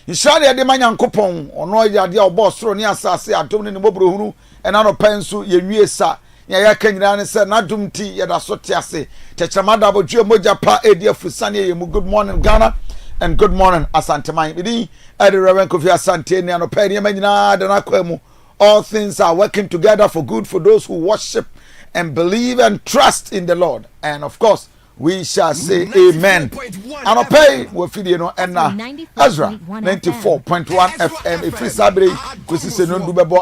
Inshade de manyankopon ono yade obo soro ne asase adom ne mobrohunu ena no penso yewie sa ya yakanyira ne se nadum ti yeda so te ase techamada bodwe moja pa edi afusane yemu. Good morning Ghana and good morning Asante man. Bidi edi Reverend Kofi Asante ne no pa ne manyina de na kwamu. All things are working together for good for those who worship and believe and trust in the Lord. And of course, we shall say amen. And pay we feed you know and Ezra 94.1 FM. If it's Saturday,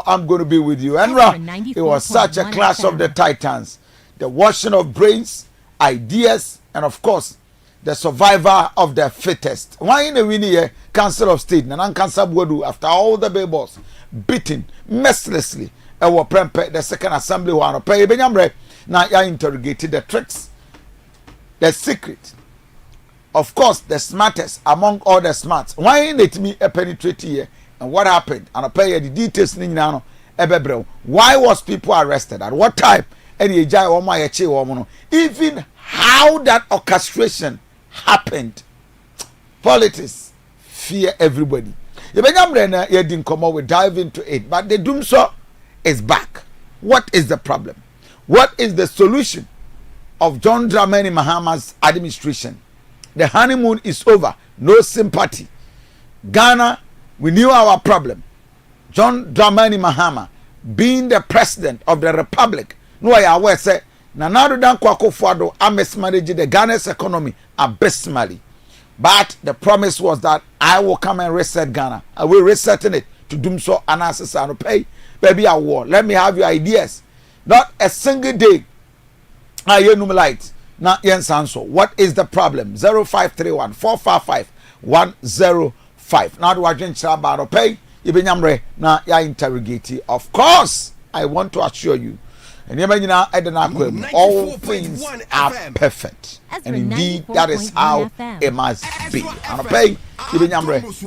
I'm going to be with you. Enra, it was such a clash of the titans, the washing of brains, ideas, and of course, the survivor of the fittest. Why in the winning Council of State, and Council Bodu after all the babes beaten mercilessly. Our prempe the second assembly one pay benyamre now I interrogated the tricks, the secret, of course the smartest among all the smarts. Why let me penetrate here and what happened and I pay the details now. Why was people arrested at what time? Even how that orchestration happened. Politics fear everybody. We didn't come out, we dive into it, but the doom so is back. What is the problem? What is the solution of John Dramani Mahama's administration? The honeymoon is over. No sympathy. Ghana, we knew our problem. John Dramani Mahama being the president of the republic. No, I always say, Nanado Dan Kwakufado, I mismanage the Ghana's economy abysmally. But the promise was that I will come and reset Ghana. I will reset it to do so and I pay. Baby, I will. Let me have your ideas. Not a single day. I hear light. Now, yes, answer. What is the problem? 0531 455 105. Now, do I drink Shabaro pay? Ibinyamre, now, ya interrogate. Of course, I want to assure you. And all things are perfect. And indeed, that is how it must be. And I pay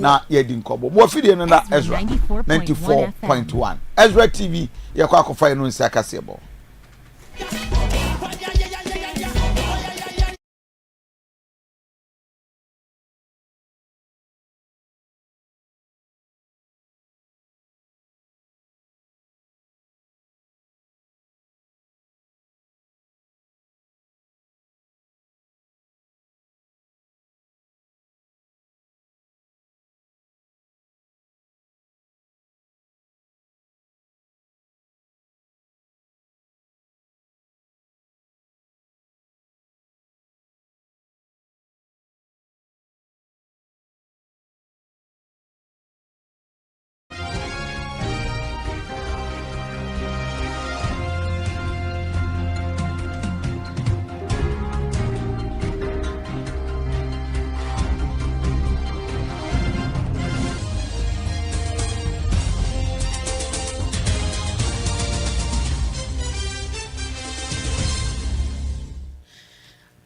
na yedin kobo. Mo fidi no na Ezra 94.1. Ezra TV ye kwa kofa no nsi akasebo.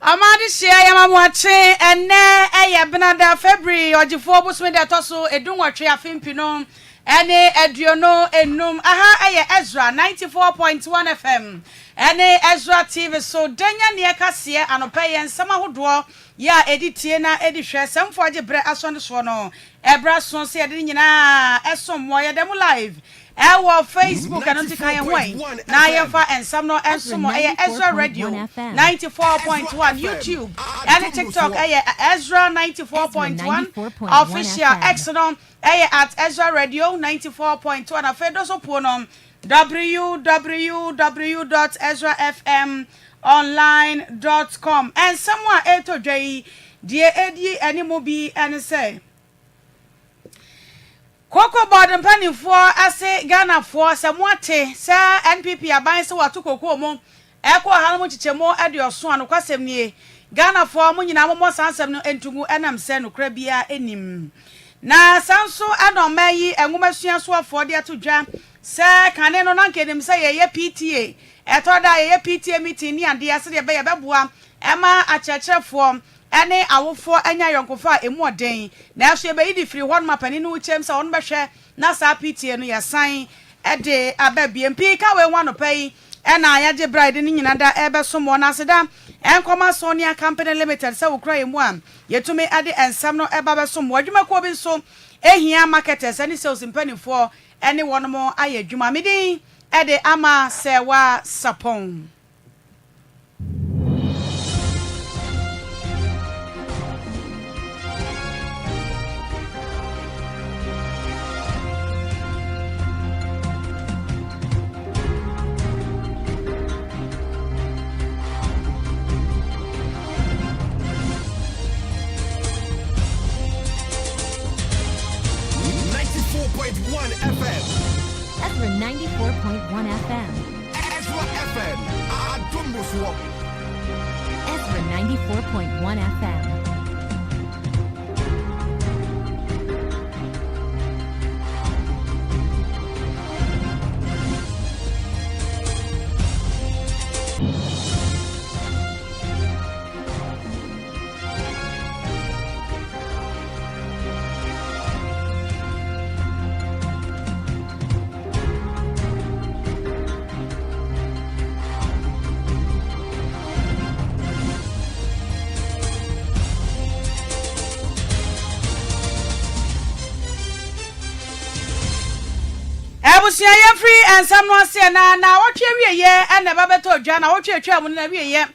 Amadi share yamamwache ene benada February ojifo busme de toso edunwatwe afempino ene eduono enum aha Ezra 94.1 FM ene Ezra TV so denya ne kase anopaye nsama hodo ya editie na edihwe semfo agebre asonde so no ebra so se ede nyina esommo ye dem live Ewa Facebook and on Kaya Way. Na yefa and some no and some Ezra Radio 94.1 YouTube and TikTok Ezra 94.1 official Exodon at Ezra Radio 94.1 afedo so ponom www.ezrafmonline.com and someone eto jay die edi animobi and say Koko Borden Penny for ase Ghana for Samuate, Sir NPP aban se watu koko mo eko halamu chichemo adioso anu kwasem nie Ghana for munyina mo sansem no entugu enam se no kra bia enim na sanso anomayi enwumasua so afo de atodwa se kane no nankenim se ye PTA etoda ye PTA meeting ni ade ase de be beboa ema achechefo ene awofo anya yonkofa emuoden na aso be yidi free one mapani no chem sa on behwe na sa PTA no yasan ede ababie mpi ka we wano pai ena yaje bride ni nyina da ebe so mo na seda enkoma Sonia Company Limited se wokra emu am yetumi ade ensam no eba be so mo adwuma ko bi so ehia marketers ani sales mpanifo ene wono aye adwuma medin ede ama sewa sapon. Ezra 94.1 FM. Ezra FM. Ezra 94.1 FM. Abusia ye free and some no say na wotwe wieye ene babeto odwa na wotwe atwa mu na wieye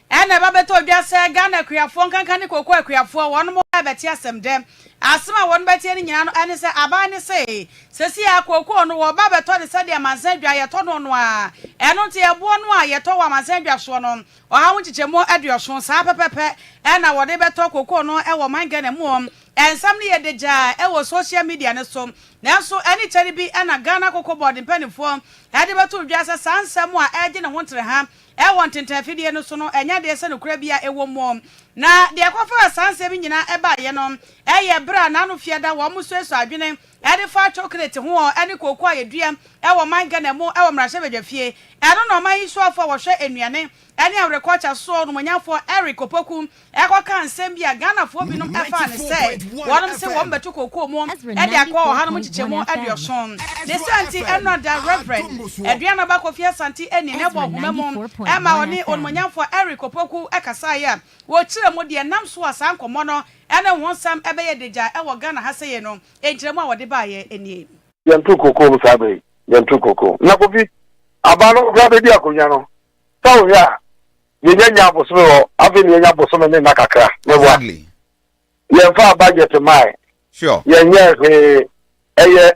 ene babeto odwa se Ghana akuafo nkankan ne kokko akuafo won mo abeti asem dem asema won beti ni nyina no ene se aban ne se sesi akokko no wo babeto de se de amansan dwa ye to no no a eno nte ebo no a ye to wa amansan dwa so no o ha wo chichemo aduoso sa pepepe ena wo de beto kokko no e wo man Ghana mu ensam ne ye deja e wo social media ne so nanso ani kyere bi ana Ghana kokko board mpanifo ade beto dwa se sansam a eje ne hontre ha e won tentafidie no so no enya de se no kura bia e wo mom na de akwafa sansam nyina e ba ye no e ye bra na no fieda wo muso eso adwene ade fa chocolate ho ani kokko ayedua e wo man Ghana mu e wo mrahye bedwafie eno no man iso afo wo hwe enuane ani awrekocha so no manyafo Eric Opoku e kwa kan nsem bia Ghana fo bi no e fa ne se wonum se wo mbeto kokko mu e de akwa ha no mu chichemo aduoson ne santi eno da reverend aduana ba Kofi Asante Ennin ne bo homemo e ma oni onmanyafo Eric Opoku e kasa ya wo kire mu de nam so asan komo no ene wonsam ebe ye deja e wo Ghana ha se ye no e kiremu a wo de ba ye enie yentu kokko mu sabe yentu kokko na Kofi abano grabe di akonya no tawo ya yenya bosome o aveni yenya bosome ne nakakra exactly yenfa budget mai sure yenya eye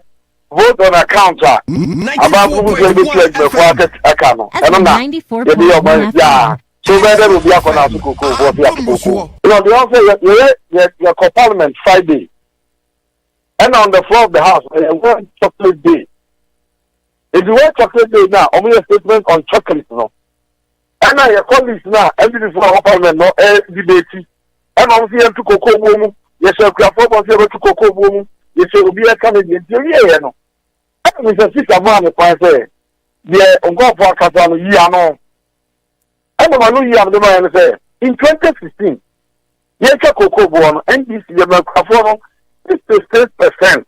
vote on account about who will be pledged before aka no eno na ye be your man ya so better will be akona kokko for fi akoko you know they also your parliament Friday and on the floor of the house one chocolate day. If you want chocolate day now, only a statement on chocolate, no. And now your colleagues now, everything for our parliament, no, debate. And I'm here to cocoa woman. Yes, sir, Crawford here to cocoa woman. Yes, sir, will be a Canadian. Yeah, no. And Mr. Sister Man, if I say, yeah, on go for a Catalan, yeah, no. And I'm a new year, the man say, in 2016, yes, cocoa one, and this is the Crawford, 66%.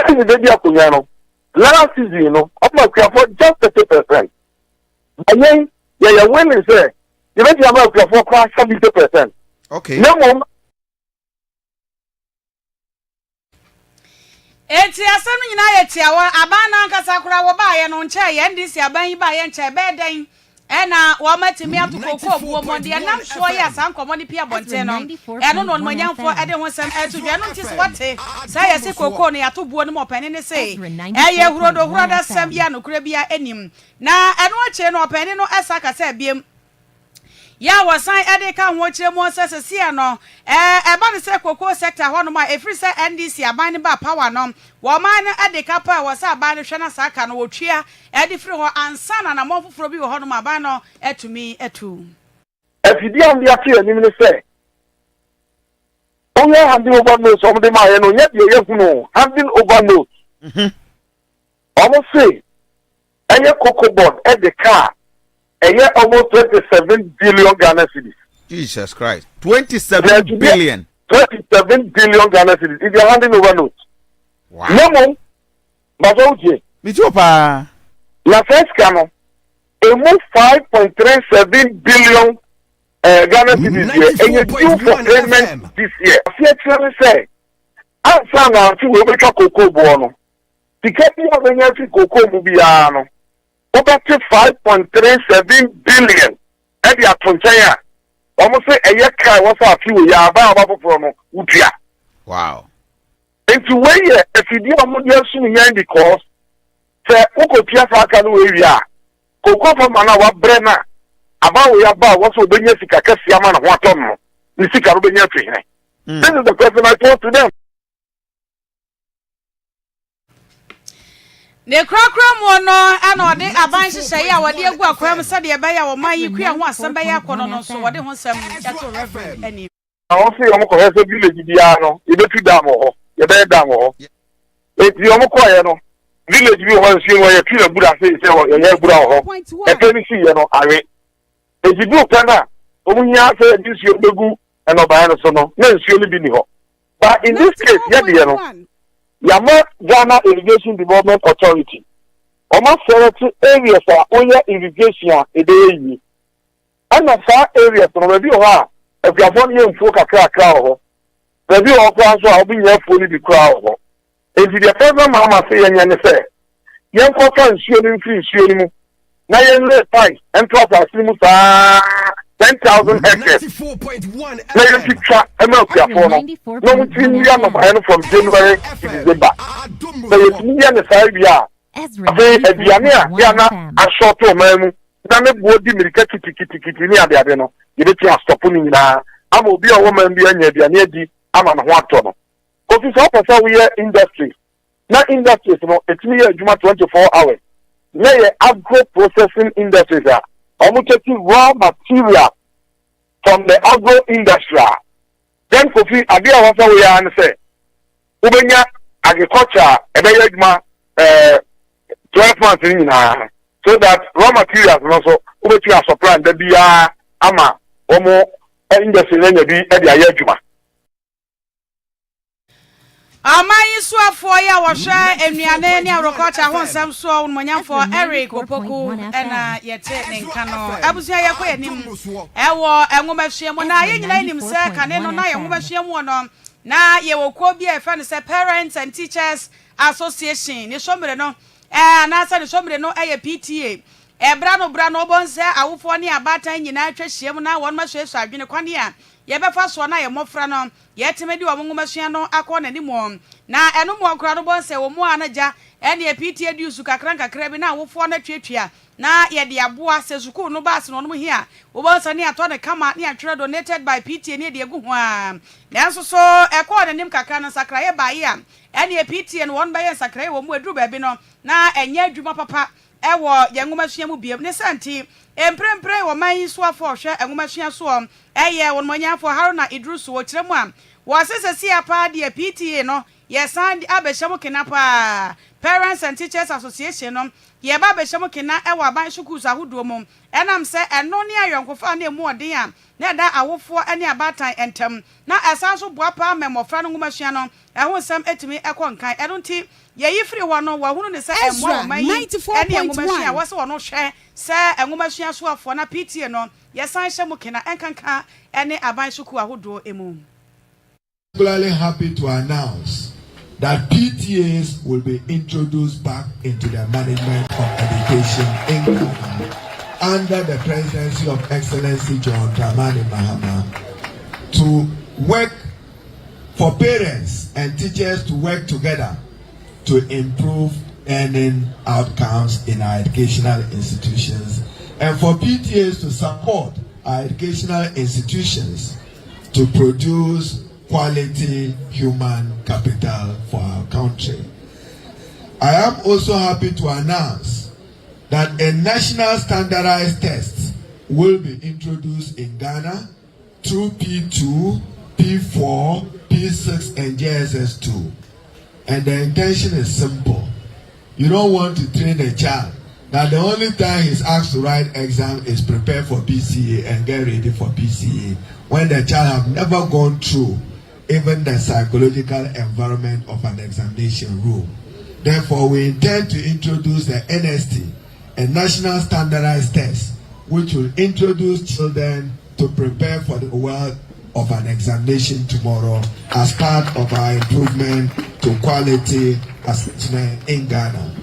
And the baby of Cuyano. Last season, you know, up my for just 30%. And then, you're winning, sir. You make your mouth for crash 70%. okay No more. enti asem nyina ye tiawa abana nkasa kura wo ba ye no nche ye ndisi aban yi ba ye nche be den ena wo matimi atokoko buo mode nam so ye asankomo ni pia bonte no eno no manyamfo ede ho sem etudwa no ntisi wate sa ye se kokko no yato buo no mopani ne se eye huroda sem ya no kura bia enim na eno ache no opani no esaka se biem ya wasan ede ka ho kire mo sesese no eba ne se kokko sector ho no ma efri se NDC aban ne ba power no wo man ede ka pa wo sa aban ne hwe na saka no wotwia ede firi ho ansana na mo foforo bi wo ho no ma aban no etumi etu Efidi am dia ti ani ne se onye handing over notes om de ma ye no ye ye hunu handing over notes almost say eye cocoa board e de car eye almost 27 billion Ghana cedis. Jesus Christ 27 billion 27 billion Ghana cedis if you are handing over notes. wow No mo bazo je mi ti opa la first cano a move 5.37 billion Ghana cedis here, and you due for payment this year. Actually, say, answer now to we make a cocoa bono. Ticket me of the cocoa mubiano. Over 5.37 billion. And the Atontaya. Almost say a year car was a few years about from Utia. Wow. And to wait if you do a model soon because say Okotia Fakanu area. Cocoa from Manawa Brenna. About we about what's Obenya Sikakasiaman and Watom. Nisika Rubenya. This is the question I posed to them. The crocram one no, and or they are buying to say, I would dear go acquire Sadia Bay or my Ukraine was some Bay Aquanon, so what they want some reference any. I want to say, Omoko has a village, Diano, you don't damo, you better damo. It's the Omoko, village view was you where you feel a good as your hair brow, a penny see, you know, I if you do Pana, only after this your Bugu and Obana Sono, no, surely be no. But in this case, Yadiano. Yama Ghana Irrigation Development Authority. Almost 70 areas are only irrigation a day. And the far areas from review her, if you have one year for a crowd, review of plans will be here fully the crowd. If you have ever Mama say and say, young cotton shielding free shielding, 9 less price and 10,000 hectares. 94.1 Let picture MLK for no million of iron from January to December. So it's million aside, yeah. Ezra A Diana, 94.1 a short man, Nana Bodi Mirkati near the Adeno. You need to stop pulling now. I will be a woman behind the Nedi, I'm on one ton. Because it's also we are industry. Not industries, it's me a Juma 24 hours. Now, agro processing industries are. I'm taking raw material from the agro industry. Then Kofi, idea what we are and say, Ubenya agriculture, 12 months in so that raw materials and also Ubetia supply and the Bia Ama Omo industry then be at the Ayajuma. Amayi so for ya wo hwe enuane ne awrokota ho nsam so monyan for Eric Opoku na yete ne nka no abusia ye kwa nim ewo enwomahwemu na ye nyina nim se kane no na ye nwomahwemu no na ye wokọ bi e fa no se Parents and Teachers Association ne somre no na sa ne somre no eye PTA bra no bonse awofo ne abatan nyina atwahiem na won mahwesu adwene kwane a ye befa so na ye mofra no ye temedi wo nwomahwe no akọ na nimom na eno mo akra no bonse wo mo anaja ene PTA diusu kakra bi na awofo na twetwea na ye de aboa se suku no baase no hi a wo bonse ne ato ne kama ne atwere donated by PTA ne de egu ho a na nso so ekọ na nim kakra no sakra ye ba ye a ene PTA no won ba ye sakra ye wo mo aduru ba bi no na enye adwuma papa ewo ye nwomahwe mu biem ne santi emprempre wo man so afo hwe nwomahwe so eye won monyafo Haruna Idrusu wo kiremu a wo sesesi apa de PTA no ye san abehye kenapa Parents and Teachers Association no ye ba behye kena ewo aban shuku sahudo mum enam se eno ne ayonkofa na emu odin a na da awofo ene abatan entem na esan so boapa memofra no nwomahwe no eho nsam etimi ekonkan eno nti ye yifri ho no wa hunu ne se emo man ene nwomahwe wo se wo no hwe se nwomahwe so afo na PTA no ye san hye mu kena enkanka ene aban shuku ahodo emu. Particularly happy to announce that PTAs will be introduced back into the management of education in Ghana under the presidency of Excellency John Dramani Mahama to work for parents and teachers to work together to improve earning outcomes in our educational institutions and for PTAs to support our educational institutions to produce quality human capital for our country. I am also happy to announce that a national standardized test will be introduced in Ghana through P2, P4, P6 and JSS2. And the intention is simple. You don't want to train a child that the only time he's asked to write exam is prepare for PCA and get ready for PCA when the child have never gone through even the psychological environment of an examination room. Therefore, we intend to introduce the NST a national standardized test which will introduce children to prepare for the world of an examination tomorrow as part of our improvement to quality assessment in Ghana.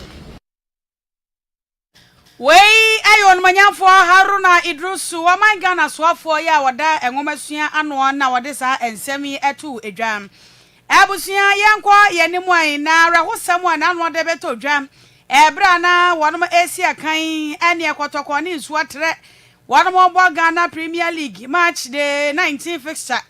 Wey ayon manyamfo Haruna Idrusu wa man Ghana soafo ya wada enwomasua ano na wade sa ensemi etu edwam. Abusua yankwa yenimu an na rahosam an ano de beto dwam. Ebra na wonom esi akan ene ekotoko ne nsu atre. Wonom obo Ghana Premier League match the 19 fixture.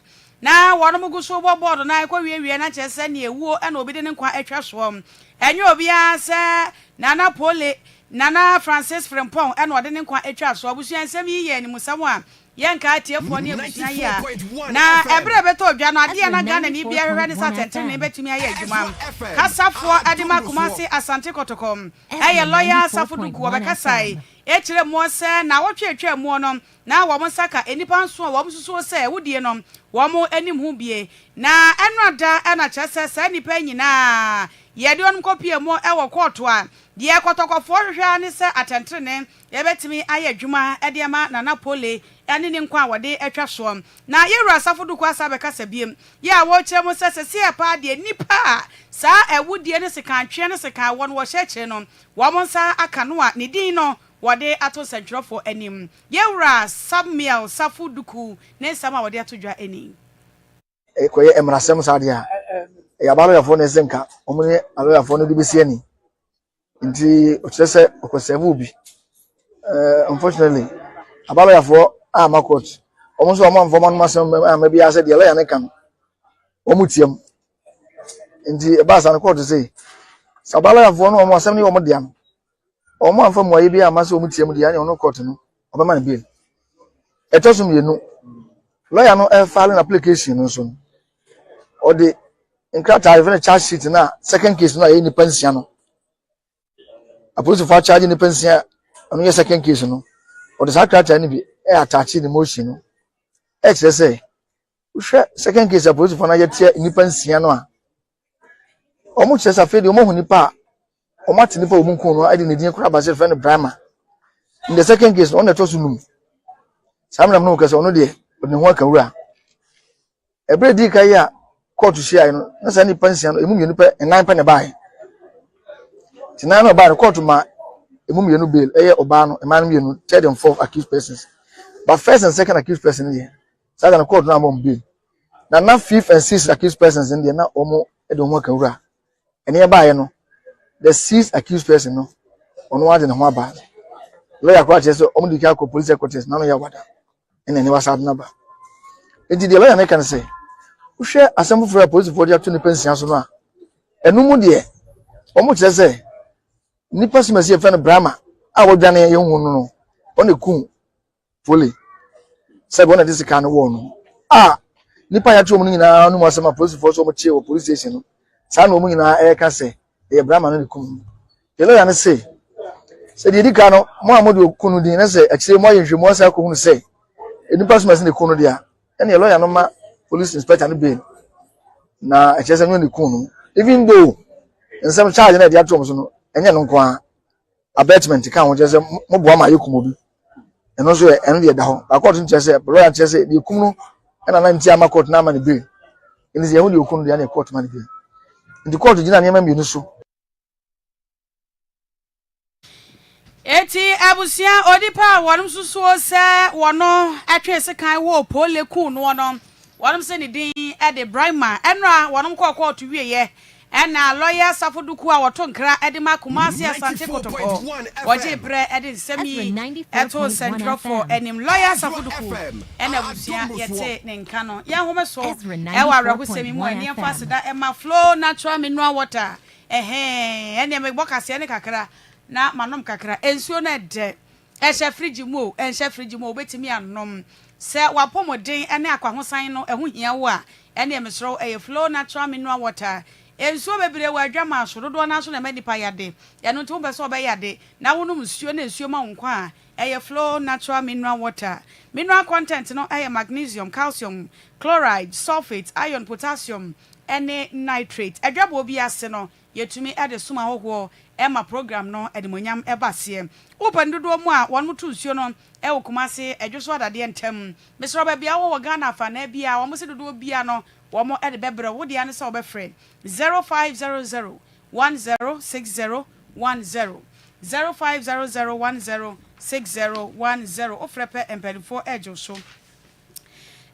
Na wonom guso obo board na ekwa wie na chese ne ewuo ena obide ne nkwa atwa so. Enye obia se Nana Pole Nana Francis Frempong and what didn't quite a trap, so I was saying ye and Musawa, Yanka Tiafo near Musia. Now, every better Jana Diana Gan and Ibia Renaissance and turn to me a Jumam. Casa for Adima Kumasi Asante Kotocom. A lawyer Safudu Wakasai. Etre mo se na wotwe mo nom na wo saka enipa nso wo so se wodie nom wo mo anim hu bie na enrada na chese se nipa nyina ye de on kopie mo e wo koto a de ekotokofo hwehwa ne se atentrene ye betimi aye adwuma e de ma na Napoli ene ne nkwa wode atwa so na yewura Safudu kwa sabe kasa biem ya wo kire mo se se pa de nipa sa ewudie ne se kan twe ne se kan wo no wo hyeche no wo mo nsa aka no a ne din no wade ato central for enim yewura Samuel Safuduku ne sama wade ato dwa eni ekoye emrasem sade a ya balo ya fo ne senka omune alo ya fo no dibisi ani nti o chese okosevu bi unfortunately abalo ya fo amakot omo so omo mfoma no masem amabi ase de la ya ne kan omutiam nti e ba san court say sabalo ya fo no omo asem ni omo diam omo anfa mo ayi amase omutiam de anya ono court no obema na bill etosum yenu lawyer no file an application no so o de inkrata even a charge sheet na second case no any pension no apolice for charge ni pension no second case no o de secretary ni bi attach the motion no say uhwe second case apolice for na yetia ni pension no a omo chesa fe de omo hu nipa o mati nipa omu nkun no ade ne din kura ba se friend Brahma in the second case on the to sunum samram no kase ono de ne ho aka wura ebre di kai a court share no na sa nipa nsia no emu mienu pe enan pe ne bae tina no ba court ma emu mienu bail eye oba no eman mienu third and fourth accused persons but first and second accused person here sa na court no am bail na fifth and sixth accused persons in there na omo e de ho aka wura ene bae no the sixth accused person no ono wa de ne ho aba lawyer kwa che so omo di ka ko police headquarters na no ya wada ene ne wasa na ba enti de lawyer ne kan say uhwe assemble for police for dia to ne pension so no a enumu de omo che say nipa simasi e fa no Brahma a wodwane ye hu no one kun fully say bona this kan wo no nipa ya to omo nyina no mo asema police for so omo che wo police station no sa na omo nyina e ka say e Brahma no kun de lawyer ne say de dika no mo amodi okunu din na say akire mo yenhwe mo sa ko hu say enipa simasi ne kunu dia ene lawyer no ma police inspector no bail na achese nyo ne kunu even though in some charge na dia to so no enye no nko abatement kan wo jese mo boa ma yekumo bi eno so eno de da ho according to say lawyer chese de kunu ena na ntia ma court na ma ne bail eni se hu de okunu dia na court ma ne bail ndi court gina ne ma mi no so eti abusia odipa wonum susuo se wono atwese kan wo pole ku no wono wonum se ne din e de Brahma enra wonum kokko to wieye ena lawyer Safuduku a woto nkra e de makumasi Asante kotoko woje pre e de semi eto central for enim lawyer Safuduku ena abusia yete ne nka no ya home so e wa rahu semi mu ani afasida e ma flow natural mineral water ene me bokase ne kakra na manom kakra ensuo na de ehye fridge mu obetimi anom se wapomoden ene akwahosan no eho hia wo a ene emesro flow natural mineral water ensuo bebere wa adwama asorodo na so na medipa yade eno nti wo be so be yade na wonum nsuo na ensuo ma wonkwa a flow natural mineral water mineral content no magnesium calcium chloride sulfate iron potassium ene nitrate adwabo bi ase no yetumi ade suma hoho ema program no edimonyam ebase open dodo mu a won mutu nsuo no e wokumase edwoso adade ntem mesro ba bia wo Ghana fa na bia wo se dodo bia no wo mo ede bebre wo dia ne se obefre 0500 106010 0500106010 ofrepe empelifo ejo so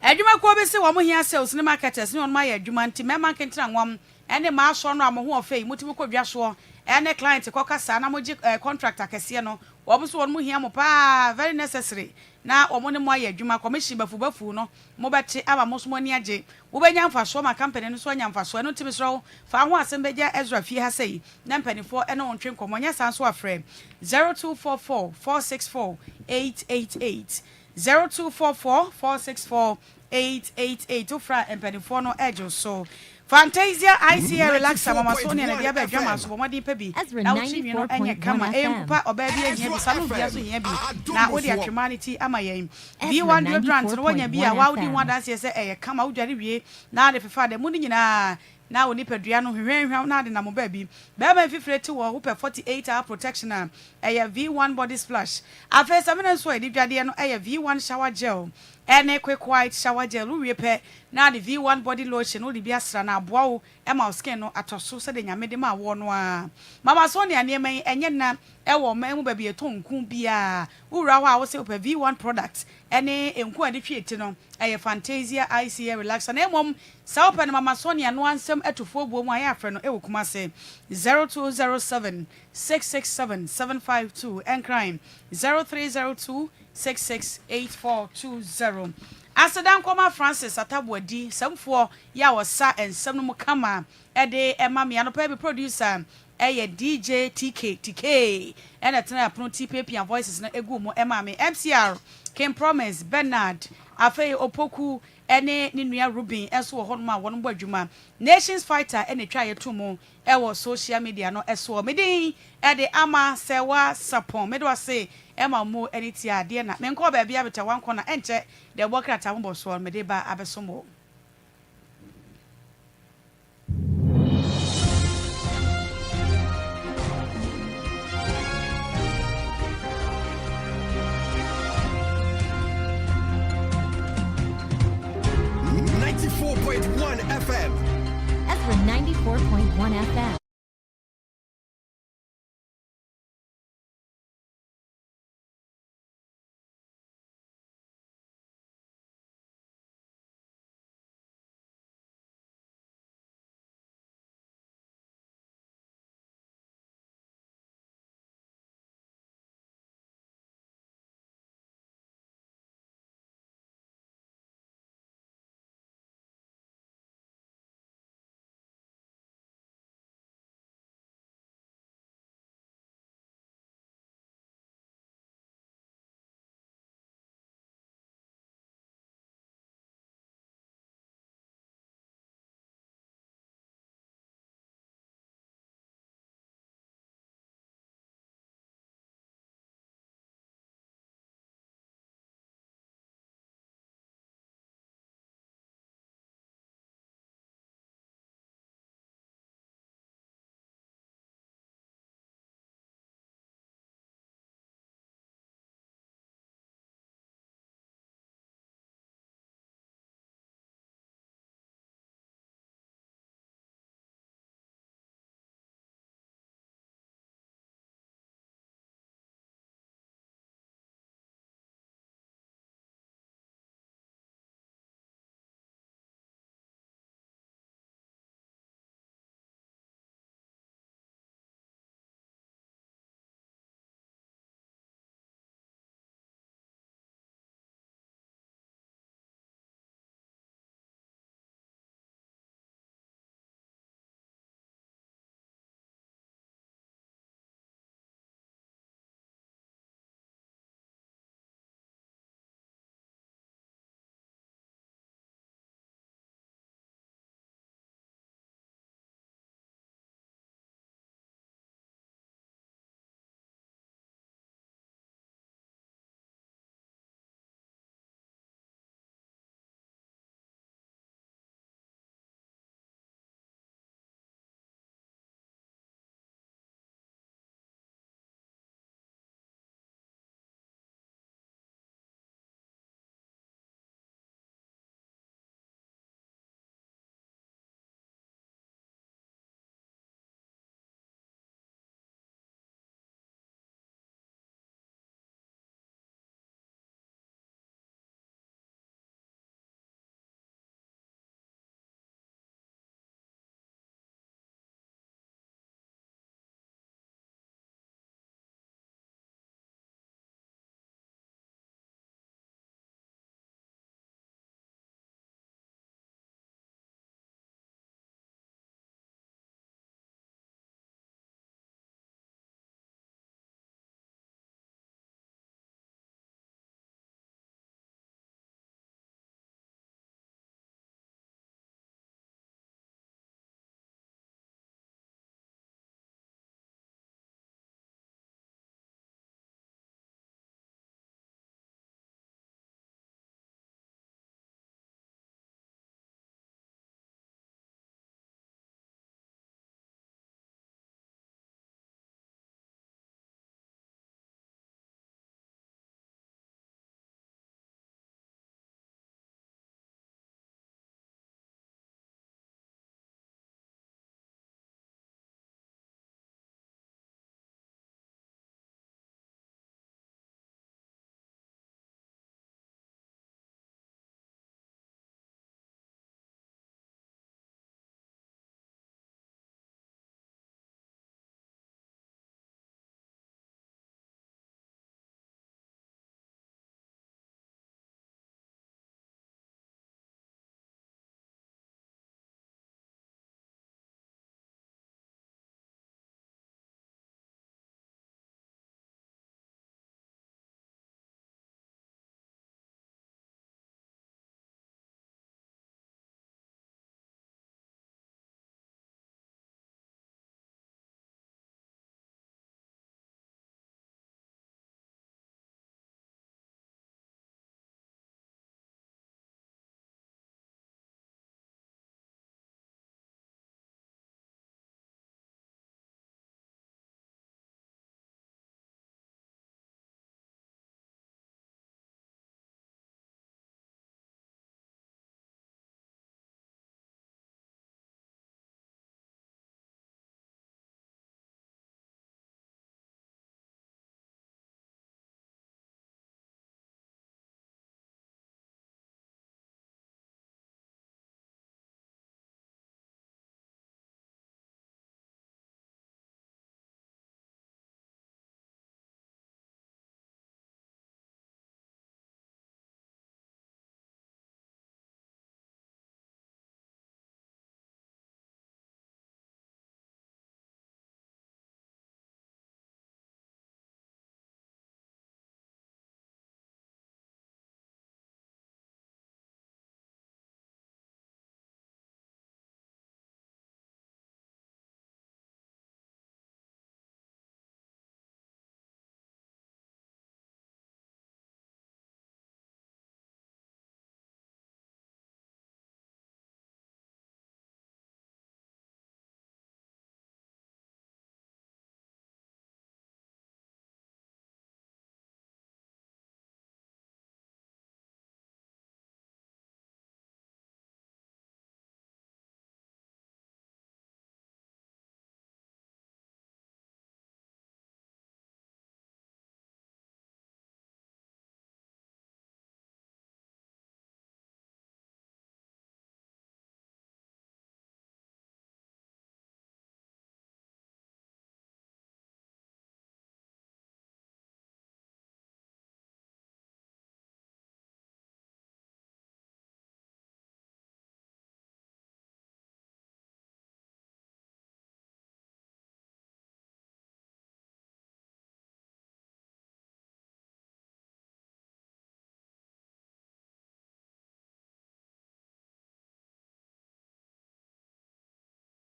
adwuma ko be se wo mo hia sales ne marketers ne on ma ya adwuma nti mema kentra nwam ene ma so no amoho ofei mutimi ko dwa so ene client ko kasa na moji contract akese no wo bo so won mo hia mo pa very necessary na wo mo ne mo ya adwuma commission bafu no mo beti aba mo so mo ni age wo benya mfaso ma company no so nya mfaso no timi so fa ho asem beja Ezra fie ha sei na mpanifo ene on twen komonya san so afre 0244 464 888 0244-464-888 Ufra empenifo no ejo so Fantasia ICA relaxa mama Sonia na dia bedwa so bomadi pa bi na uchi no enye kama empa obabi ehia bi sanu bia so hia bi na odi atremanity ama yen V1 deodorant no wonya bi a wa odi ho adanse se eye kama udware wie na de fefa de mu ni nyina na oni padua no hwenhwen na de na mo ba bi ba ba fifreti wo ho 48-hour protection a V1 body splash afesa me so edi dwade no V1 shower gel ene quick white shower gel wie pe na de V1 body lotion wo de bi asra na aboa wo e ma skin no atoso se de nyame de ma wo no a mama so ne ane man enye na e wo ma mu ba bi etonku bia wura ho a wo se V1 product ene enku ade tweti no Fantasia ICA relaxer na emom sa open mama Sonia no ansem etofo buo mu aye afre no e wokuma se 0207 667 752 and crime 0302 668420 Asadan Koma Francis Atabwadi samfo ya wosa ensem no kama ede emam ya no pa bi producer DJ TK and atena apno TPP and voices na egu mo emame MCR Kim Promise Bernard afei opoku ene ni nua Ruben eso wo honma won bo adwuma Nations Fighter ene twa yeto mo e wo social media no eso medin e de ama sewa sapon medo ase e ma mo ene ti ade na me nko ba bia beta wan kona enche de bokrata mo bo so mede ba abeso mo 94.1 FM. Ezra 94.1 FM.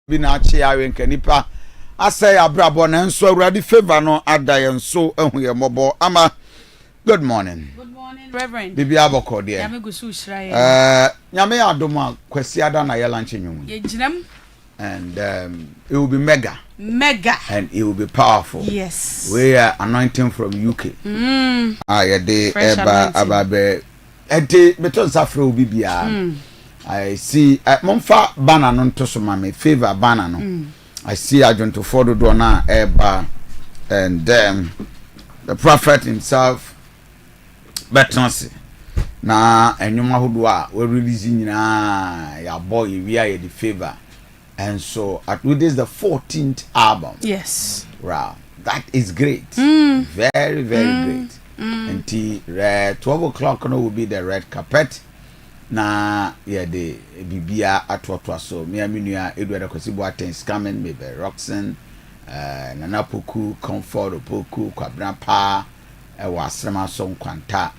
bi na achi awe nka nipa asay abrabo na nso awurade favor no adaye nso ehu ye mobo ama. Good morning. Good morning, Reverend. Bibi aboko de. Nyame gusu shira nyame adoma kwasi ada na ye lunch nyu. Ye ginam. And it will be mega. And it will be powerful. Yes. We are anointing from UK. Yeah, de eba ababe. Ente beton safre obi bia. I see momfa banner no to so mame favor banner no. I see ajonto fodo do na eba and the prophet himself betonse na enwuma hodo a we release nyina ya boy we are the favor. And so this is the 14th album. Yes. Wow. That is great. Very, very great. Until 12 o'clock will be the red carpet. Na yeah the Bibia atwatwa so me aminua Edward Kosibo attends coming maybe Roxanne Nana Poku Comfort Poku Kwabra Pa wasrema so kwanta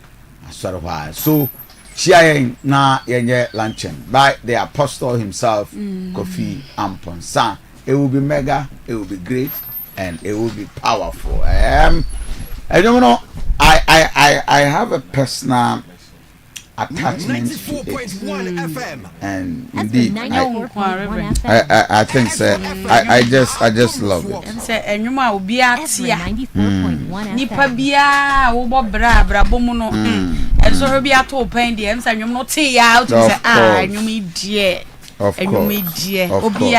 asoro so Sharing na yenye luncheon by the apostle himself, Kofi Amponsa. It will be mega, it will be great, and it will be powerful. I don't know. I have a personal attachment to it. 94.1 FM. And indeed, I think so. I just love it. Say enyuma obi atia. 94.1 Nipa bia wo bo bra bomu no. Enso bi ato pen de em say enyum no te ya to say enyum die. Of course. Obi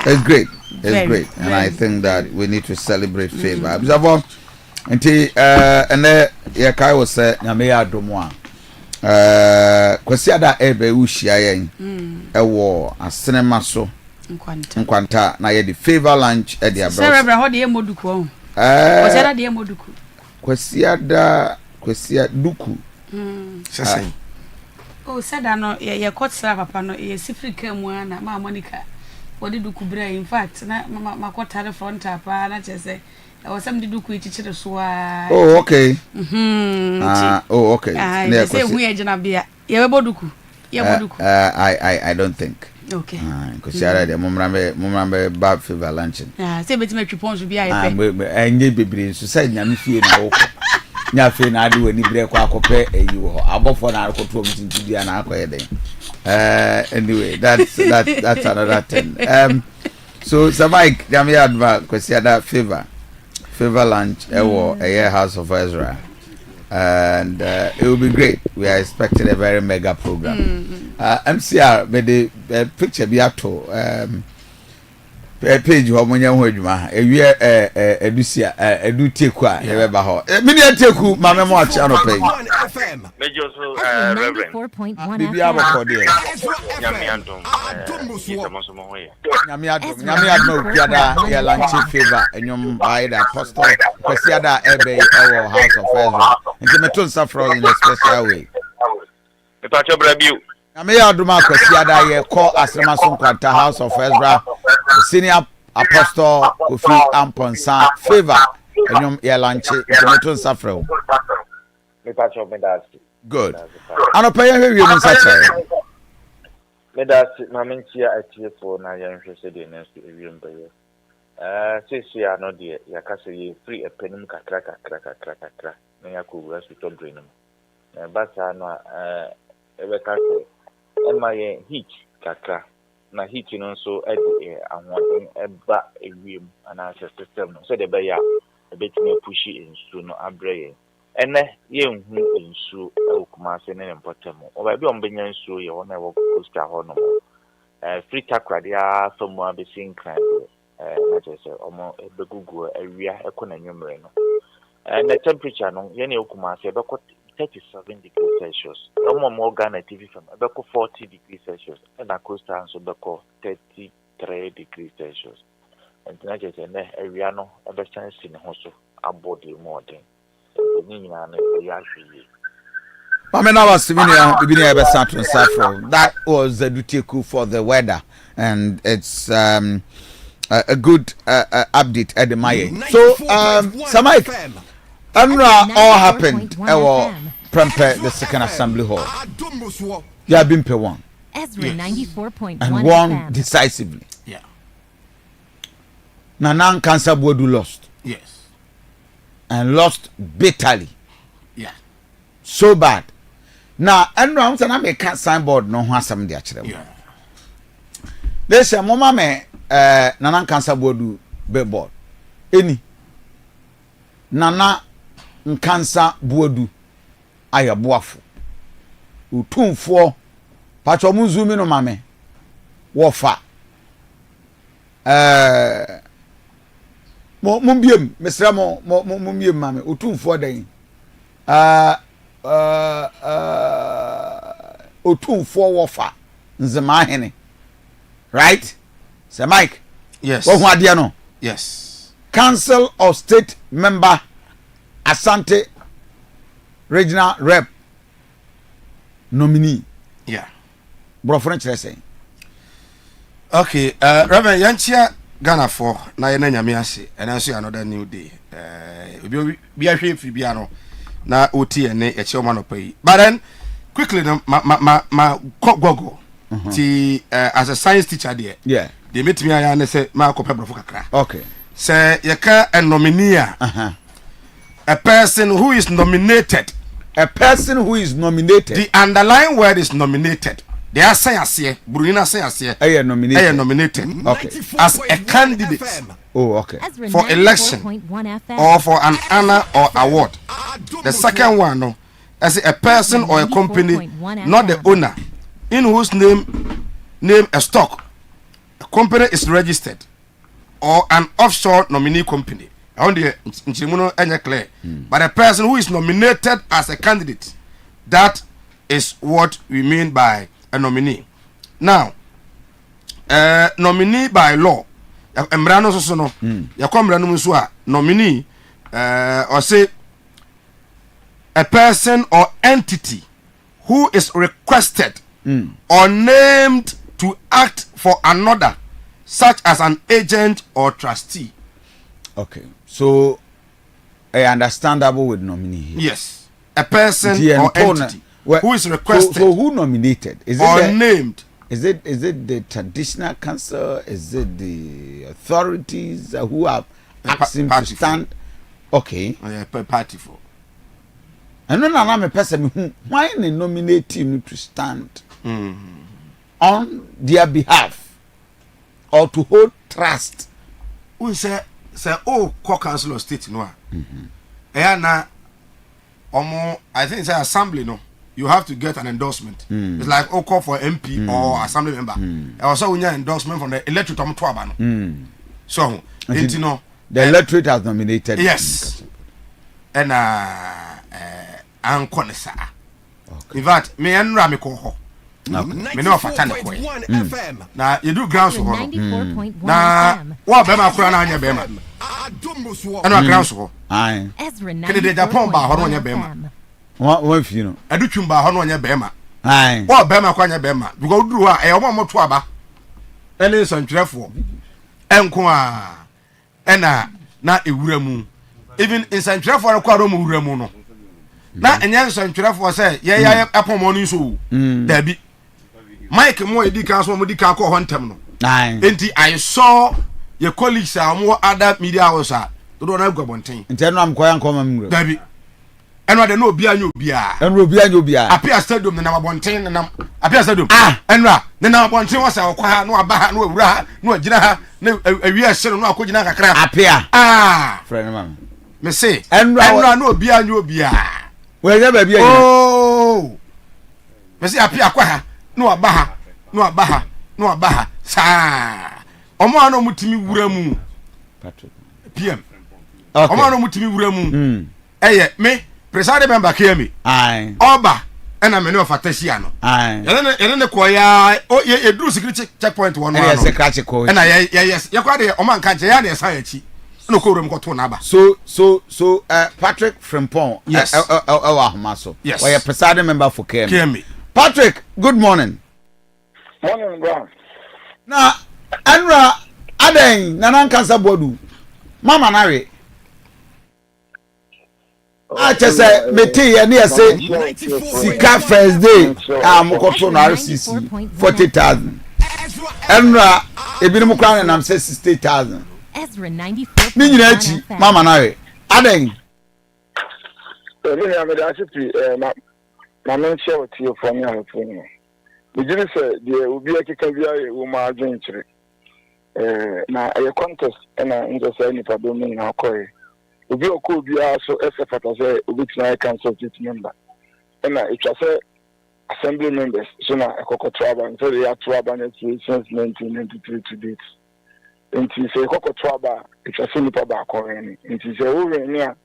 It's great. It's very, great. And very I think that we need to celebrate favor. Observe nti ene ye kai wo say nyame ya domo a kwasi ada ebe ushia yen ewo asenema so nkwanta na ye the favor lunch e dia bro Cerebral ho de emoduku o kwasi ada de emoduku kwasi duku Sesen. Oh sada no ye kotsa papa no ye sifrika mu na ma Monica wodi duku bra in fact na makotare front apa na chese o sam di duku ichichire so a oh okay okay na say hu ye jina bia ye bebo duku ye boduku I don't think okay because yara de mumrambe bad favor luncheon say beti me twipon so bia ye pe enye bebre so say nyame fie na wo nya fe na ade wani bre kwa akope eyi wo abofo na akoto obitinti bia na akoye den anyway that's another thing so Mike nyame adva kwesi ada favor lunch ewo a house of Ezra and it will be great. We are expecting a very mega program. MCR with the picture be ato page ho monya ho adwuma ewie edusia eduteku a yeba ho mini ateku mame mo achi anope Major so Reverend 94.1 bibi aboko de nyame andom itamosomo hoye nyame adom okiada ya lunch favor enyom by the apostle kwesiada ebe ewo house of Ezra nti meton safro in a special way Itacho brabiu nyame adom akwesiada ye call asrema so kwanta house of Ezra senior apostle Kofi Amponsa favor enyom ya lunch nti meton safro Itacho medasi good anopa ye hwe mu sacha medasi mamentia atiefo na ya nhwese de next ewiembaye sisi ano de yakase ye free epenim kakra na yakowura sito brain no basa no ebekase emaye heat kakra na heat no nso ade ahoden eba ewiem ana system no so de be ya ebetime push insu no abreye ene ye nhu insu okuma se ne mpotemo oba bi ombenya insu ye wona wo costa ho no free takra dia somo abesin kan na jese omo ebegugu awia ekona nwumre no na temperature no ye ne okuma se beko 37 degrees Celsius omo mo Ghana TV from beko 40 degrees Celsius na costa nso beko 33 degrees Celsius and na jese ne awia no ebechan si ne ho so abodi modern that was the Duteku for the weather, and it's a good update at the Maya. So, Samai, all happened. Prepare the second assembly hall. You have been one. Ezra 94.1 and won decisively. Yeah. Nana Cancer Bodu lost. Yes. And lost bitterly. Yeah. So bad. Now, and I'm saying I make a signboard no one some the actual. Yeah. They say mama me Nana Cancer Bodu billboard. Any Nana Cancer Bodu ayaboafo. Utumfo pacho mu zoom no mame. Wofa mumbiem mesra mo mumbiem mame otumfo dan otumfo wofa nzema hene right sir Mike Yes. wo hu ade no Yes. Council of State member Asante regional rep nominee Yeah. bro French say Okay, Reverend Yanchia Ghana for na ye na nyame ase and also another new day. Obi bi ahwe fi bia no na oti ene e che man opai. But then quickly ma gogo. Ti as a science teacher there. yeah They meet me aya na say ma kopa brofo kakra. okay Say ye ka a nominee a person who is nominated. a person who is nominated The underlying word is nominated. They are saying ase, Brunina say ase. Are nominated? Nominated. Okay. As a candidate Oh, okay. Ezra for election 94.1 FM. or for an honor or award. The second one, no, as a person or a company, not the owner, in whose name a stock, a company is registered, or an offshore nominee company. But a person who is nominated as a candidate, that is what we mean by a nominee. Now, nominee by law, embrano so no, ya kombrano musua nominee, or say a person or entity who is requested or named to act for another, such as an agent or trustee. Okay, so understandable with nominee here. Yes, a person or entity who is requested. So who nominated? Is it or named? Is it the traditional council? Is it the authorities who have asked him to stand? Okay. Party for. And then I'm a person who why they nominate him to stand on their behalf or to hold trust. Who say council of state no. Na I think it's an assembly no. You have to get an endorsement. It's like call for MP or assembly member. Also we need endorsement from the electorate to aba no. So, you know, the electorate has nominated. Yes. And anko ne sa. In fact, me enra me ko ho. Me no fata ne ko. Na you do grounds ho. 94.1 Na FM. wa be ma kura na anya be ma. Ana grounds ho. Aye. Ezra Kede de Japan ba ho no nya be ma. 94.1 FM. One you know. Adutwum ba ho no nya be ma. Aye. Wa be ma kwa nya be ma. Because duru a e o mo to aba. Ene santwerefo. Enko a ena na ewura mu. Even in santwerefo no kwa ro mu wura mu no. Na enye santwerefo say ye ya apomo no so. Da bi. Mike mo edi kan so mo di kan ko ho ntem no. Aye. Enti I saw your colleagues mo other media house a do na gwabonten. Nteno am koya nkoma mura. Da bi. Enwa de no obi anyo obi a. Enro obi anyo obi a. Apia stadium na mabonten na apia stadium. Enwa ne na mabonten wo sa okwa ha no aba ha no awura ha no agina ha na awi ahye no akogina kakra. Apia. Friend man. Me say Enwa no obi anyo obi a. We ga ba bi agina. Oh. Me say apia kwa ha no aba ha no aba ha no aba ha sa. Omo ano mutimi wura mu. Patrick. PM. Okay. Omo ano mutimi wura mu. Eye me presiding member Kemi. Aye. Oba ena me no fatashia no. Aye. Yene ne koya ye dru security checkpoint one Yes, a catch ko. ena yes ye kwa de o man kan je ya na esa yachi. No ko rem ko to na ba. So Patrick Frimpong. Yes. Ahmaso. Yes. Or a presiding member for KM. Kemi. Patrick, good morning. Morning, bro. Na Enra Aden Nanan Cancer Bodu. Mama Nare. Say meti ye na say sika first day amokoto na RCC 40,000. Enra ebinim kwa na say 60,000. Ezra 94.1 Ni nyina chi FM. mama nawe. Aden. Ni na me da asipi na men share with you for me and for me. We didn't say the obi akeka bia wo ma adwen kire. Na a contest na nzo say ni pa do me na akoye. Obi okọ bia so efe fata say obi tina council member. Na it was say assembly members so na ekoko traba so they are traba since 1993 to date. Nti say ekoko traba it was ni pa ba akoye ni. Nti say wo we ni a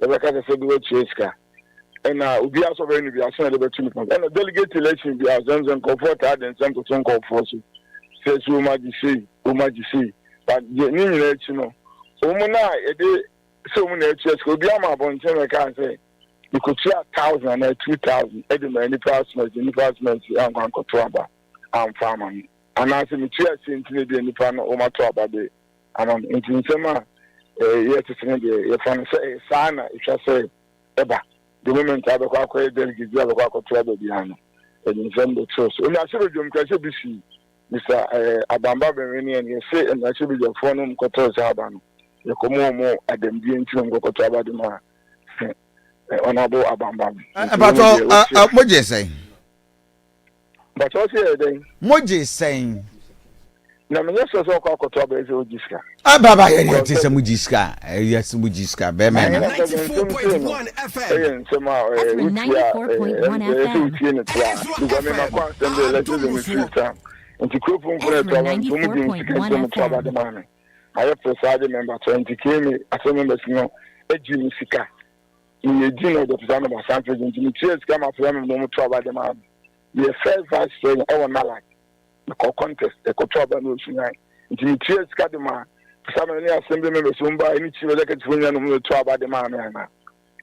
Rebecca said we cheska. And we also very be asking about 2 points. And a delegate election be as and comfort had and some to some force. Says Umaji see. But the new election, no. Umuna, so many churches could be a mabon, I can say. You could see 1,000 and 2,000, Edinburgh, any passments, and Contraba, and farmer. And I say, me church in the Nipano, Omatraba, and I'm in summer. Yes, if I say, Sana, it shall say, Eba. The moment I have a quite delegate, I have a trouble behind and in December. So, I should be busy, Mr. Abamba Bereni, and you say, and I should be your phone, Cotos Aban. You come more at them being to Gokotaba de Ma. Honorable Abamba. But what you saying? But what's here then? What you saying? Na me yeso so kwa kotoba eze ojiska. Baba here ti se mujiska. Yes mujiska be me na. 94.1 FM. Ezra 94.1 FM. Because me na kwa sende election me futa. Nti kropon kwa to wan to mu din sika so mutoba de man. Ayo preside member 20 kemi aso members no eji ni sika. Ni eji no do preside member Asante nti ni cheers kama preside no mutoba de man. The first vice president e won like the contest, the Kotraba no Sunai. The Cheers Cadema, some of the assembly members who buy any chief elected to Traba de Mana.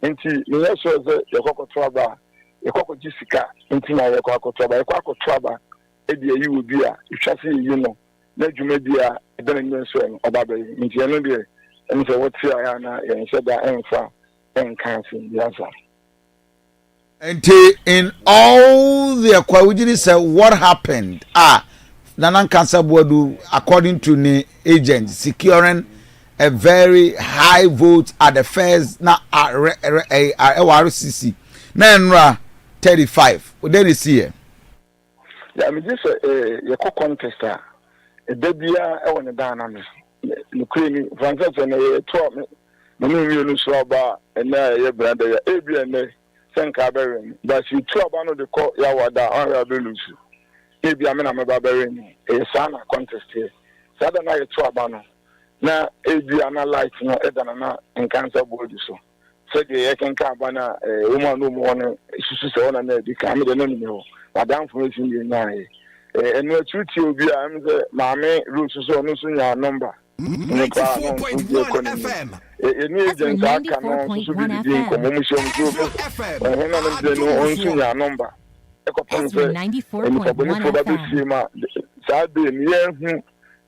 And the also the Kotraba, the Coco Jessica, into my Kotraba, a Coco Traba, Edia, you will be a, you shall see, you know, let you may be a Benson or Baby, in January, and so what's here, and said that answer and cancer, the answer. And in all the Aquawiji said what happened? Nanan Cancer Board, according to the agent, securing a very high vote at the first na RCC. Nanra 35. What did you see? Yeah, I mean, this a co-contester. A baby, I want to dynamic. The Queen, Francis, and a 12 million slobber, and a brother, ABN, Sankaberin. But she 12 on the court, Yawada, on her Belusi. Maybe I'm a barbarian, a son contest here. Southern night, Trabano. Now, ABN analyze no Edana and cancer body so. Said the Ekan Cabana, a woman no more, she's on and they become the enemy. Madame for in the night. And no truth will be, I'm the Mammy, Lucy, so no sooner number. 94.1 FM. A new agent, I can also be doing commission group. And number. Ezra 94.1 FM. Saturday, near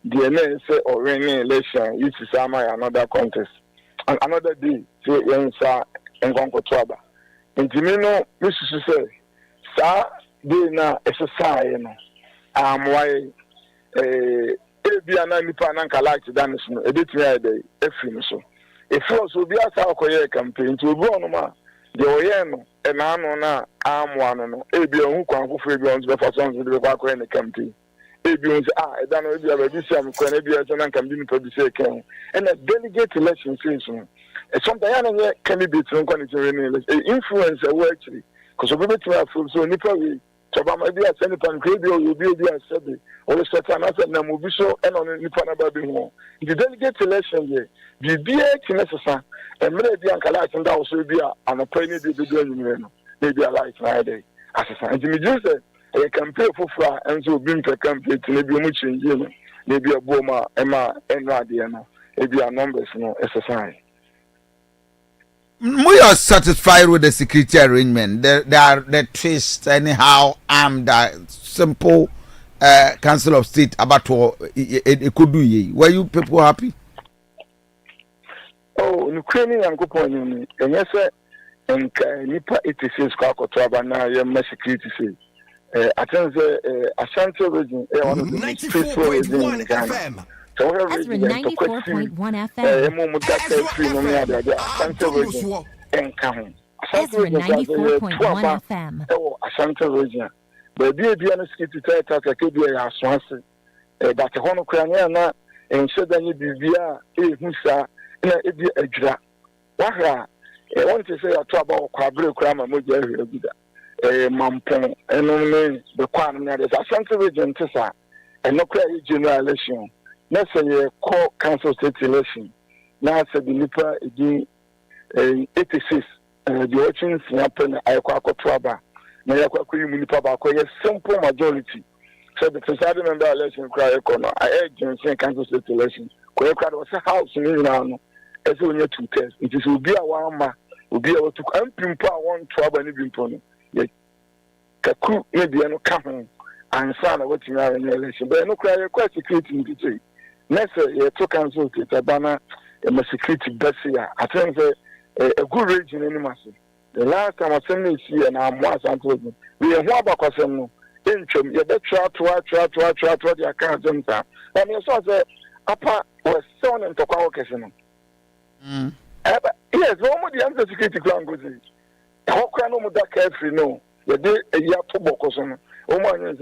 DNA say or any election, it is another contest. And another day, say Yensa and Gonko Traba. And Timino, Mrs. say, Sir, they now exercise, why be an Nipananka like to dance, a bit near the Efrim so. If also be a South campaign to Bonoma, the Oyeno. And I know now, I'm one of Abion who can go for Abions before songs with the back in the campaign. Abions, I don't know if you have a decision, can can be for the second. And a delegate election season. And sometimes candidates don't come to influence actually. Because we to have so Nipa, so maybe I send it on radio, you'll be a study, or a certain asset, Namubiso, and on Nipana Babino. The delegate election here, the BH necessary. And maybe Uncle Light and that will be on a penny doing maybe a light Friday. As a sign, Jimmy just said, a campaign for fly and so being a campaign to maybe much in Jimmy, maybe a Boma, Emma, and Radiana, maybe our numbers, as a sign. We are satisfied with the security arrangement. The twist, anyhow, the simple Council of State about it could do ye. Were you people happy? Oh, Ukrainian and Kupon, and yes, and Nipa 86 Kakotraba now, your security say. I think Asante region, one of the most peaceful regions in Ghana. So Ezra 94.1 FM. Ezra 94.1 FM. Oh, Asante region. But be a security attack could be a swanson. But the Hono Craniana and said that you be via a Musa in a dra. Waha, I want to say a trouble quadru cram and Muja, a Mampon, and only the Quan that is Asante region Tessa, and no credit general election. Let's say a core council state election. Now said the Nipa again 86. The watching happen I Trouba. Now you Munipa a simple majority. So the presiding member election cry corner. I urge Johnson council state election. Quay was a house in Iran as only 2 tests. It is will be a wama, will be able to impimpa one trouble and even yet Kaku maybe no coming and son of what you are in the election. But no cry quite security in the day. Next year, two council state a banner and security best year. I think a good region in the the last time I sent this year and I'm once Asante. We are one about question. Income, you better try the account. And you saw the upper was son and talk about question. Yes, one more the answer security plan goes in. How can no more that carefree no? You did a year to Bocoson. Oh, my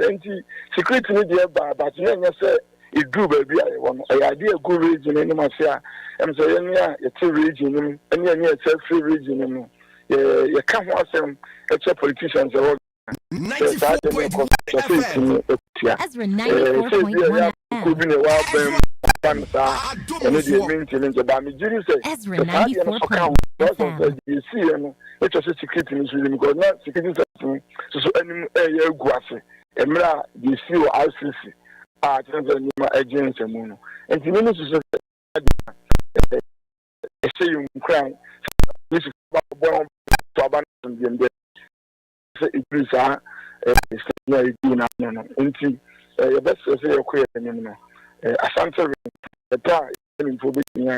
security media, but then you say it grew baby. I want an idea good region in Marcia. I'm saying, yeah, it's a region, and it's a free region. You can't watch them, it's a politicians. 94.1 FM. Ezra 94.1 FM. Ezra 94.1 FM. You see, it's a security in because not security. So, any guasi, Emra, you see, RCC, agents and moon. And the minister say you cry. This is about to abandon them. It is your best to say a queer Asante the car in for being a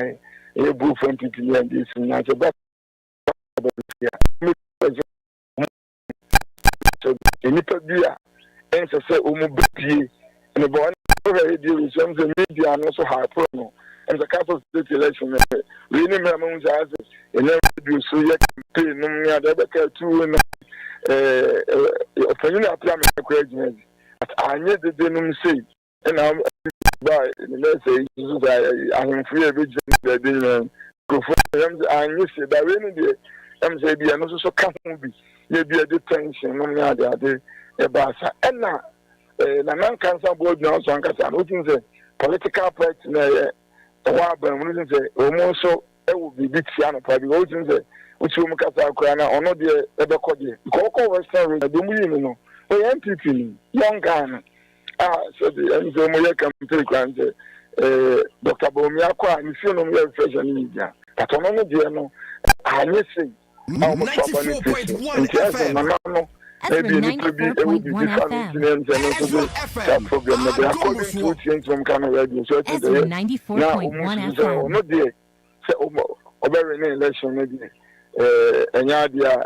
boo from people and this and that's about Nipa Bia and say Umubi and the boy radio some the media and also high promo and the council state election we name among us and then do so yet pay no near the better two opinion apply my question. I need the denim say, and I'm by let's say I'm free a bit. I miss it, but when the MZB and also come be maybe a detention, no matter a bassa. And now, the non cancer board now, so I'm looking the political party. When say almost so it will be big piano, probably which will make us or not the ever called you. Coco Western, I don't know. MPP, young Ghana. So the Moya can take granted. Dr. Bomiakwa, and you know, we are fresh and media. But on the journal, I miss it. 94.1 FM. Maybe it will be different that program. According to change from Canada Radio, so it's 94.1 FM. Not there. So, over an election, maybe. Enyadia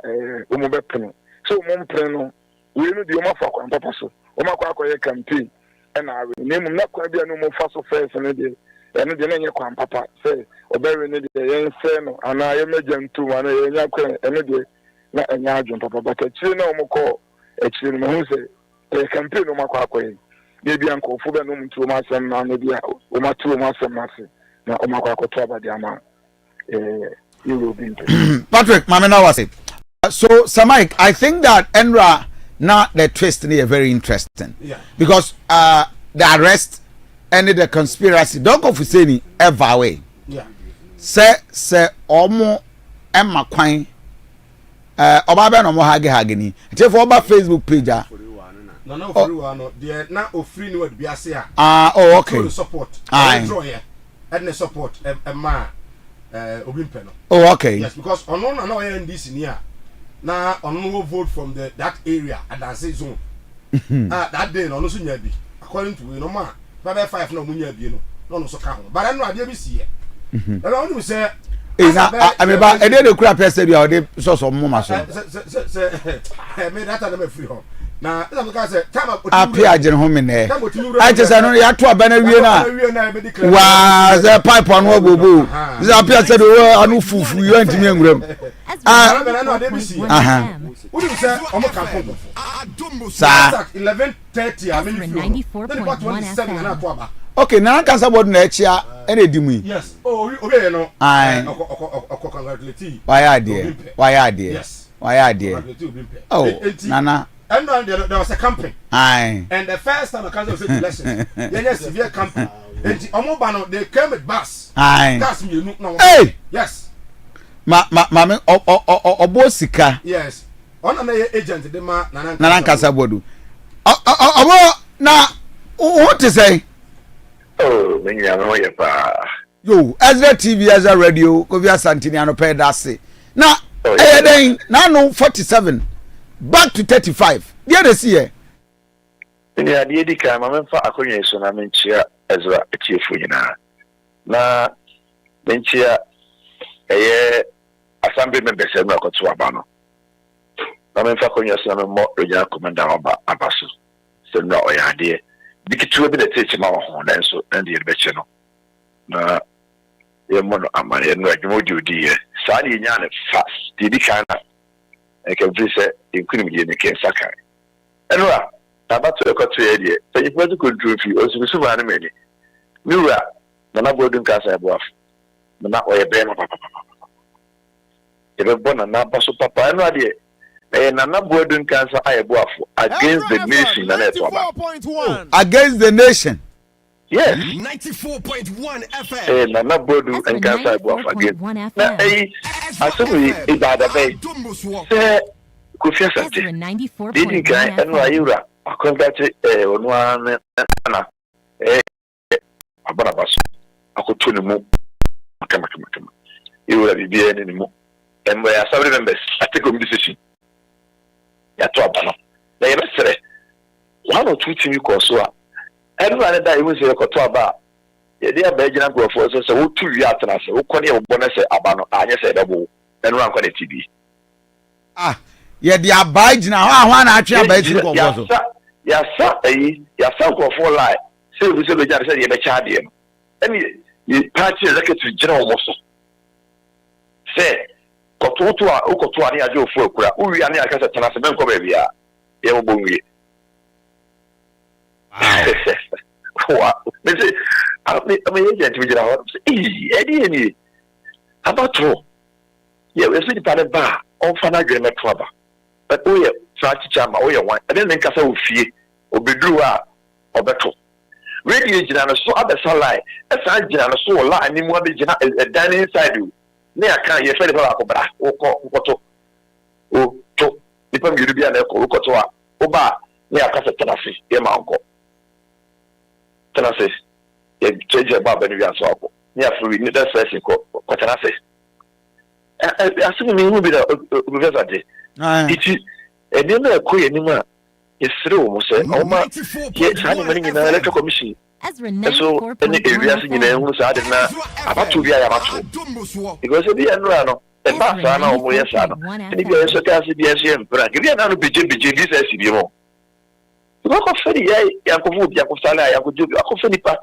umubepeno so umumpreno we no di umafa papa so umakwa akoye campaign and I name na kwa bia no umafa so first na de eno de na nye kwa papa say obere ne de yen se no ana ye mejantu ana ye nya kwa eno de na enya adwon papa but achire na umukọ achire no hu say campaign umakwa akoye de bia nkofo be no mtu umasem na ne bia umatu umasem na se na umakwa akoto abade ama you will be Patrick, Mamena was it. So, Samaik, I think that Enra now the twist is very interesting. Yeah. Because the arrest and the conspiracy don't go for saying ever way. Yeah. Say Omo Emma Quine Obabe no mo hage ni. If over Facebook page no for no there na ofri ni word biase a oh okay support draw here and the support ma Obimpeno. Oh, okay. Yes, because on no NDC near now on no vote from that area at that zone. That day no so nya bi. According to no man, 5 no munya bi no so ka ho. But I know I dey see here. And I want to say I mean, but I did a crap yesterday or they saw some mama. Me that time free home. na esa ka say time api agene ho mene I just no ya to aba na wie na wa the pipe on wo bobo this api said anu fufu you antimi enguram What do you say? I'm a camp. Sa 11:30. I mean, 94.1 FM. Okay, now can somebody na echia ene di mu. Yes. Oh, okay, no. Ai. Congratulate you. Why are there? Why are there? Yes. Why are there? Oh, Nana. And there was a camping. Aye. And the first time I canceled the election, yes, severe camping. And Omobano, they came with bus. Aye. That's me. Hey. Yes. Mama, Obosika. Yes. On an agent, the man, Nana Casabodu. Now, what to say? Oh, many are no Yo, Ezra TV, Ezra Radio, Kofi Asante and pay that say. Now, now 47, back to 35. The other see. Nya de di kan ma memfa akonye so na menchia Ezra etiefo nyina na menchia Asante members na akoto aba no na memfa akonye so na memmo regional commander abaso se na oyade bikitu bi na teach ma ho na so na de be che no na yemmo no amane no adwuma odi sa de nya na fast di kan na e kan fi se inkunim de ne ken saka enwa abato ekoto ye de so you want to control fi osusu ba na meni miura na bodun ka sa boaf na oye be no papa ebe bona na baso papa enwa de na bodun ka sa aye boaf against the nation na netwa against the nation. Yes. 94.1 FM. Na bodun en ka sa boaf against na asumi ibada be se Kofi Asante didi kan enwa yura akontate onwa na abarabaso akoto ne mu makama yura bibia ne mu emwe assembly members atake decision ya to abana na yebesere one or two team ko so a everyone that even say ko to aba ye dia ba gina go for so wo tu wi atena se wo kone wo bona se abano anye se dabo enwa ko ne tv ye dia abai gina ho na atwe abai ti ko so yasa ko for lie say we say be jare say ye be cha de no any party executive gina wo so say kototo a ukoto ani aje ofu akura uwi ani aka se tena se ben ko ba bia ye wo bonwie wa me say am ye agent we gina ho edi ni abato ye we say di pale ba on fa na dwe meto aba but oye trati chama oye wan e den nka sa ofie obeduru a obeto radio gina no so abesa line esa gina no so la ani mu abegina dan inside you ne aka ye fere ba ko bra ukoto o to ipa mi bia na ko ukoto a oba ne aka se tenase ye ma nko tenase ye cheje ba ba ni bia so akọ ne afuri ni da first ko tenase asumi mi hu bi da professor de iti eni na ko ye ni ma yesere wo se o ma ye sani mani na electoral commission so eni area si nyina hu sa de na abatu bia ya batu because bi enu ano e ba sa na o mo ye sa no eni bia so ka si bia si empra ke bia na no beje bi sa si bi mo ko feri ya ko fu bia ko sala ya ko jobi ko feri pa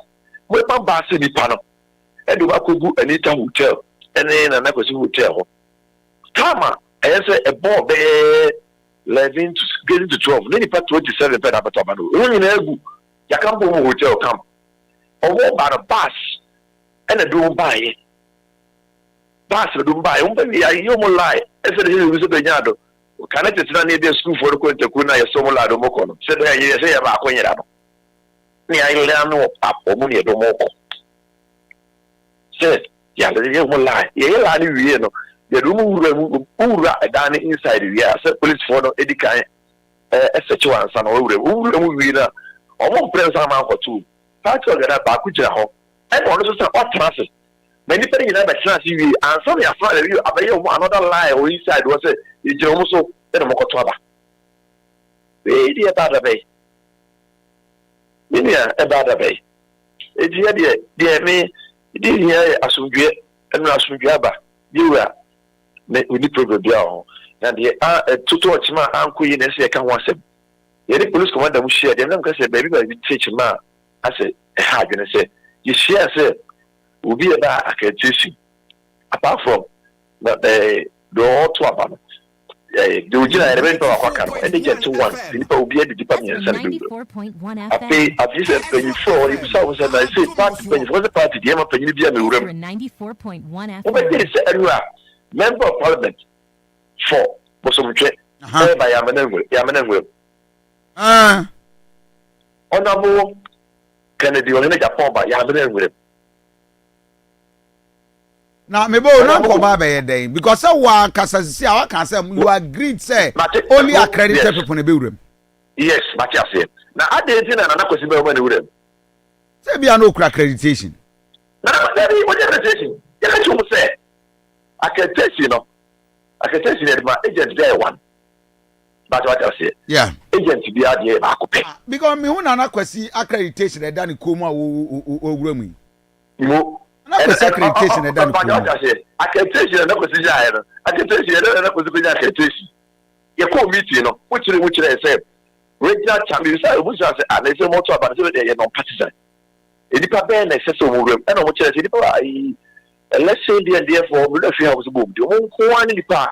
mo pa ba se ni pa no e do ba ko gu Anita hotel eni na ko si hotel ho kama ese e bo be 11 to getting to 12 nini pa 27 pe na bata ba no woni na egu ya kan bo mo hotel camp owo ba no bus ena do bae bus do bae on be ya yo mo lai ese de hu se be nyado kana te tena ne be school for ko nteku na ye so mo la do mo ko no se do ya ye se ya ba ko nyira no ni ai le anu apo mo ne do mo ko se ya le ye mo lai ye la ni wie no ye do mo wura dan inside we say police for no edikan search one san o wura mu wi na o mo press am ko tu party organ ba ku jira ho e no so say o trance me ni pere nyina ba trance wi anso ya fa le wi abaye o another lie o inside wo say e jira mo so e no mo ko to aba we di e ba da be ni ya e ba da be e di e di me di here asundwe enu asundwe aba biwa ne uni program bia ho na de tutu ochima anko yi na se ka ho asem Yeni police commander mu share dem na mka say baby ba bi teach ma ase ha adwene say you share say obi e ba accreditation apart from the all to about the original element of our country and they get to one people will be at the department and 94.1 I pay at least a penny for if someone said I say party penny for the party the penny be a Ezra 94.1 FM. Over there is member of parliament for Bosomche by Yamanen Honorable Kennedy on the Japan by Yamanen. Now, maybe not for Baba day because I want Casasi, I can say you agreed, say only accredited people in the building. Yes, Matthias. Now, I didn't know another question about the Say, be no accreditation. Now, what accreditation? You can say accreditation, accreditation is my agent there one. That's what I say. Yeah. Agent to be out here, because me who na kwesi accreditation e dan ko mu a wo me. No. Accreditation e dan ko. Accreditation na kwesi ja no. Accreditation na kwesi ko ja accreditation. Ye ko meeting no. Which say regional champion say obu say and say motor about say they no partisan. Edipa be na say so wo rem. E no mo chere say edipa let's say there for we don't feel how so boom. Mo ko an edipa.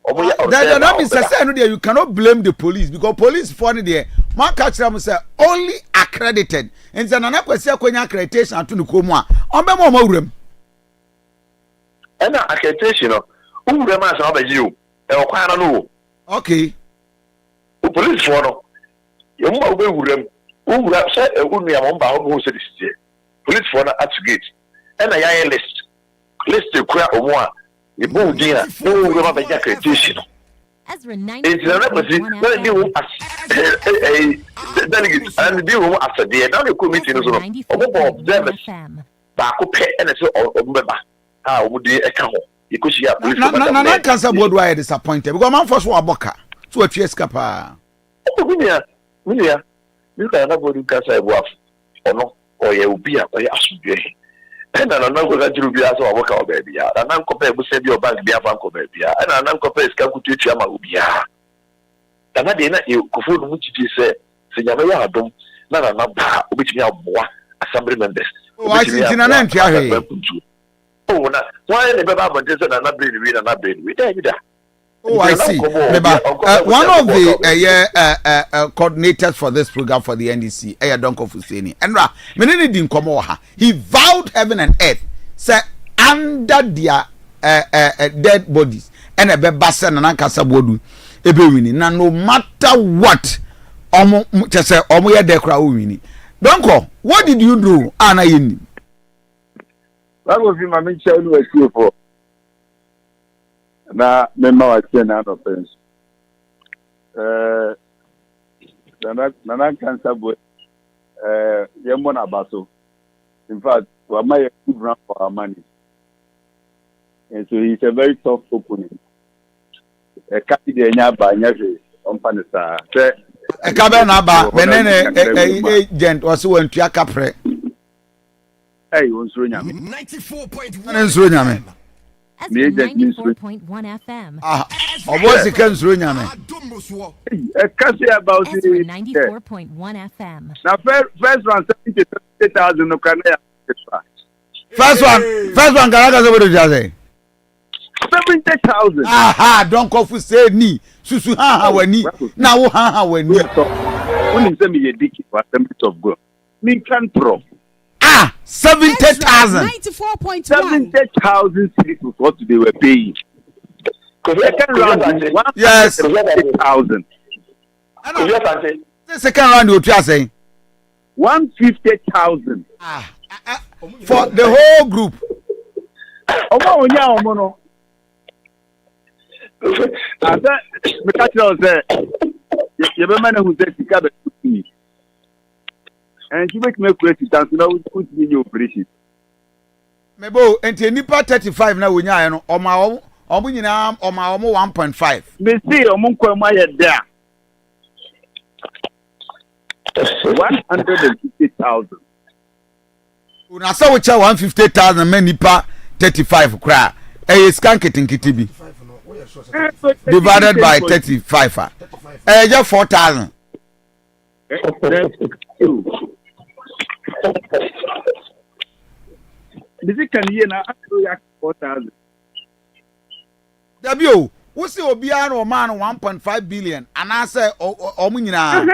That means you cannot blame the police because police for there. My catch them say only accredited. And then another question accreditation to the Komwa. On be more room. And accreditation, who reminds of you? Okay. The police for no. You must be with them. Who have said a wound me among our who said this. Police for at gate. And a list to clear or more. The boom dear, no remember accreditation. Ezra 94.1 delegates and the room after the another committee back up and it's all how would you account? You could see a police. No, cancer board why disappointed because man first wa boka to a escapa. You can have what you can say, or no, or you will be a and I'm not going to be as a workout baby. And I'm compared with your bank, be a bank baby. And I'm compared to Yama Ubia. And I didn't you could which you say, Sinyamaya Dom, Nana, which me are more assembly members. Oh, I see in an empty. Oh, why the Baba just not being read and not being with that. Oh, I see. One of the coordinators for this program for the NDC, Donko Fuseni, and Menini didn't come over. He vowed heaven and earth, say under their dead bodies, and a bebasan and ankasa bodu, ebewini. Now, no matter what, just say omoya dekra uwini. Donko, what did you do, Anna Ennin? That was in my mention for. Na member wa China no offense. Nana cancer boy. Yemona baso. In fact, we are my run for our money. And so he's a very tough opponent. A candidate nyaba nyaje on panisa. E kabe na ba menene agent was won tua kapre. Hey, onsuro nyame. 94.1 nsuro nyame. Ezra 94.1 FM. Obosi kan nsuro nyame. Kasi about Ezra 94.1 FM. Now first one 70,000 no can First one garaga zo bodo jaze. 70,000. Aha, don't Kofi say ni. Susu ha wani. Na wo ha wani. When you say me a dick for Assembly of God. Me can pro. 70,000. 94.1. 70,000 cities was what they were paying. Second round, yes, 150,000. The second round you are saying 150,000 for the whole group. Omo onya omo no. Asa me catch you say you be man who say sika be me. And you make me crazy dance now with me your operation. Mebo enti nipa 35 na wonya no omo nyina omo 1.5. Me see omo nko ma ye there. 150,000. Una sa wo cha 150,000 me nipa 35 kra. Scan kitinkiti bi. Divided by 35. Just 4,000. That's true. This can hear now. Actually, 4,000. W, we see Obiano man 1.5 billion, and I say, Omunina.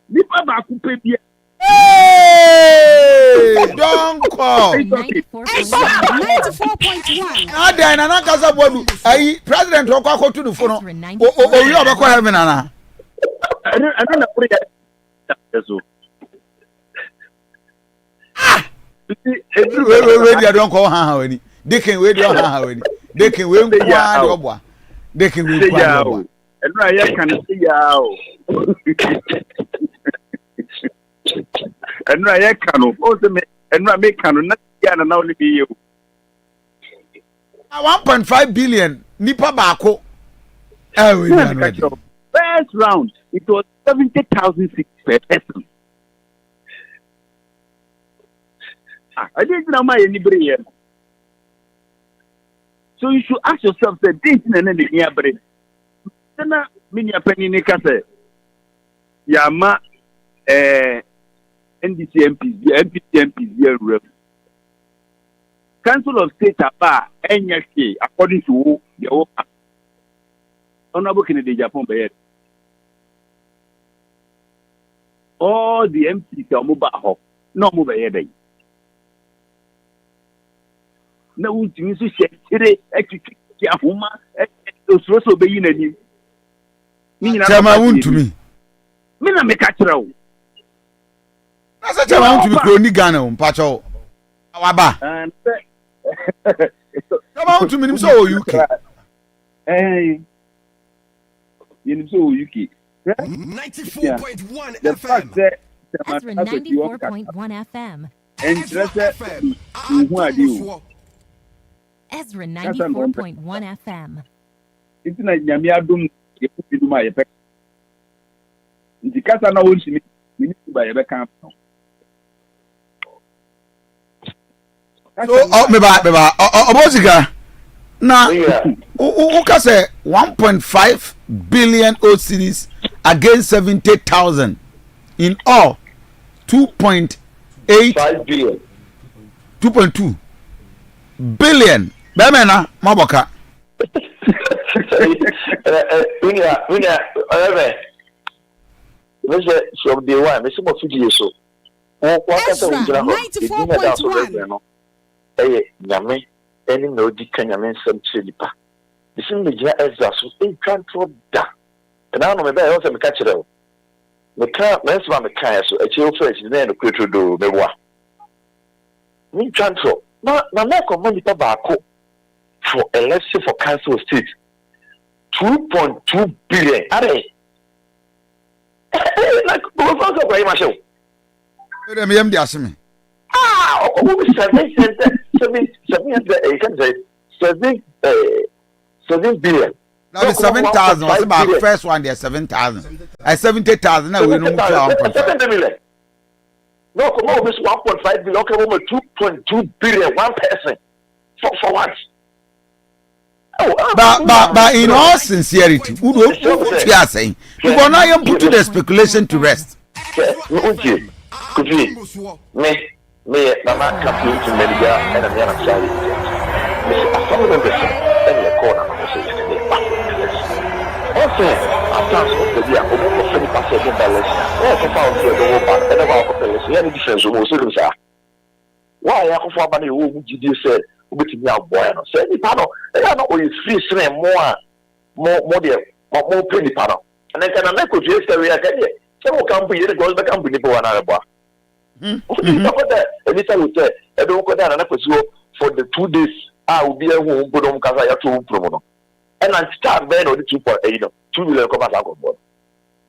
Nipa ba coupe bien. Hey, don't call. 94.1. Ah, then I can't say President Okako to the phone. Oh, you have a heaven, Anna. I don't know what it is. Wait, you don't call her any. They can wait your hand. They can wait the yard. They can wait the yard. And I can see you. And I can also make and I make can not and only be you. 1.5 billion. Nipa Bako. First round, it was 70,000 per person. I didn't know my anybody here. So you should ask yourself the date and then the near break. Then I mean your penny Nicasa. Yama NDC MPs, the MPC MPs here. Council of State Aba NYK according to the OPA. Honorable Kennedy Japan Bayet. All the MPs are mobile. No mobile head. Na wuntumi so hye ekiki ahoma osroso be yi nani mi nyina chama wuntumi mi na meka kire wo na sa chama wuntumi ko ni Ghana o mpacha o awaba chama wuntumi nim so o UK nim so o UK 94.1 FM. Ezra 94.1 FM. Ezra 94.1 FM. It's na nyame adom ye pidum aye pe. Nti kasa na wonchimi ni ba ye be kan. So me ba obozika na who can say 1.5 billion old cities against 70,000 in all 2.8 billion 2.2 billion bemena maboka from day one, Mr. Mofuji so. Ezra 94.1. Hey, Yame, any no decanyame some chilipa. The same Ezra so in control da. And I know maybe I also catch it. The car, Mesma Mekaya, so a chill fresh, then a creature do memoir. Me control. Now, money tobacco for election for council state 2.2 billion. Are like what's also very much. Them the asime. Ah, 7 billion. Now the 7,000 was about first one there 7,000. 70,000 now we know 1.5 million. No, come on, this 1.5 billion, okay, 2.2 billion, one person. For what? But in all sincerity, who we are saying, we will not put the speculation to rest. Kofi, me, Mama Captain to Media and a man of Sally. I follow them in the corner of the city. Also, I found the year of almost 20% balance. Also, found the whole and about population. Any difference almost in the why I have for money who you said, which is now boy. Say, any panel, they are not always free, more penny panel. And I can make with you, I can hear. Some company, the goes back company for another bar. And this I would say, I don't go down and for the 2 days. I will be a home, but on Kazaya 2 promo. And I start then on the 2.8, 2 million come back on board.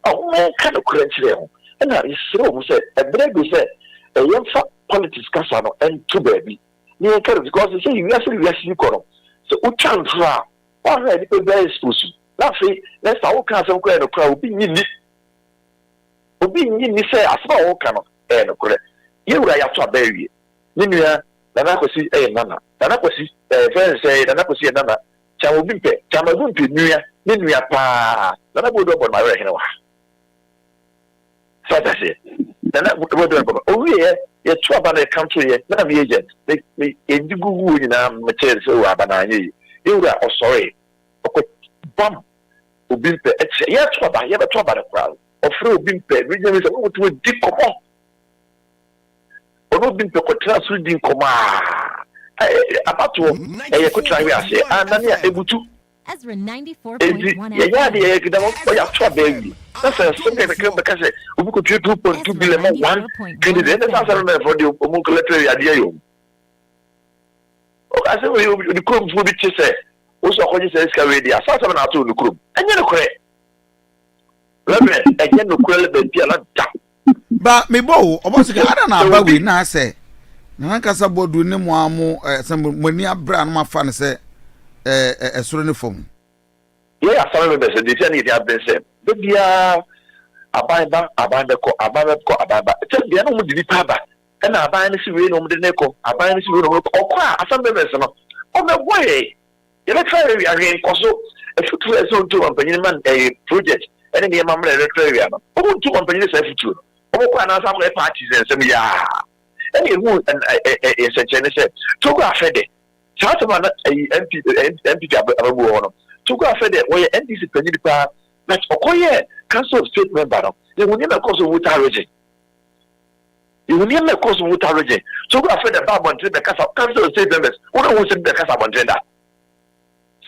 Oh, man, kind of cringe there. And I so said, a break we said, a young politics casano and 2 baby. Near because they say you actually call. So, we can't try. All right, it's very exclusive. Laughing, let's all cast some kind of crowd being in it. Being in say, I saw all kind of air. You were a baby. Ninia, Nanakosi, a nana. Nanakosi, friends say, Nanakosi, a nana. Chamabimpe, Chamabumpi, Ninia, pa. Nanabudo on my record. So that's it. Then what do I go? Oh, yeah, you're 12 about the country. None of the agents. They do go in a material. So I'm you are sorry. Okay, bomb. Ubimpe. Yeah, 12 about you have a 12 about the crowd. Or through Ubimpe. Region is a to a deep common. Or Ubimpe could transfer in command. About to a could try to say, and then you're able to. Ezra 94.1 Yeah, yeah, yeah, baby. That's a something because we could 2.2 billion one. Can you then answer for the homunculatory idea? Oh, I said, the crew will be said. Also, what you say is carried the assassin out to the crew. And you're correct. Again, no quell, but me bo, almost I don't know about we now say. Nankasa bodu ne mo amu some money abra no mafa say soro ne fom. Yeah, some of the they have been said. Bia ababa tell they no di paba and ababa ni si we no de neko ababa ni si we no okwa asam be no o me boy you let try we again koso e futu e so to company man project and the man electric area no o to company say futu o kwa na some parties and some ya and you and say to go afede chat man MP ababu no to go afede we NDC penny pa but okoye council of state member no they will never cause water region. You will never cause water region. So go after the Babon to the council of state members. Who don't want to the Casa Montana?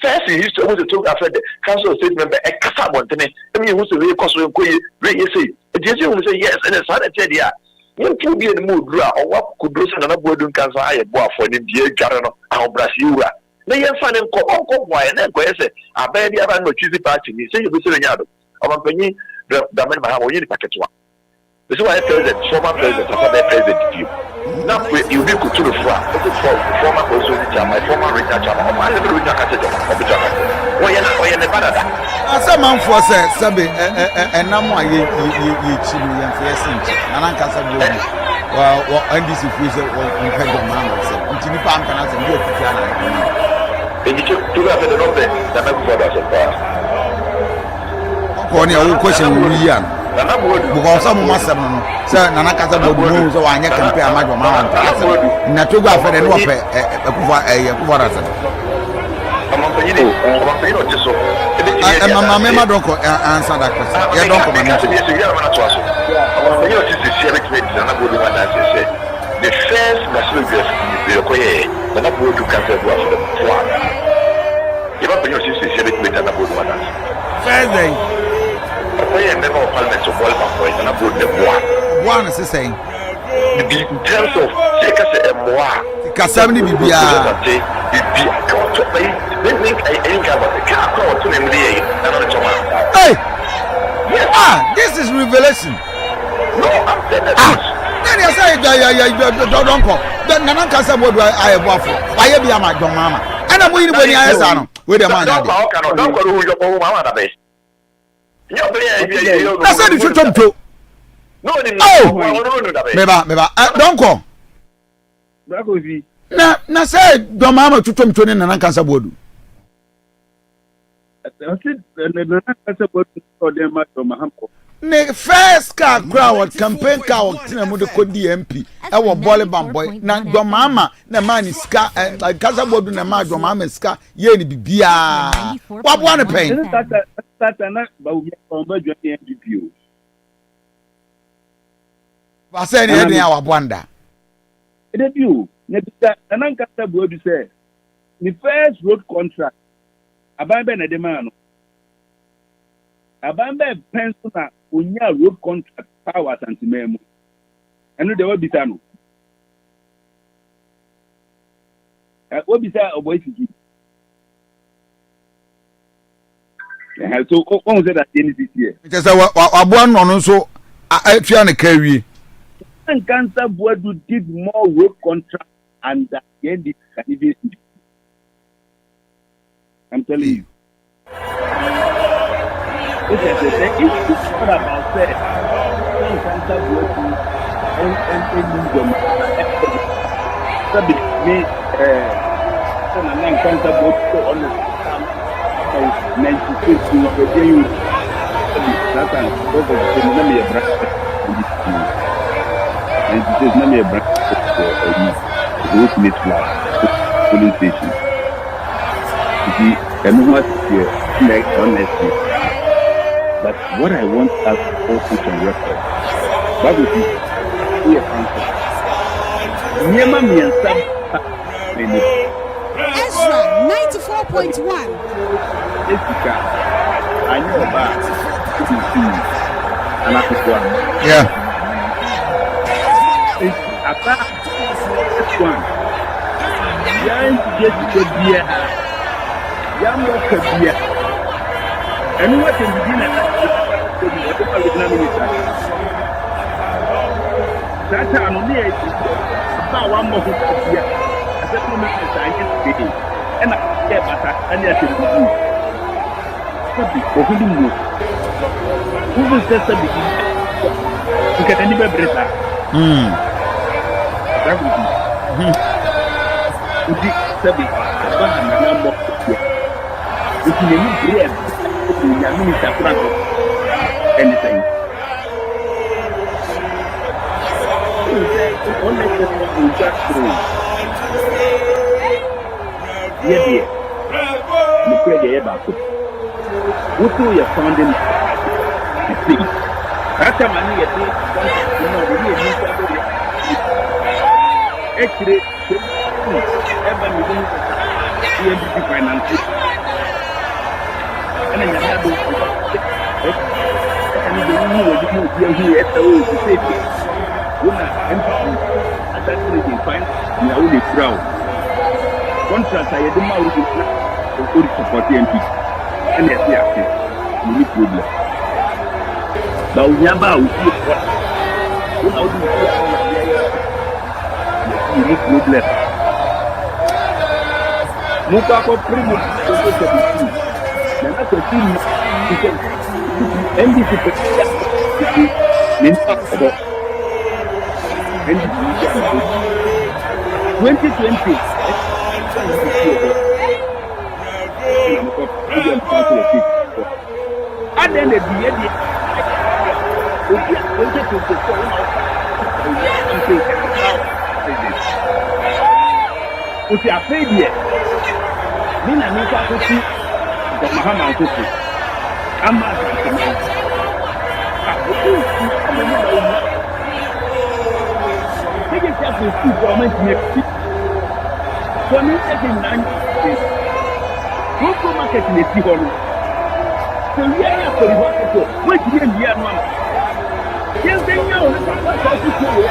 First, he used to want to talk after the council of state member at Casa Montana. I mean, who's the real cost of say, it will say yes, and it's hard to tell you. You can be in the mood, or what could do another board in Cancer, I bought for the dear Garano, our Brazil. They are finding why and then go say, I bet you have no cheesy party. You say you'll be saying, I'm penny. The man have only packet one. This is why president, former president, after president you. Now you be to the front. Former president, my former Richard Chama, my little Richard Chama. Why you never that? As a man for say, Sabi, and now you chili and facing. And I can't say, well, NDC freezer or Pedro Mama said, until you can't answer your piano. And you took up the number that I'm for us. Koni a question we yan because some must have no say nana kasa bodu no so anya campaign amajo ma na to go afere no ofe ekufa rasa mama mema donko answer that question ya donko mama the first national the koye na bodu cancer do afere for you ba penyo sisi se be na bodu wana first day I never parliament to boil my voice and I put the one is saying in terms of take us a moi. Casamini Bibia. Hey! This is revelation. No, I'm saying that. Then you say, don't call. Then Nana Casa would I have waffle. Why be a my mama? And I'm waiting when I am with a man. Don't go to your mama. I said you should talk to. No, Meba, don't go. Na say do mama to tom to na Nana bodu. Ne first car crowd campaign car tina mo de kodi MP e wo bole boy na do mama na man ska like kasa bodu na ma do mama ska ye ni bibia wa bo ne pen Satana ba ubi komba jwa NGPO. Ba say ni eden awa bwanda. NGPO ne bisa nan kasa bodu say the first road contract abambe na demand no. Abambe pencil na onya road contract power Asante memu. Eno de wabisa no. Wabisa oboy fiki. So on say that this year. It is abuan no so afia ne kawie. And cancer board did more road contract and the end I'm telling you. It's not about that. Cancer board and cancer board on 96 to the day that's an over the And it says, "Name a branch for a ultimate police station." And what here, like honestly. But what I want us all to put on record, that would be clear answer. Niema miensa Ezra 94.1. Jessica, I know about and I Yeah. it's about this one. Young Jessica beer, young Walker beer. And what in the beginning, whatever with Naminita. That time only about one more beer. I said, "No, I get it." And I get better, and I said, "Who will test the beginning? You can never break that." That would be. Would it be a number of years? If you need bread, anything. Yeah. Look where they are. What do you found in the sea? That's a man you actually, finance. And then you have and you know here at the old safety. At that point you find you are only proud. Contract I had the mouth to support the MP. And yes, you need problem. But we have about you need problem. Mukako primo nana ko tin NDC NDC 2020 and then the Nina Nika Kofi, the Mahama Kofi. I'm Asante. Take a step with 2 government next week. For me, taking 9 days. Go to market in the Tihon. So we are for the hospital. What do you hear, Mama? Yes, they know what's up to you.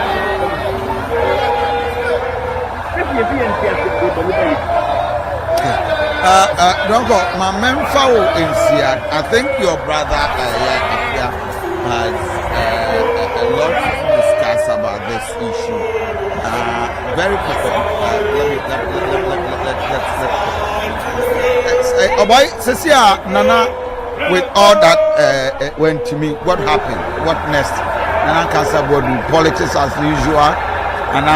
If you be in the Don't go. My man foul in Sia. I think your brother has a lot to discuss about this issue. Very quickly. Let's. Boy, Cecia Nana, with all that went to me, what happened? What next? Nana Kansa board do politics as usual. And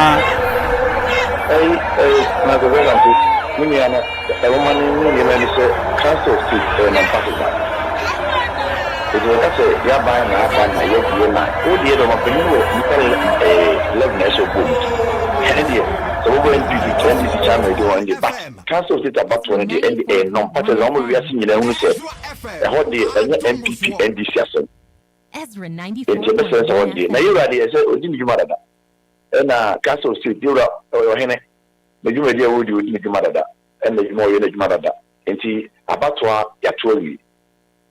the woman in council seat and partisan. It was a Yabai and Afan, a Yaki, all the other one, 11 years old. So we're going to 20 channel doing the back. Council seat about 20 and non-partisan, we are seeing the whole day, MPP and the Ezra 94.1 FM. Now you're ready, I said, oh, didn't you matter that? And council seat, you're up, or Henry, the Jumedia would you with Madada. And the more unit matter that. And see about Yatuari,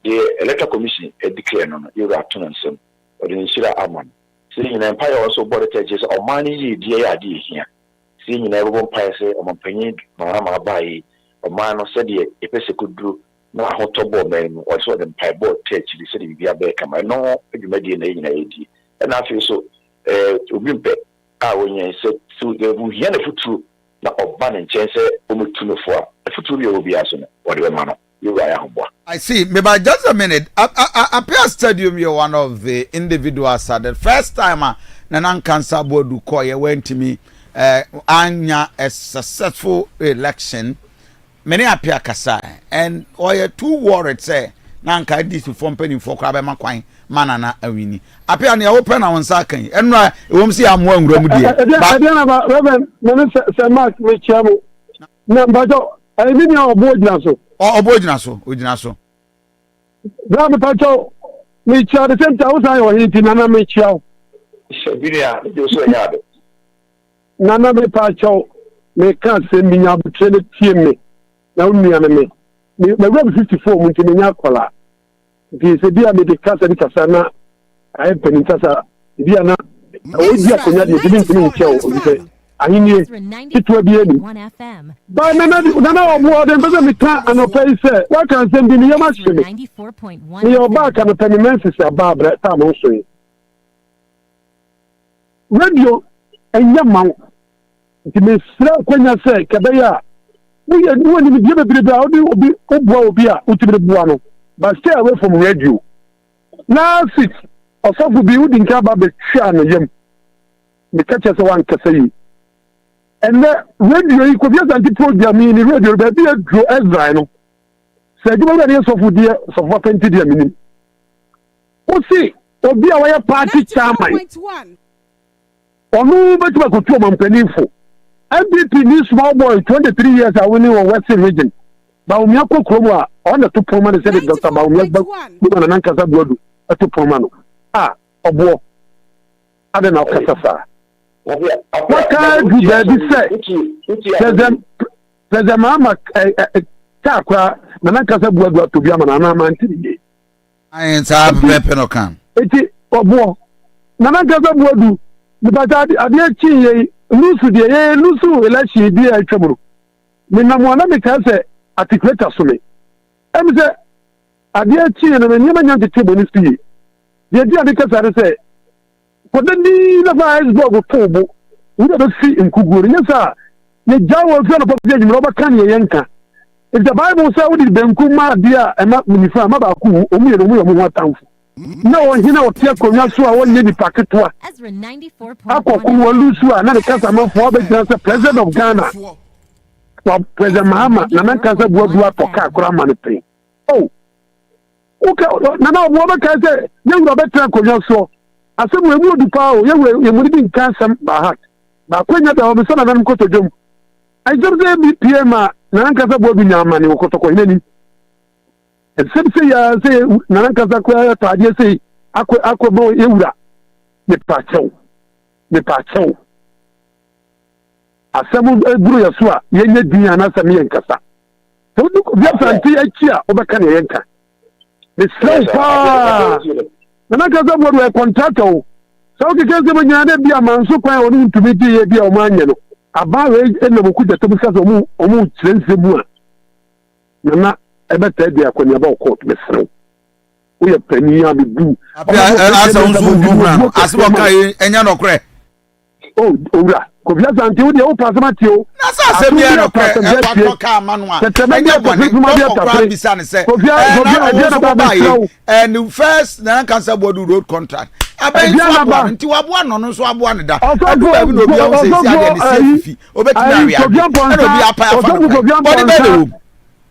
the electoral commission declared on you are Tunanson or the Nishira Amman. Seeing an empire also bought the or money, DAD here. Seeing in everyone pies or Penny, Marama Bay, or man or said a person could do no hot top man or so than pie board church, the city via Beckham. I know you made in AD. And I feel so, Ubimpe, when you said to the Wuhiana Futu. I see. Maybe just a minute. Appear Stadium, you're one of the individuals. The first time Nanan Kansa Bodu Koye went to me, Anya a successful election. Many appear Kasai, and or 2 worried say na nka dis form pen for kwa be makwan mana na awini apia na open na wonsa kan enra ewom si amoa nwura mu die ba na ba Reverend me se Mark me chiamo na mbajo ani ni obojina so ogina so bra me pacho me chia the same time say o hinti na me chia Shabiria you so yado nana me pacho me kan se minya butre tie me na unua na me web 54 mu ntimi nya kola di se dia me de kasa di kasa na ai penin kasa dia na o dia konya de di ntimi ncheo o ahini kitwa bi eni ba nana omo de mbeza mita anopai se wa kan se bi ni yama shime ni oba kan permanences ababra ta mo so yi radio enya mawo ntimi sra konya se kabaya we ni me be be obi obi a utibere bua no but stay away from radio last week osofu bi udi nka ba be twa no yam me kacha se wan kasa yi and radio yi ko bi Asante program ni radio be bi adro Ezra no se di ba ni osofu die osofu penti dia minim o si obi a wa party chairman onu be tuba ko tuo mampanifo MPP ni small boy 23 years are winning on Western region. Ba umya ko kromo on the two proman said Dr. Ba umya ba na nankasa blodu to promano. Obo ade na okasa. What can do that say the mama takwa na nankasa blodu to bia na na manti. Ayin sa pepe no kan. Eti obo na nankasa blodu ni ba ade chi lusu de lusu election bi a twaburu me na mo na me ka se articulator so me em se ade chi na me nyama nyante table ni fi de dia de ka sare se ko de ni na fa iceberg tobo wo de fi nkuguru nya sa ye jawo fi na papa je ba kan ye yanka if the Bible say wo di benku ma dia e ma munifa ma ba ku o mu ye no mu yo mu watamfu na o hina o tia konwa so a wonye ni paketo a Ezra 94.1 akoko wolu so a na de kasa ma fo be jina se president of Ghana wa president Mahama na na kasa buabu atoka akora ma ne pe oh okay na wo be kasa ye wuro be tra konwa so asem we mu dupa o ye mu di nkasam ba hat ba kwenya da o be so na nan ko to dwom ai jorze bi PM na kasa buabu nyama ni ko to ko ni except say na kasa kwa taade say akwa bo ewura me pacho asemu eguru yaso a yenye din anasa me yankasa to du bi Asante achi a obeka na yanka me stress na kasa bo do contractor so ke kase banya na bia manso kwan onu ntumi di ye bia o manye no aba we enam ku jata bu kasa omu trense bu a na ebeta dia kwanya ba court mesrew we are penia be do asa unsu du asibo kai enya no kre owura ko bia Asante wo dia wo pasama tio na sa se bia no kre e kwa ka manu a enya bone ko bisa ne se na ba and first na cancer board road contract aben so nti wabo no no so abo ne da adu ba bi no bia wo se si ade ne safe obetumi aria e no bia pa afa body bele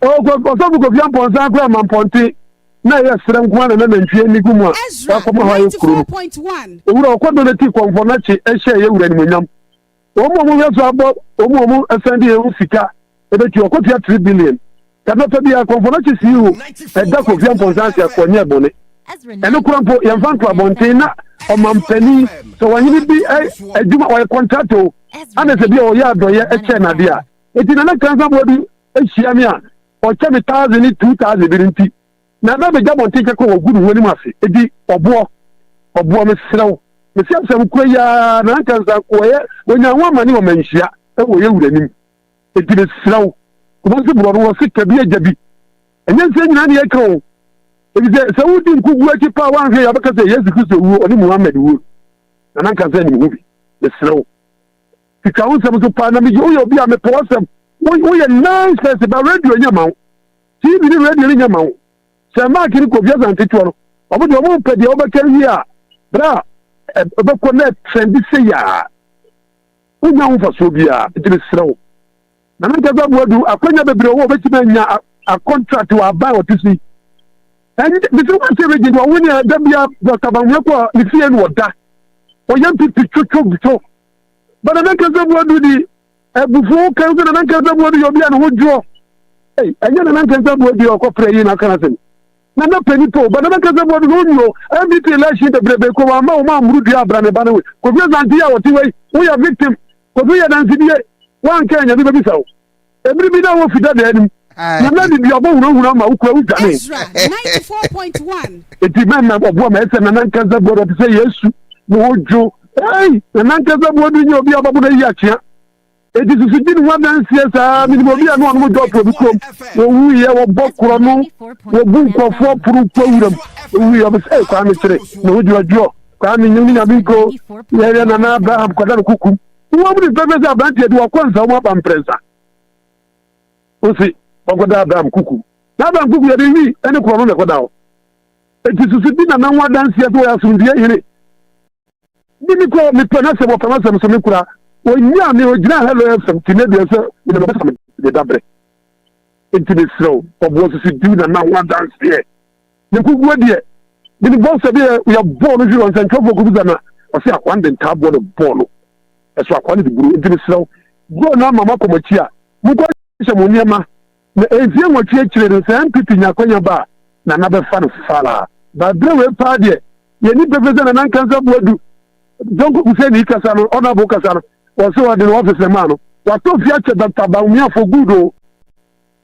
Kofi Kofi amponsa kwa mamponti na ye srem kwa na ntwie ni gumu a akoma ha ye kuru 94.1 owura okodo na ti konfo na chi ehye ye wura ni munyam omo yeso abo omo asandi ye ufika ebeti okotia 3 billion kana to bia konfo na chi siwo eda Kofi amponsa se akonye bone eno kurampo ye mfanto abonti na omampani so wanyini bi aduma o contractor ana se bia o ya doye eche na dia eti na kanza bodi ehia mi a o chemi 1000 2000 birinti na be jabon tike ko ogudu woni mafi edi obo me srew me siamsam ko ya na kanza ko ye wonya nwa mani o manhia e wo ye wuranim edi be srew ko bo se bro wo se kabi ajabi enye se nyina ne yekro edi se wudi nkugu ati pa wan hwe ya beka se Yesu Kristo wu oni Muhammad wu na kanza ni hubi be srew tika unsam so pa na me yo bi a me posam we are nice person ba radio nyama TV ni radio nyama se ma kiri Kofi Asante tuoro obodo mo pede obekari a bra obeko na trend se ya unya ho faso bia dire srew na nka za boadu akwanya bebre wo obetime nya a contract wa ba otisi and this is what I said, when you are Dr. Bamweko, if you know that, or young people to but I don't care what do the before council and I can't what you'll be and would draw. Hey, and then I can't what you are cooperating in a cancer. Nana penny po, but I can't what you every election the Brebeco, Mamma, Rudia, Branabano, because we are victim, because we are dancing one can you never so. Every bit of that. Ezra 94.1. It depends on what man and an uncle to say yes. No, Joe. Hey, an uncle what you be about the yacha. It is a good one and says, I mean, will be a one would go to become. We have a book or no, we book for 4 proof program. We have a say, I'm saying, no, you are Joe. Coming in a big go, there and another Abraham Cuckoo. Who will be better advantage to a concern of Ampresa? We'll see. Ogoda Abraham Kuku. Abraham Kuku ya dini ene kwa none kwa dao. Eti susiti na nwa dance ya to ya sundie ire. Bimi ko mi penase mo penase mo so kura. Onya mi ojina hello FM tinedu ese ina ba sama de dabre. Eti ni slow. Obo susiti na nwa dance ye. Ni kuku wadie. Bimi boss be we are born you on central kuku na. O se akwande ntabo no ball. Eso akwande de buru eti ni slow. Go na mama ko machia. Mu ko se mo niema. Na evie nwotwe kire se MPP nyakonya ba na na be fa no fala ba brewe pa de ye ni befeze na nan kanza bodu donko ku se ni kasa no ona bo kasa no o se wa de office ma no wa to fia che Dr. Bawumia for good o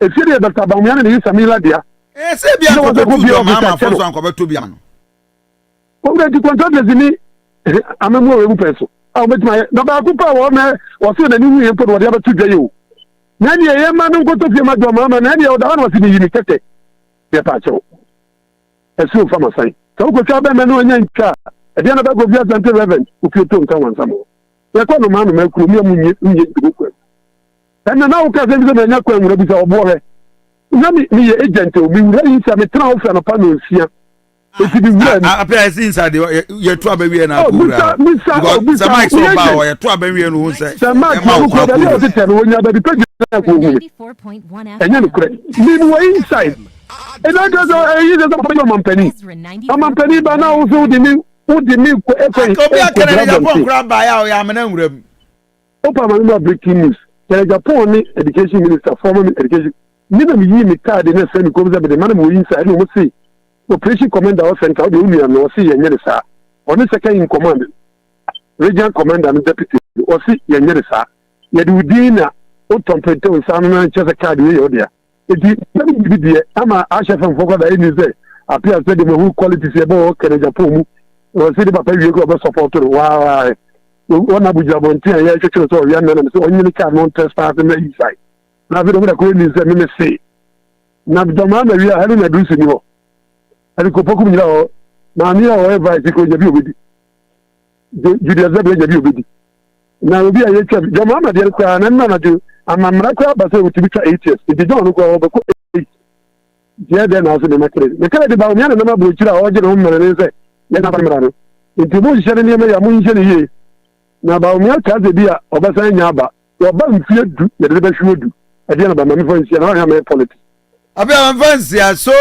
e fi de Dr. Bawumia na ni Samila dia se bia ko to bi o mama for so anko be to bia no o be di contract ni amemo we bu peso a o betima na ba ku pa wo me o se na ni hu ye po do de ba tu dwa ye o nani ye ma no goto fi ma do mama nani o da wan wasi ni kete ye pa cho esu fa masai to ko twa be me no nya nka e dia na ba go via Asante Reverend u fi to nka wan samo ye ko no ma no ma kuru mi amunye nyi ko na na o ka ze bi nya ko enwura bi sa obo he na mi ye agent o mi wura yin sa me tena ofa no pa no sia e ti bi wura apia sin sa de ye to abawie na akura bisa Mike so ba o ye to abawie no hu se ma ko da le o te no nya ba bi page 94.1 Ennin ni way inside. And I just use a company. I'm penny by now, who did me ko grab by our yaman room. Opa breaking news. There is a Japan education minister, former education. Minimum ye me card in a semi comes up with the man who inside and will see. Operation commander of Central Union or see Yenisa. On the second in command. Regional commander and deputy or see Yenisa. Yedudina. Otompeto sana cheza card hiyo dia. Eti nani bidie ama asha fa mfoko da ni ze apia se de mu quality se bo kere Japan mu o se de papa wie ko ba support wa wona buja bonti ya chechero so ya na so onyi ka non trespass na inside na bi do ko ni ze me se na bi do ma na wi ha na du se ni ho ali ko poku nyira o na ni o advice ko jabi obedi Julia Zebra jabi obedi na obi aye che do ma ma de ko na na do amamra ko ba se utibika 8 years e don no ko ba ko je de na so de makere me kala de ba o nyana na ma bro chira o je no mmere ne se ye na parmera no nti mo jere ne me ya mo nje ne ye na ba o nya ka ze bia o ba san nya ba o ba mfie du ye de ba hwe du e de na ba ma me fancy na ya me politics abi am fancy so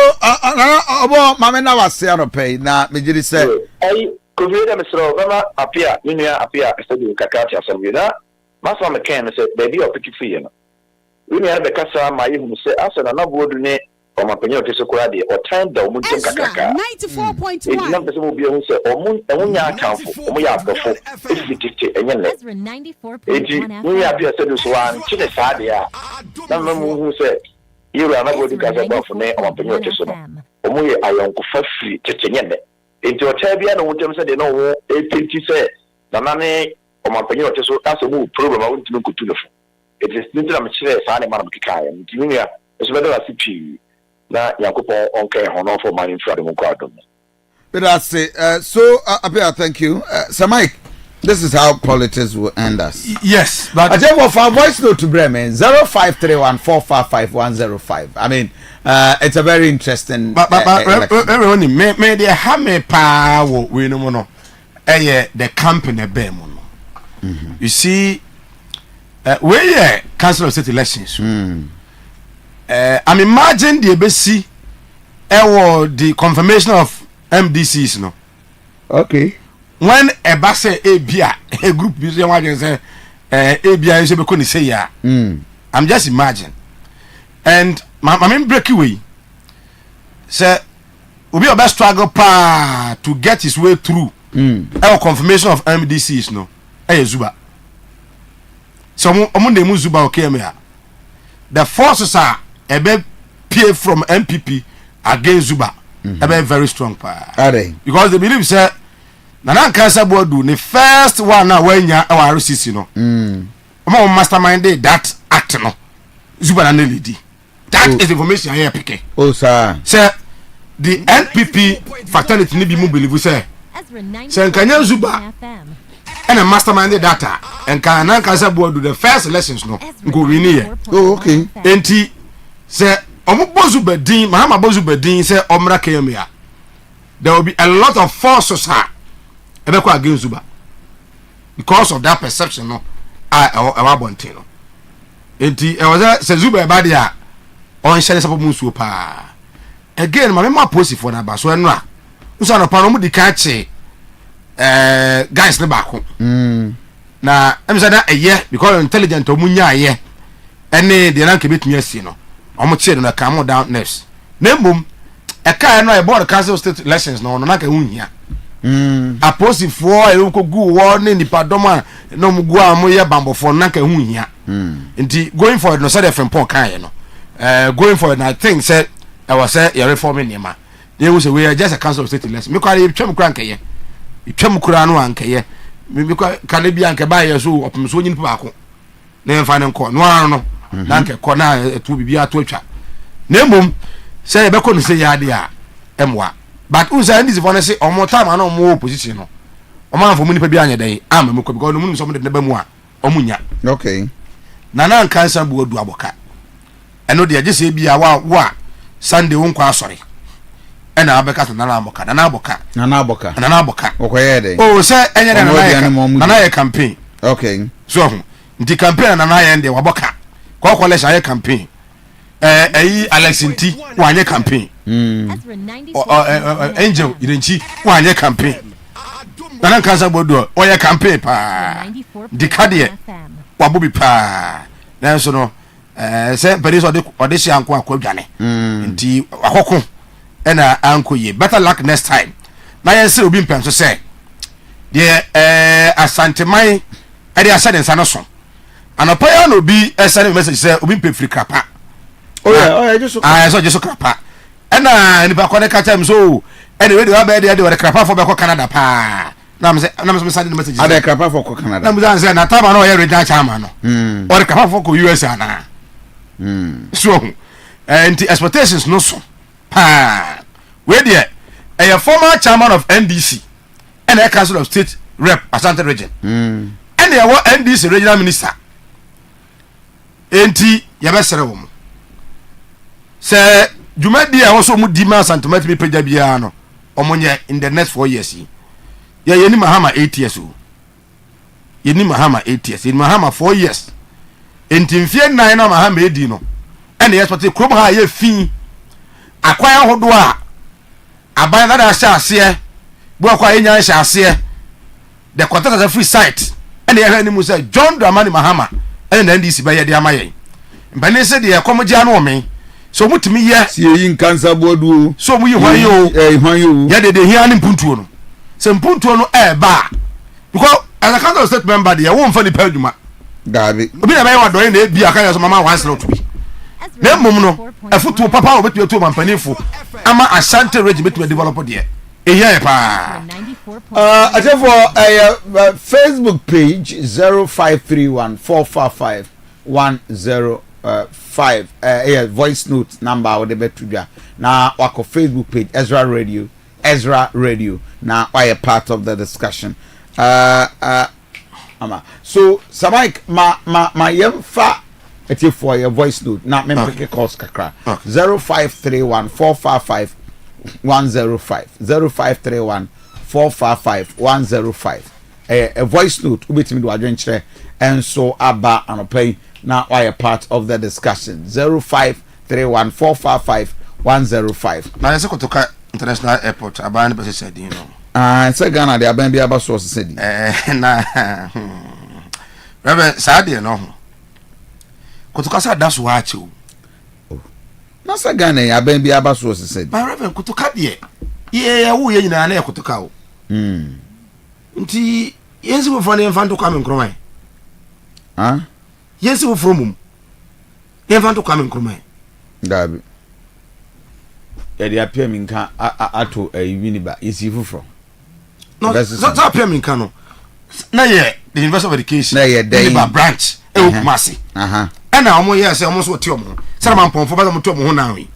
obo ma me na wase anopay na me jiri se ai Kofi da misro ba apia ninia apia studio kakati asabi na Masa McCann said, baby, I'll pick it for you. We have the Casa, my who say, Asa, and not would ne or my penny to Sokuradi or time the Moon Kaka. 94.1. It's not the same be say, or Moon, and we are account for we are before. If we dictate and yet. Ezra 94.1 We have here said this one, Chile Sadia. Number who said, you are not going to gather about for me or penny to Sono. Or we are on free to into a Tabian, and what said they know 850 said, Namane. My penny to so that's a move problem. I want to look to the phone. It is little I'm sure Sani Manakai and Junior is better as CP. Now, Yakupo on K Honor for money for the Mukadum. But I say, so, Apia, thank you. Sir Mike, this is how politics will end us. Yes, but I just want our voice note to Bremen 0531455105. I mean, it's a very interesting. But everyone may they have me power we no more. The company bemo. You see, where council of state elections. I'm imagine the ABC the confirmation of MDCs no. Okay. When a basse a group museum say ABI is be say ya. I'm just imagine. And my main breakaway say we be about struggle to get his way through. Our confirmation of MDCs no. Zuba. So omo name Zuba okay me. The forces are a bit peer from MPP against Zuba. A very strong pa. Because they believe say Nana Cancer Board do the first one now when ya our RCC no. Omo mastermind that act no. Zuba na lady. That is information I hear picking. Oh sir. Say the NPP fraternity ni bi mu believe say. Say Kanya Zuba and a mastermind data and Nana Cancer Board do the first elections no. Go win here. Oh okay. Enti say omo bozu bedin Mahama bozu bedin say omra kemia. There will be a lot of forces against Zuba because of that perception no I bontin no enti e was say Zuba ba dia on share support musu pa again ma post for na ba so eno a usa no pa no mu di ka che guys ne ba ko na em say na eye because intelligent omunya aye ene de na nke betumi asi no omo che no ka mo down nerves na mbom e ka no e board council state elections no na ka hunhia aposifo ayoko gu wo ne nipa doma no mgu amoye bambofo na ka hunhia nti going forward no say the friend pon kan ye no going forward I think say I was say you reforming nema they will say we are just a council of state election me kware twem kura nkaye twem kura no ankaye me ka le bia nka ba ye so opemso nyin pa ko na mfa ne nko no ano na nka ko na etu bibia to atwa na mbom say e be ko no say ya de a emwa but unsa ndi for say omo time na omo opposition no omo anfo mu nipa bi anya dai am me ko because no mu so mo de ba mu a omunya okay na Cancer Board du aboka eno de age say bia wa Sunday won kwa asori ena abeka so na aboka okoye dey oh say enye na ye campaign okay so ndi campaign na ye ndi waboka kwa kwale sha ye campaign eyi Alex Nti wanye campaign Angel Irenchi wanye campaign na Cancer Board o ye campaign pa dikade wabobi pa na so no say police ode shi anko akwadwane nti akoko ena anko ye better luck next time na yen se obi mpem so say de Asante mai e de asade nsa no so anopa ya no bi send message say obi mpem free krapa oh yeah so just krapa ena ni ba ko ne ka time so anyway de ba de krapa for be ko Canada pa na me send message ade krapa for ko Canada na me say na tama no ye regional chairman no or krapa for ko US ana so and the expectations no so where there a former chairman of NDC and a council of state rep Asante region and there were NDC regional minister enti yabesere wo say jumadi a also mu di ma Asante me pagya bia no omonye in the next 4 years ya yeni Mahama 8 years o yeni Mahama 8 years in Mahama 4 years enti mfie nan na Mahama edi no ene expect krom ha ye fin akwan ahodo a aban na da sha ase bo akwa enya sha ase the contract is free site ene ye ni mu say John Dramani Mahama ene na NDC ba ye de amaye mbane se de ekomoje anu omen so mutimi ye si yin Cancer Board so mu yi hwan yo ye de hia ni mpuntuo no se mpuntuo no ba because as a council state member de ye won fa ni pa adwuma gabi obi na ba ye wadon na bi aka so mama wan sere to bi na mum no afutu papa obetu etu mampanifo ama Asante region betu develop there eya pa for Facebook page 0531455105 voice note number o de betu bia na wako Facebook page Ezra Radio na why part of the discussion so Samike ma yemfa eti for your voice note na me pick calls kakra 0531455105 0531455105 a voice note ubetimi do adwenkyere enso aba anopai na why part of the discussion 0531455105 105. Na yese kotoka international airport aban be said you know. Say Ghana de aban bi aba source said. Na Reverend Sade no. Kotoka sa daso wa achi o. Na say Ghana ya aban bi aba source said. Ba Reverend kotoka de ye wo ye nyina na ye kotoka o. Nti yensi wo fone mfanto kwa me nkromai. Ah? Yensi wo from ye mfanto kwa me nkromai. Dabi. Ya de apia mi nka ato winiba isi fufro. No, so apia mi nka no. Na ye the University of Education. Na ye dey branch e wo Kumasi. Na omo ye say omo so ti omo. Say man ponfo ba mo to omo ho na wi.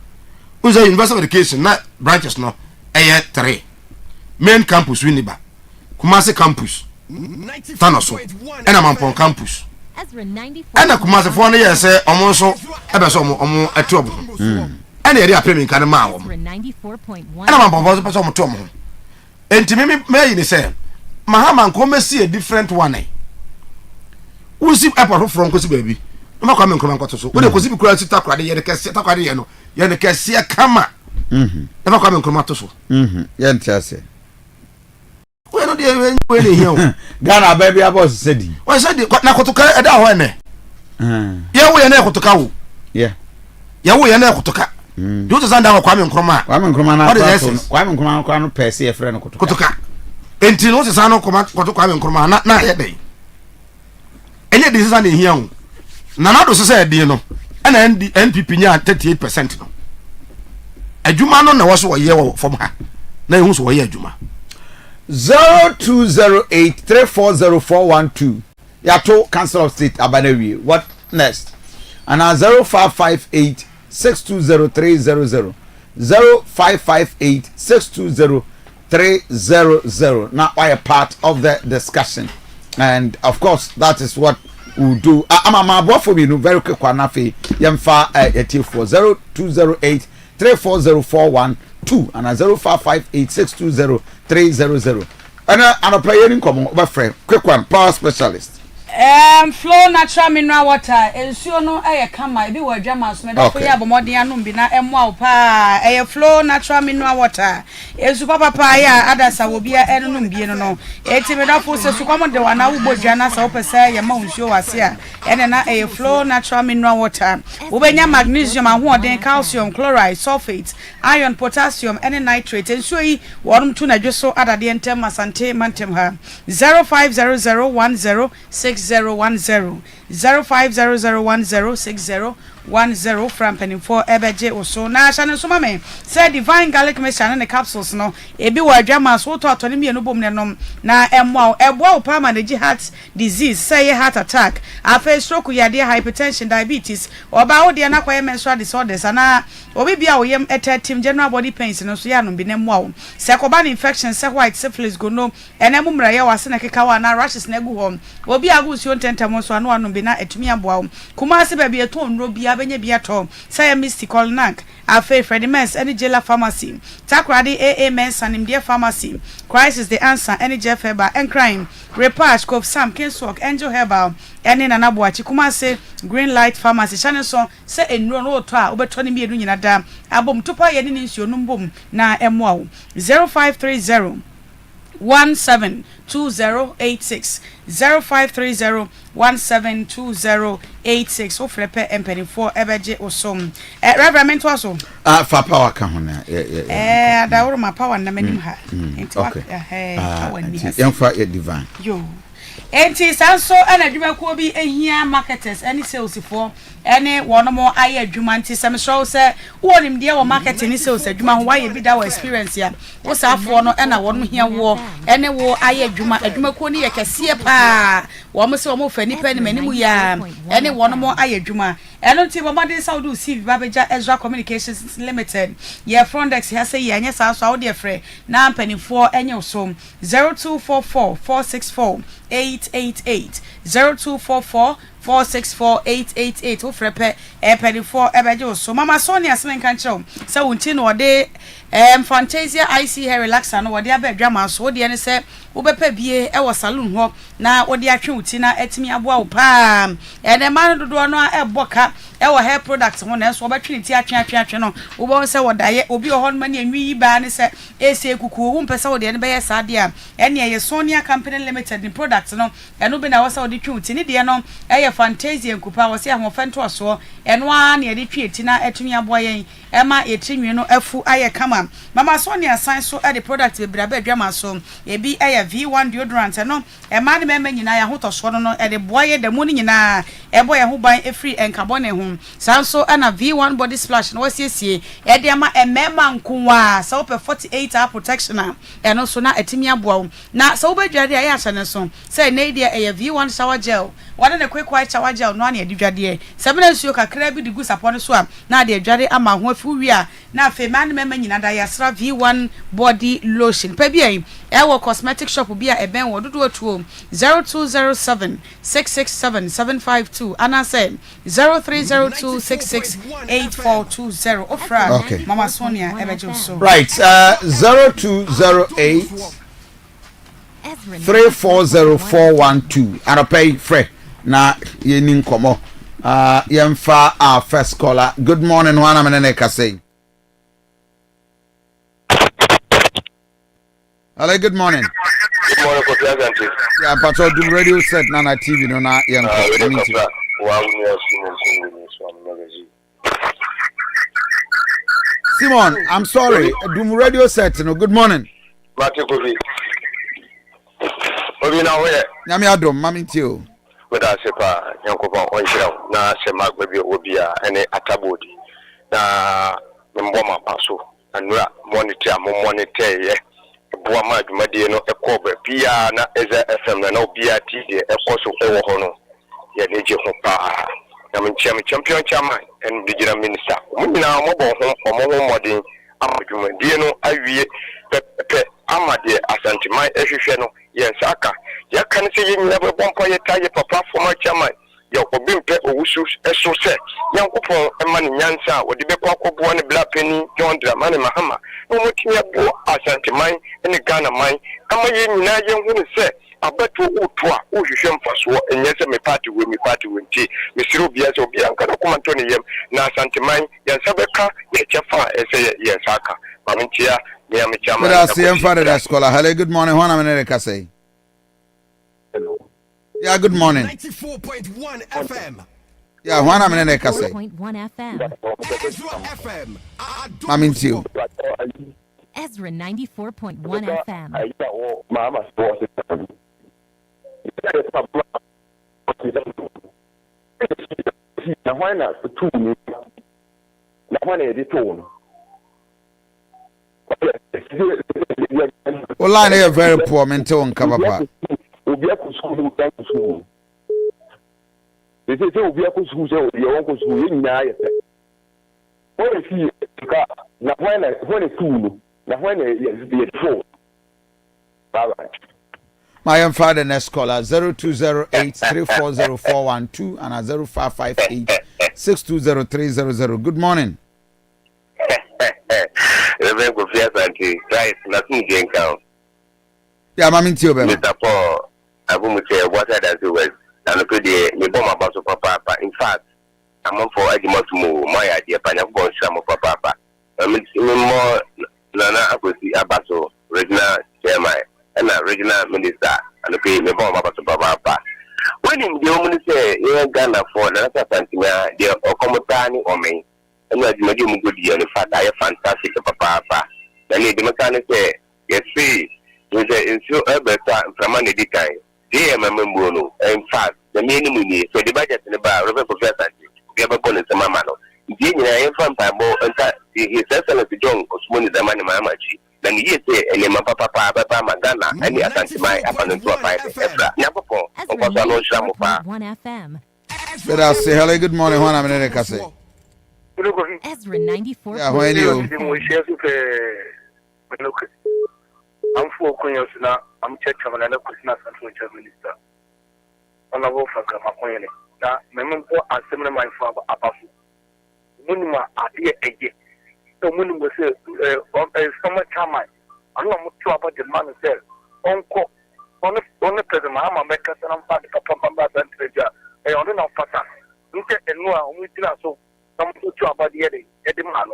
Unza University of Education na branches no eye 3. Main campus winiba. Kumasi campus. Tanoso. Na Mampon campus. Ezra 94. Na Kumasi fo na ye say omo so e be so omo ati omo. Na ye dey apia mi nka na ma omo. 94.1. Na Mampon so omo to omo. Enti me yi ni say Mahama nko mesi a different one. Usi airport from kosi baby. No kwa me nko nkoto so. We dey kosi bi kura si takwade ye de kese takwade ye no. Ye de kese kama. No kwa me nko mato so. Ye ntiase. We no dey we dey here. Ghana baby aboss said. We said na kotoka e da ho ene. Ye wo ye na kotoka wo. Yeah. Ye wo ye na kotoka. Do to sanda kwa me nkroma. Kwa me nkroma na kwa me nkroma kwa no pese ye frɛ no kotoka. Kotoka. Enti no se sa no kotoka me nkroma na ye dey. Enye dey se na here ho. Na do se say dey no. Na NPP nya 38% no. Adwuma no na wo so wo ye wo fom ha. Na ehun so wo ye adwuma. 0208340412. Yato Council of State Abanawi. What next? And 0558620300. 0558620300. Now I are part of the discussion, and of course that is what we'll do. I'm a for me very quick one. Yemfa for 0208340412 and 0558620300. And a prayer in common over friend. Quick one, power specialist. Flow natural mineral water. Ensure no aye kama ebi wa jama so me da ya bomodin anum bi na emwa pa flow natural mineral water. Esu papa pa ya adasa wo bia enum bi no. Eti me da fo se su kwamo de wana wo bodua na sa wo pese ya ma unsuo wase a ene na flow natural mineral water. Wo benya magnesium ahoden, calcium, chloride, sulfate, iron, potassium, ene nitrate. Ensure yi wonum tu na dweso adade entem Asante mantem ha. 0500106010 0500106010 from penny for ebeje oso na channel so mame say divine garlic mixture and the capsules no ebi wa adwama so to atone me no bom ne nom na eboa pa manage heart disease say heart attack afa stroke yade hypertension diabetes oba wo de na kwa menstrual disorders ana obi bia wo yem etetim general body pains no so ya no bi ne moa say koban infection say white syphilis go no enemu mraye wase na keka wa na rashes na gu hom obi agu si ontentamo so anu anu bi na etumi aboa Kumasi baby eton ro bia benye bia to say mystical nank afa Freddy Mens any jela pharmacy takrade AA Mens and India pharmacy crisis the answer any Jeff Herbal and crime repatch Kofi Sam Kinswalk Angel Herbal Ennin and Abuachi Kumasi Green Light Pharmacy channel so say enro no to a obeto ni mienu nyina da abom topa ye ni nsuo numbom na emwa 0530 172086 0530172086 o frepe empany for ebeje osom reverend mento aso fa power ka ho na da woro ma power na manim ha enti power ni ha yemfa divine yo enti sanso ana dwumakuo bi ehia marketers any sales for ene wonomo aye adwuma nti sem show se wonim de wo marketing ni sales adwuma ho waye bi da wo experience ya wo safo no ena wonom hia wo ene wo aye adwuma ko ni ye kese pa wo mo se wo mo fani pa ni manimu ya ene wonomo aye adwuma eno nti bo made Saudi CV babeja Ezra Communications Limited ye Frontex ha se ye anya sa so awde frɛ na mpanifo enye osom 0244 464 888 0244 4648888 ofrepe penny for ebejo so mama Sonia semen kan chew say wunti no de Fantasia IC hair relaxer no wode abedwa ma so de ne se wobepa bie e wo salon ho na wode atwe uti na etimi aboa wo pa ene man dodo no eboka e wo hair product ho na so obetwe ti atwe no wo bo se wodaye obi ho no mani anwi yi ba ne se ese kuku wo mpesa wode ne be ye sade a ene ye Sonia Company Limited ni product no eno be na wo se wode twe uti ne de no e Fantasia nkupa wo se ahofento so eno a na ye de twe ti na etumi aboa yen ema etinwi no afu aye kama mama Sonia sign so the product be bra badwa ma so e bi aye V1 deodorant no ema ne mema nyina ya hotoso no e de boye de mu nyina e boye ho ban e free en carbon ho san so na V1 body splash no wasiesie e de ama emema nkowa so pe 48 hour protection na e no so na etimi aboa na so badwade aye ahane so say na dia e V1 shower gel wade ne quick white shower gel no na e dwade sebena nsuo kakra bi de gu sapone so a na de dwade ama ho afu wi a na fe man mema nyina da yasra V1 body lotion pa bia e wo cosmetic shop bia e ben wo dodo atuo 0207 667 752 ana say 0302 668420 ofra okay. Mama Sonia ebejo so right 0208 340412 and pay free na yeni nkomo yemfa our first caller. Good morning, wana menene kase. Hello, good morning. Good morning, Kofi Asante. Yeah, Patrol do radio set na TV no na yemfa. Simon, I'm sorry. Do radio set no. Good morning. Matthew Kofi. Obi na we. Nyame adom, mami tio. Weda sepa yankopon onhira na se magbabi obia ene atabodi na mboma paso anura monitor ye boa ma dwumade no ekoba bia na Ezra FM na obia tide ekoso ewo ho no ye neje ho pa na mencham champion chairman en digira minister munina mobo ho omo modern amadwumade no awie pe amade Asante mai ehwehwe no yensaka ya kan se yin na bompo ye taye papa former chairman ya obi mpe owusu eso se yankopon ema ne nyansa wode be kwakobo ne bla penny John Dramani Mahama no motimi abo Asante mai ne Ghana mai ama ye nyina ye hu se abato uto a ohwehwe mfaso enye se me party we nti mesiro bia se obi anka no komanto ne yem na Asante mai yansa beka ye chefa ese yensaka mamintia me am chairman. Hello, good morning. Juana menene kase. Hello. Yeah, good morning. 94.1 FM. Yeah, Juana menene kase. 94.1 FM. Ezra FM. Mami tio. Ezra 94.1 FM. Mama sports. Na why not two me? Na why not the tone? Line is very poor mental on cover part. They say we are going to school, your uncle's school in Naya. What is he? Now, when it's two, now when it's four. Bye bye. My own father next caller 0208 340412 and 0558 620300. Good morning. Reverend Kofi Asante, Christ, nothing can count. Yeah, Mammy Tio, Mr. Paul, I will say what I do was, and look at the bomb about Papa. In fact, I'm on for Edimotumo, my idea, Panabon, some of Papa. I mean, more Lana Akosi Abaso, regional chairman, and a regional minister, and okay, the bomb about Papa. When the woman say, you're Ghana for another Santina, dear Okomotani or me. And as you do good year, in fact, I have fantastic papa. Then the mechanic say, yes, see, with the insure better from money decline. Dear Mamma, in fact, the minimum so the budget in the bar, Robert Professor, the other bonus, the mamma. Giving a infant Pabo, and his excellency John, Osmond is the money, Mamma. Then he say, and my papa, Magana, and the Asante my opponent to a fight. Yapo, of course, I know Shamopa. 1 FM. Let us say hello, good morning, Juana menene kase. Ezra 94. Yeah, when you I'm for Queen, I'm checking on another Christmas and Minister. On a wolf of Macoyne, sa memempo asem na my father apafu munima ade eje so munimo se summer time ano mo to about the man say onko on president Mahama make some part papa central e on na fata nke enu a o mutira so some to about the ede man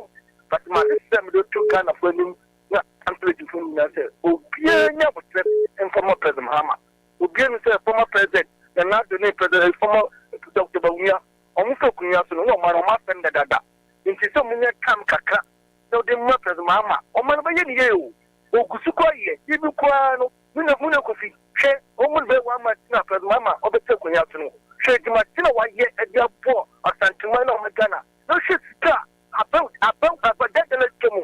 but my system do two kind of when na country different na say obia nya botre informal president Mahama obia say former president and not the name president former Dr. Bawumia almost kunya so no man ma send dada nti so munya kam kakra so the president Mahama o man ba ye ni ye o ogusuko ye ibi kwa no muna Kofi she o mun be wa ma na president Mahama o be kunya so no she di ma tina wa ye e dia po Asante man no Ghana no she sta about that the kemu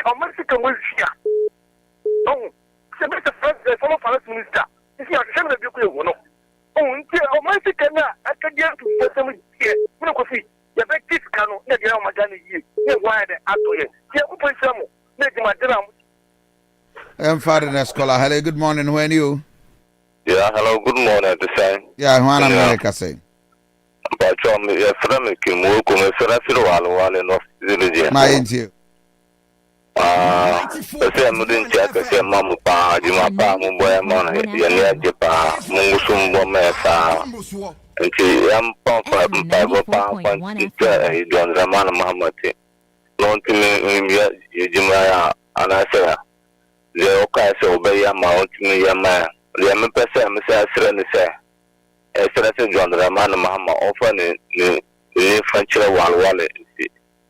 commerce kemu sia oh se be the former finance minister if you are shame the people you know oh nti o man se kana akadia to person here muna Kofi ye be kit kanu na dia o Ghana yi e wa de atoye ye ku pensamo na di ma dina Father Nescola, hello, good morning. When you? Yeah, hello, good morning. The same. Yeah, Juan America say. But your friend came work on a Serafino while in Australia. My into. The same didn't check the same Mamma Pa, Jima Pa, Mumbai, Money, Yanipa, Mungusum Bomesa, and she am Papa, Papa, John Ramana Mahamati. Long to me, Jimaya, and I say. The Okasa obey a mount me, your man. The Amapasa, Mr. Serenity, a Senator John Ramana Mahama often in French wallet.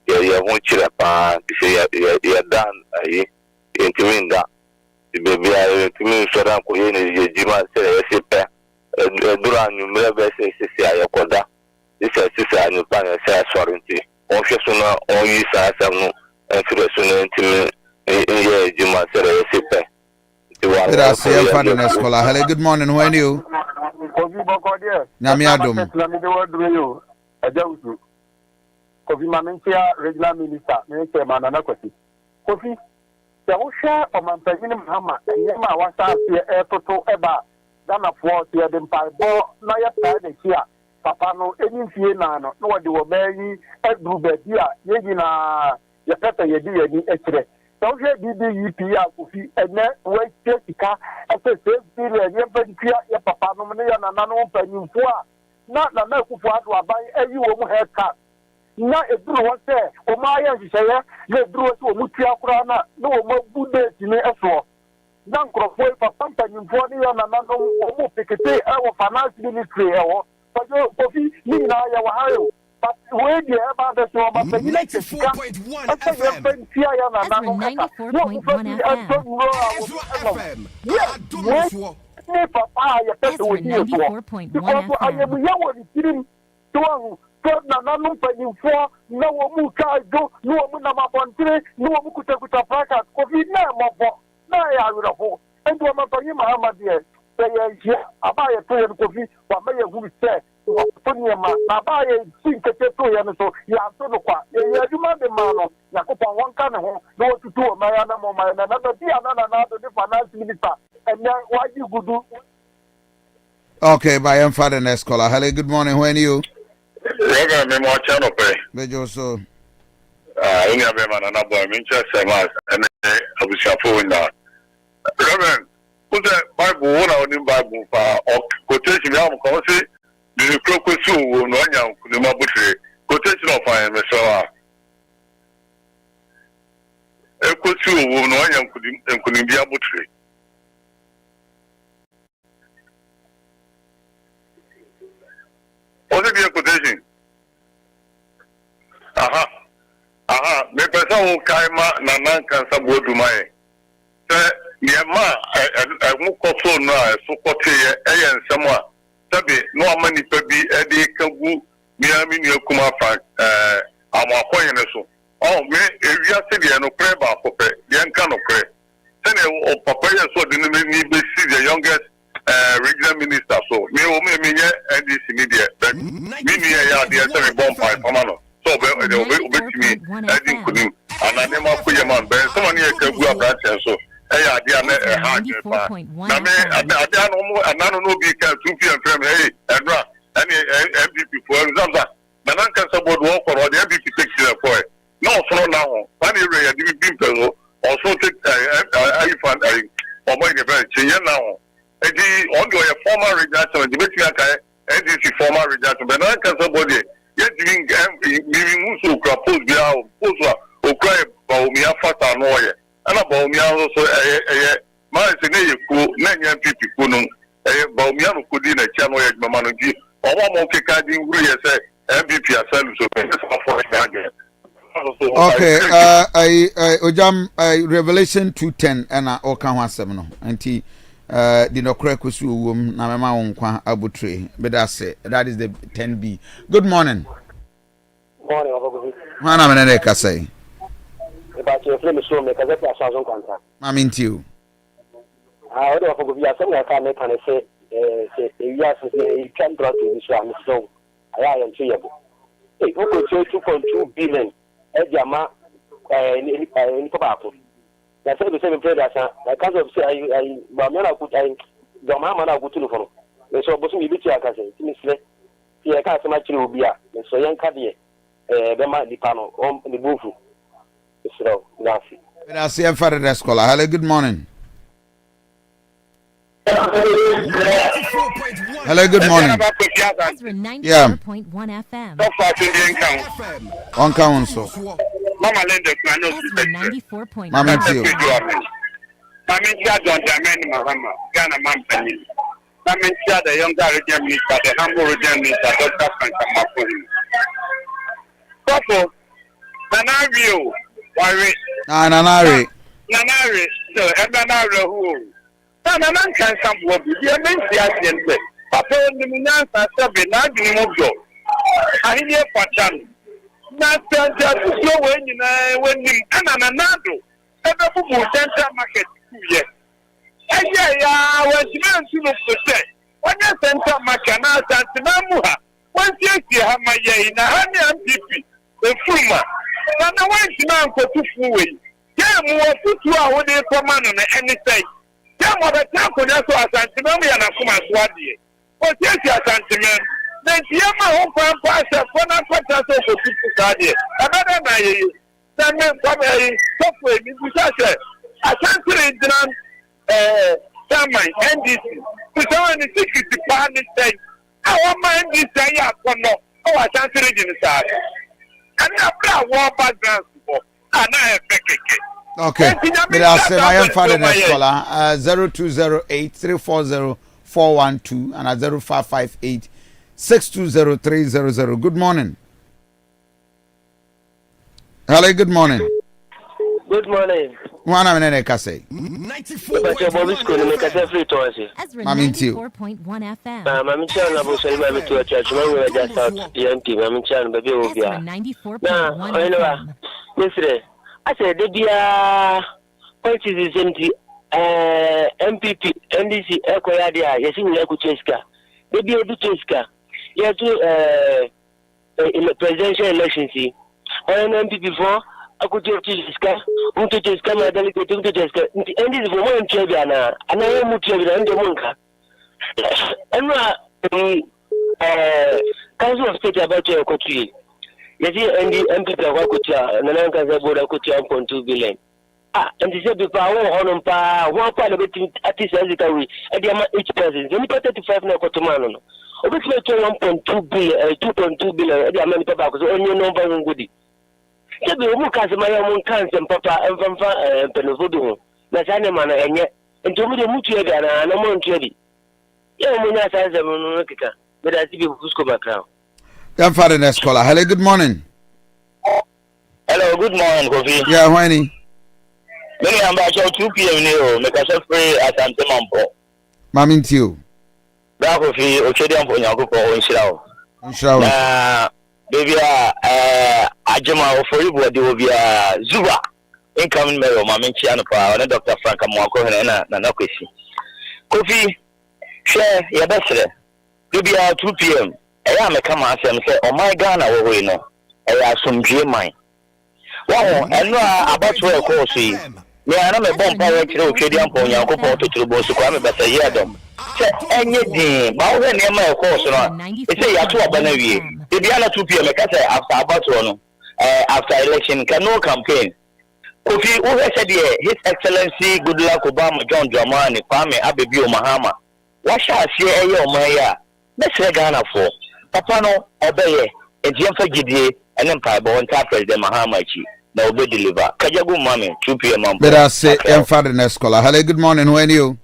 You won't chill upon, you're done, into Winda. The baby, I to me, so that Jima said, Duran, you may have said, Yokoda. This is sister and your plan, says warranty. Or just sooner, or you say, and feel sooner to me. Juma said, hello, good morning. When you? Namiadum. Kofi Mamentia, regular minister, Minister Mananakosi. Kofi, the Osha or Mampazin Mahama, and Yama was out here, Toto Eba, Dana Force, here, then by Bo, Naya Private here, Papano, any Fiena, no one they were very, Edru Bedia, Yegina, Yapeta Yedi, Etre. So here, DDUP, Kofi, and then wait, Jessica, at the same period, your Papa, and another penny for. Not the Kufu, buy any woman haircut. Na eduru ho se o ma ya hihye na eduru so mu tia kura na o ma bude tini eso na nkrofo fa pampanyimfo ni ya na no o mu pikete e wo finance ministry e wo so Kofi ni na ya wa hayo but we dey ba the so ba pe ni 94.1 FM ya na no 94.1 FM ni papa ya pe so ni so because I am ya wo tirim to na nanu panyimfo na wo mu kajo na wo mu na mabontre na wo mu kutakuta praka Kofi na mabo na ya awirafo endo mapanyi Muhammad ye ye abaye to ye Kofi wa maye hu se otonie ma na abaye sinkete to ye no so ya so no kwa ye aduma de ma no yakopa wonka ne ho na wo tutu o ma ya na mo ma na na bi ana na do the finance minister and why you gudu. Okay, by Father Nescola. Hello, good morning. When you? Reverend, me more channel pay. Bejo so. You have a man and a boy, Minchester, and I was your phone now. Reverend, put the Bible one out in Bible for quotation. I'm going to say, the crocus will know young, the Mabutre, quotation of I am a so. A quotation will know young, couldn't be a butchery. What is your quotation? Me person kaima na nan kan sabo dumai. Se niema mu koso na so kote ye nsem a sabe no amani pa bi e de kagu miami ni akuma fa amakoye ne so. Oh me ewia se de no pre ba kope de nka no pre. Se ne o papa ye so de ni be see the youngest regional minister so me o me nye NDC ni de but me ni ya de se me bomb fight famano so be me I couldn't and I never put your man but someone here can go up so I de na hard na me I don't know be can 2 p.m. from hey Ezra any MVP Andre ya di bimpe also take AFRIFA omo in the very change now. Edi on your former regional the beti aka NDC former regional but na can somebody yet giving musu propose bia post okwa ba omi afata no ye ana ba omi also ma se ne yeku na nya MPP ku no ba omi anu kodi na cha no ye mama no di omo mo keka di wuru ye se MPP asalu so for again. Okay, Ojam, Revelation 2:10 and Oka Wasem no. Anti the no correct womb na mama wonkwa abutre. But that's it. That is the 10B. Good morning. Morning, Ogogo. Mana menene ka say. About your flame so make a better thousand contract. I'm into you. I order Ogogo ya some can make an say yes you can draw to this one so I am treeable. It will go 2.2 billion. Ejama in Kobapo. That's the same prayer that I can't say I Mamma could I Gamma go to follow. So Bosom Bitia can say, Miss Le, here can't so much will be a so young Cadie, Bema di Pano, on the Bufu. So, Nazi. I see a father scholar. Hello, good morning. Hello, good morning. Ezra 94.1 FM. On council. Mama Lenda Ezra 94.1 Mama Tio. Mama Chia John Jamani Mahama, Ghana Mampani. Mama Chia the young Garrett Minister, the humble Region Minister, Dr. Frank Mapoli. Papa, Nanavio, why Nanari. Nanari, so Ebanara who. Nana can some work, dear Menzias, Papa, the Minas, Sabi, Nagin, I hear Patan. Not just when you Ananado, Ever Central Market 2 years. Yeah, when you mention to say, when you Central Market, Santinamuha, once you have my year in a honey MPP, the Fuma, and the one man for 2 full. Yeah, more 2 hours for man on anything. Yeah, mother, Taco, that's what Santinami and Akuma Swadi. But yes, Santiman. Then Yama home pastor for not for people. Another night, then probably software, Mr. Asante Samai, NDC. To someone the security department say, I want my NDC, oh, Asante region side. And I war background for, and I have Okay, but I say I am father scholar 0208 340 412 and 0558 620 Good morning. Hello, good morning. Good morning. One minute, I say. 94.1 Ezra 94.1 FM. Mammy Chan, I was saying, Mammy to a church, Mammy just out empty, Mammy Chan, baby, Ezra 94.1 FM. Yesterday, I said, what is this empty? MPP, NDC, Equadia, yes, in Equateska. Maybe a Buteska. You have to in the presidential election, see. And MPP before, I could take Teska, Unteska, my delegate, Unteska, and this is for one Treviana, and I am Treviana and the Monka. And Council of State about your country. Yes, and the MPP of Wakucha, and then Nanka Zaboda Kucha 1.2 billion. And they said, people are on par, one part of it at least as it away, and they are each person. Then you put 35 now, Cotomano. Obviously, 1.2 billion, 2.2 billion, they are many people, because only number one goodie. So the woman has my own cancer and papa and from Penovodo. That's animal and yet, and to me, the Mutuega and I'm on Teddy. Yeah, when I say I'm but I see people who go back now. I'm father scholar. Hello, good morning. Hello, good morning, Kofi. Yeah, Winnie. Many am back 2 p.m. Make us pray Asante Mampo. Mammy Tio. Bravo, Ochedian for Yakupo in Shao. Baby, Ajama for you, there will be a Zuba incoming mayor, Mammy Chianapa, and Dr. Frank Amwako and Nanakwisi. Kofi, share your best. Baby, 2 p.m. I am a come and say, oh my Ghana, we know. I have some dream mine. Wow, and no about to a course. Me ana me bomb power kire Ochedian for Yakupo to the boss, Kwame Basayadom. Anything, but when you are course, it's a yatu abanawi. The Diana 2 p.m. after about one after election, can no campaign. Kofi, who said His Excellency Goodluck Obama John Dramani Kwame Abebio Mahama. What shall I say, your Maya? Let's say Ghana for Papa no obey a Jemfa Gidie and Empire Born President Mahama. Now be deliver. Kajagu Mami, 2 p.m. But I say, I'm father next caller. Hello, good morning. Who are you?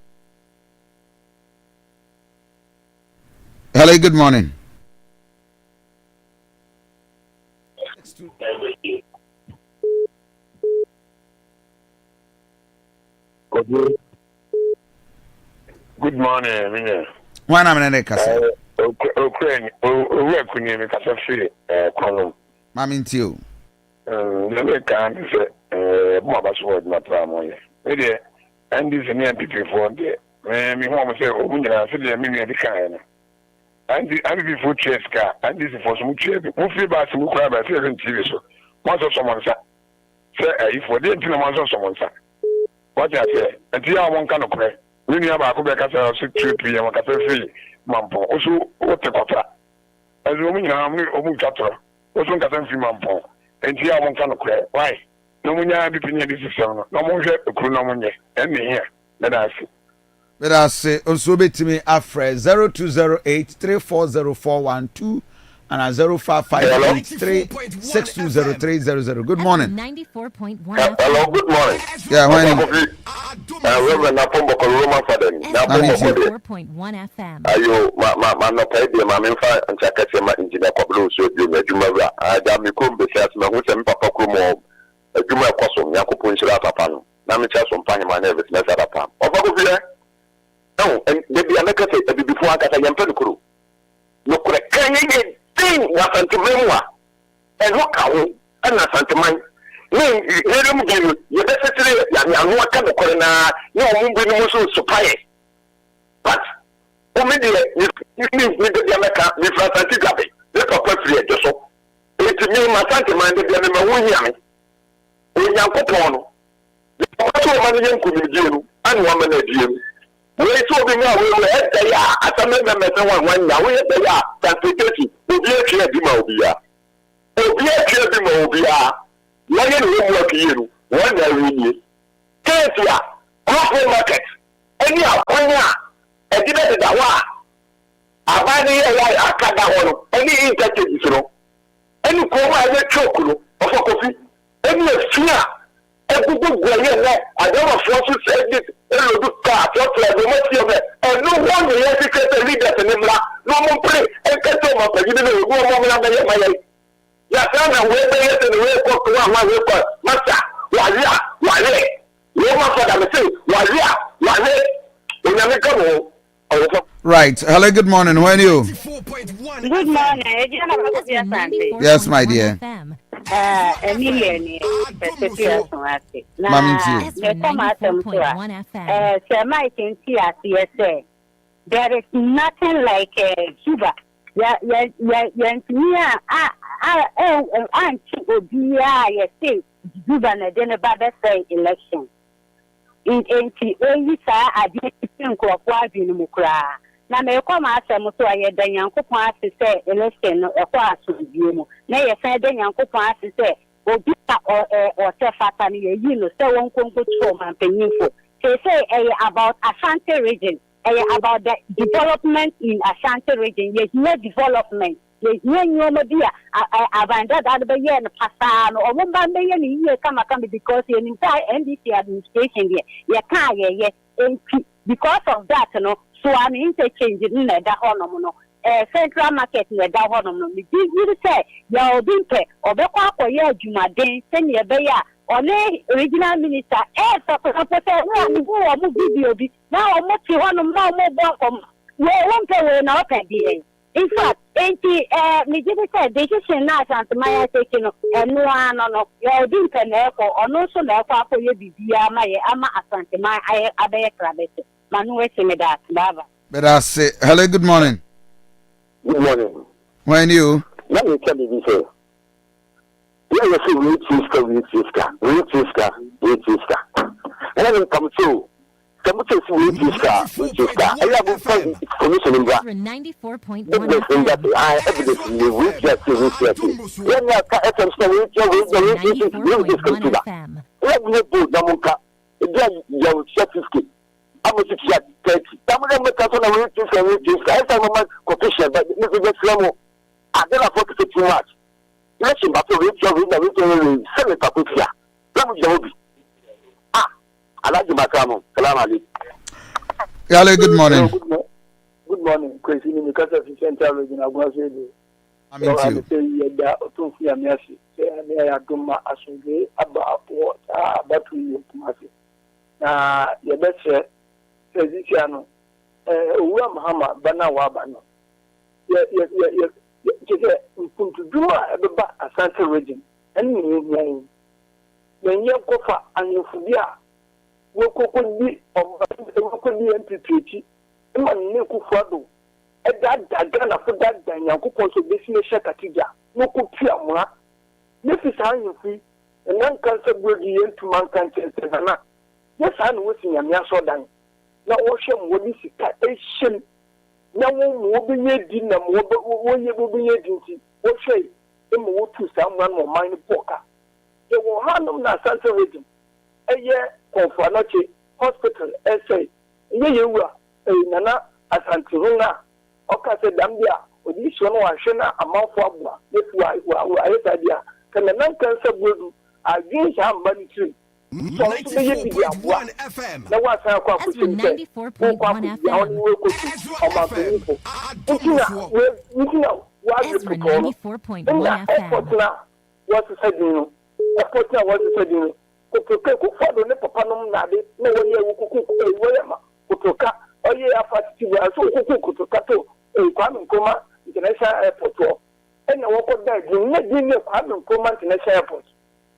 Hello, good morning. Good morning. One minute, Kasa. Okay, we couldn't make us free. Mammy, too. The can't say, Mother's word, not Ramoy. And this is an MP for the me home say, oh, we are sitting a the kind. And before chess car, and this is for some chip. Who feel bad to cry by seven TV so. Once of someone said, if we didn't know once of someone said. What I say, until I won't kind of cry. We have a Quebec as a 2 p.m. free, Mampo. Also, what the quarter. As a woman, I'm a catcher. Also, got them free Mampo. Until I won't kind of cry. Why? No one have been this is no more share the crew no one yet. And me here. Let us see. Let us say, also be to me, Afre 0208 340412 and 0558 Good morning. 94.1. Hello, good morning. Yeah, when Reverend Napombo Roman Father. 94.1 FM. Ayo, no pay the Mamma and Chakasema engineer Pablo, so you may do I damn you come besides my who's and Papa Kumo, a Juma Cosum, Yaku Punchapa, Namicha, some Panama, never mess at a palm. No, and maybe I make a say before I got a young crew. No, can you thing Asante memoir and look out and Asante man. No, you basically you kind of corner, no supply. But maybe you need the America, the Asante Gabi, the proper free just so. It's me, Asante man, the number 1 year. We are coupon. The also could do and 1 minute. We told me now we were at the yard. As a member, one now we at the yard. Transportation. We are clear the Mobia. We are clear the Mobia. Lion will work you. One day we need. Katia, Coffee Market. Any of one year. I did it. I buy the Akada. Any interest. Any coma I let chocolate of coffee. Any fear. Every good way, I don't want to say this. And no one will educate the leaders in Nimla. No one pray and get over. You didn't know my yes, I'm away and the way to my way. Master, why, no one for them say, why, right. Hello, good morning. When you? Good morning. Yes, my dear. Emiliani, there is nothing like Cuba. Election. Na me come asem so aye dan yankopon ase se election no e kwa asodie mu na ye san dan yankopon ase se obi o se fata ni ye yi no se won konko tro man panyinfo say about Asante region about the development in Asante region ye no development ye nyoma bia abanda that be ye no pasa no o mo ba be ye ni ye kama because ye ni NDC administration ye ka ye because of that no. So I'm interchange in the Honomono, Central Market in the Honomono. You say, you're being paid, or the Papa, yeah, Juma Day, send your Baya, or the original minister, who are moving now, I'm not you want to know more from where one pay now per day. In fact, me did say, they just say, not and my taking and no, you're being paid, or no, so now, Papa, you be my Ama Asante, my Abbey Rabbit. But I say, hello, good morning. Good morning. When you? Let me tell you this. You say, read sister. And I will come to. Some say, read sister. I have a information in that. 94.1. I evidence you read that. When you Let me put Namuka, again, your certificate. I'm a 30. I'm going to make a son of it and this. I have a quotation, but this is the slow. I don't afford to too much. Let's see, but to reach your Senator Kutia. Let me go. I like the Macamo. Salam Ali. Yale, good morning. Good morning. Crazy because of the central region. I was able. I'm into you. I do my assembly about what about you. Na your best physician, Hammer, Bana Wabano. To do about Asante region. And when you go for and you forget. Woko ni woko ni MPP ma ne Kufuado e da na fo da Nyankopon so besi ne shakatija woko piamwa ne fisa anyifi nan kan se gbodi yentuma kan tete na ne sa no wosi nyamia so dan na wo hwem wo di sika e hyem na wo be yedi na wo ye bo be yedi nti wo hwei e mo wo tu sa mwan mo man poka e wo hanom na Asante region eye Konfanache hospital essay yewa nana Asante hunga okase dambia odi so no ahwe na amanfo abua nefu wa ayetadia kana nan kan sabodu agin sha mbani trim 94.1 FM. na wa san kwa ku trim Ezra 94.1 FM. Ezra 94.1 FM. What's said Kutoka Kufuado ne papa nom na de na wo ye kuku wo ye ma kutoka oye afati wa so kutoka to Kwame Nkrumah International Airport ena wo ko da gi na gi ne Kwame Nkrumah International Airport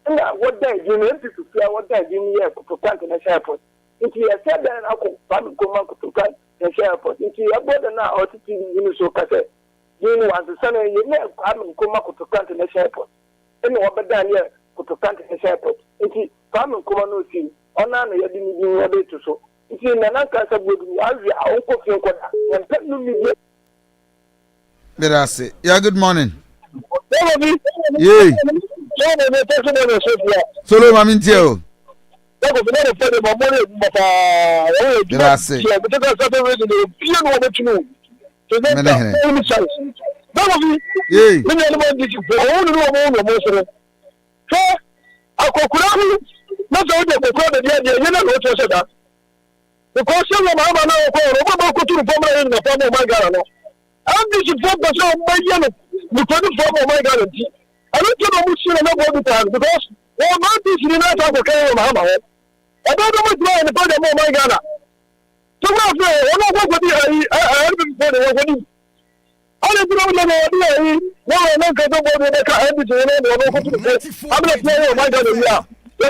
ena wo da gi ne MPP fia wo da gi ne kutoka International Airport nti ya said na ko Kwame Nkrumah kutoka International Airport nti ya boda na otiti ni so ka se gi ne wanse sana ye ne Kwame Nkrumah kutoka International Airport ena wo beda ne kutoka International Airport nti Kwame Nkrumah no si ona na yedi ni bi yede to so nti na nan ka sa bodu awi a onko fi nkoda yempe no mi bi Berase. Yeah, good morning. Yeah. Solo Mamintio. Berase. Akokuramu na so de kokoro de dia ye na no to se da because you ma ma na ko ro ba ko turu fo ma na fo ma gara no am this fo ba so ma ye no ni ko ni fo ma gara ti I don't know much na go do time because o ma this ni na ta ko kai ma ma ho I don't know much na ni ko de ma gara so na so o no go di ai bi fo de go di ale bi no na di ai no ka do bo de ka ai bi de no ko turu am na play o ma gara ya the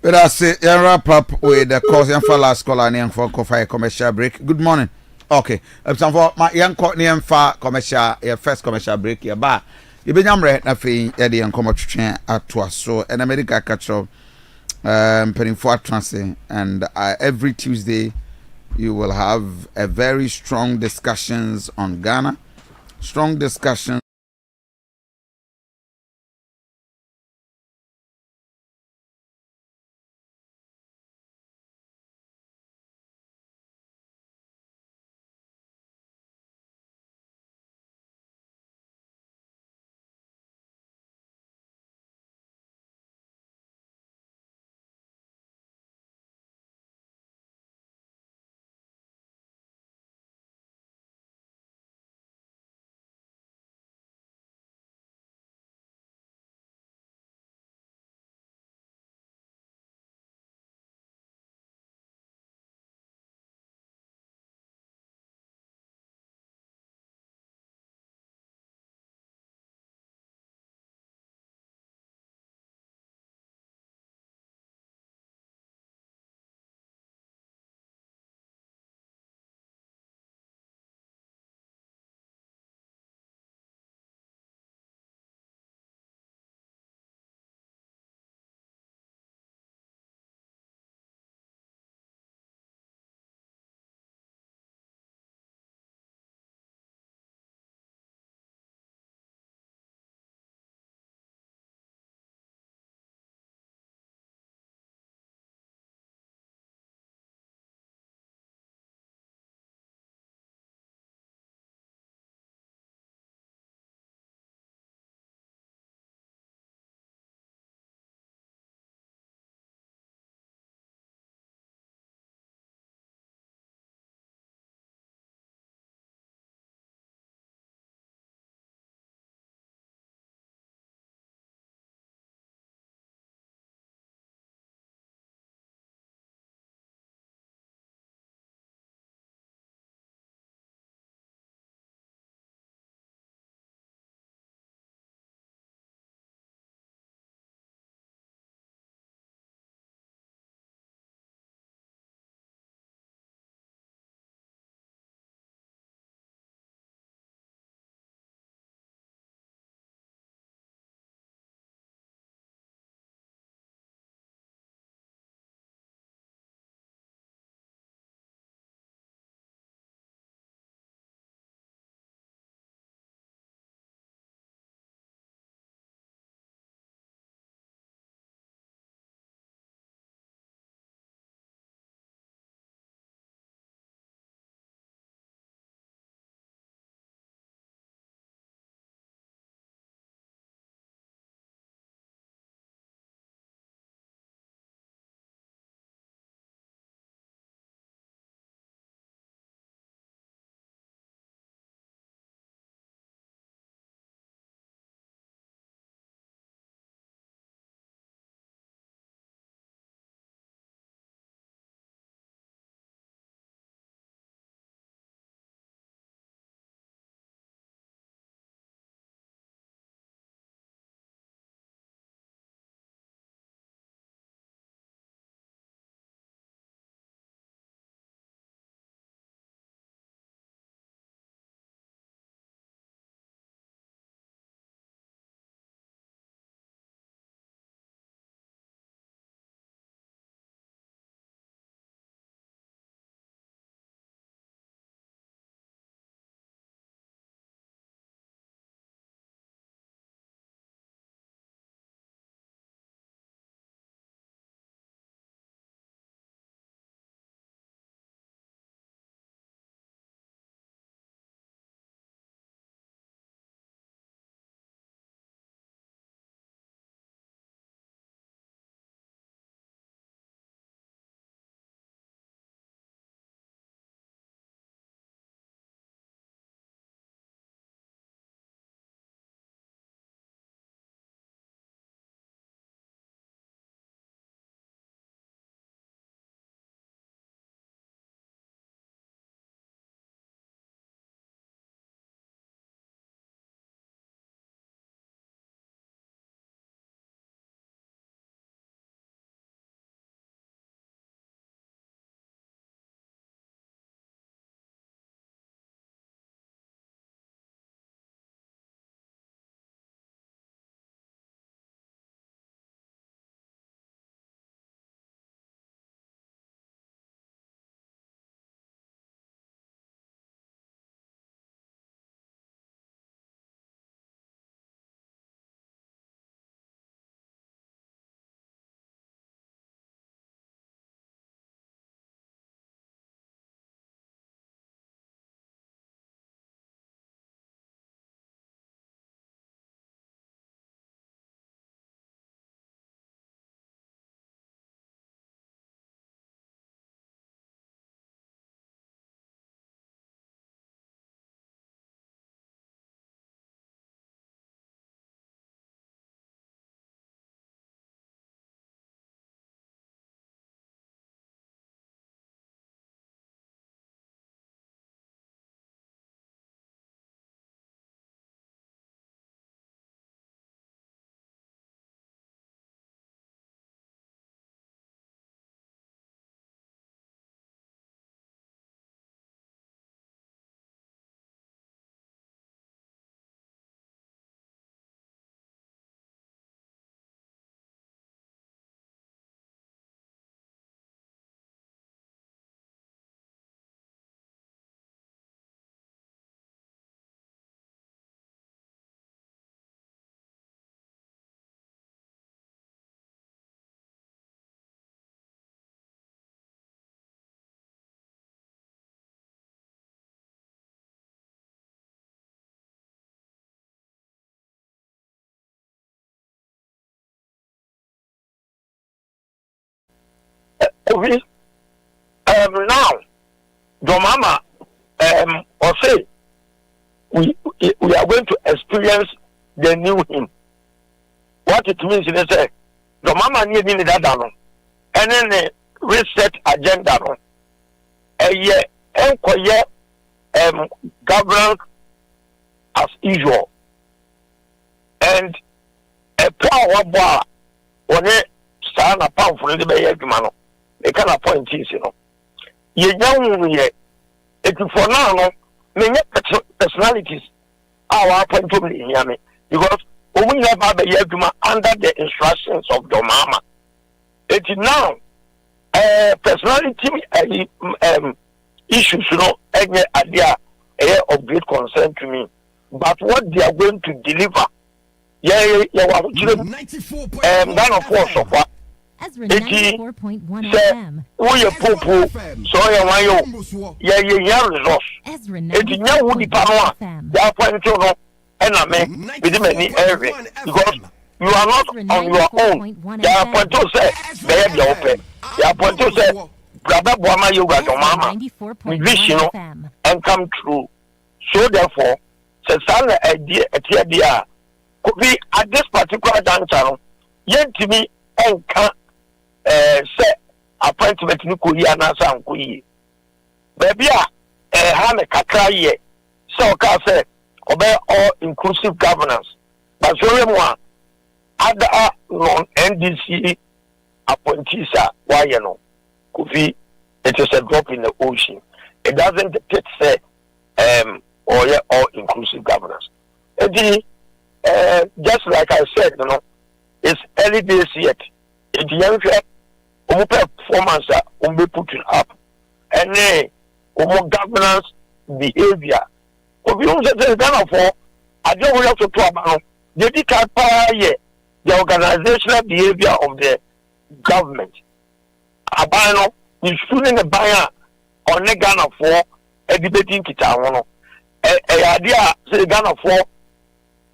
But I say, wrap up with the course and for last call and for Kofi commercial break. Good morning. Okay, for my young Courtney for commercial, first commercial break, your bar. You be nyamre na fe yede enkomo twetwe atwa so and America catcho penning for transit and every Tuesday you will have a very strong discussions on Ghana, strong discussions Kofi, now, Domama, or say, we are going to experience the new him. What it means is that Domama need that down, and then the reset agenda. A year, governance as usual, and a power bar when it stand a pound for the bay, they can appoint you know. You young yet, it for now, many personalities are appointed to me, because we have a under the instructions of the mama. It is now personality issues, you know, any idea of great concern to me. But what they are going to deliver, Ghana force of what? Ezra 94.1 we are popo, so I am yeah, resource. Ezra It is now would be power. They are pointing to and I mean, within any area because you are not on your own. They are pointing to say, they have your open. They are pointing to say, Brother Boama Yoga to Mama, we wish you know and come true. So therefore, the idea could be at this particular juncture, yet to me and can say appointment in Korea Nasa and Korea. Baby, have a kakra so can say obey all inclusive governance. But so more other non NDC appointees are why you know Kofi, it is a drop in the ocean. It doesn't dictate say all inclusive governance. Just like I said, you know, it's early days yet. It's young performance be put up. And then governance behavior. If you don't say Ghana for, I don't have to talk about the organizational behavior of the government. Abano is shooting a buyer on the Ghana for a debating Kitawano. A idea say Ghana for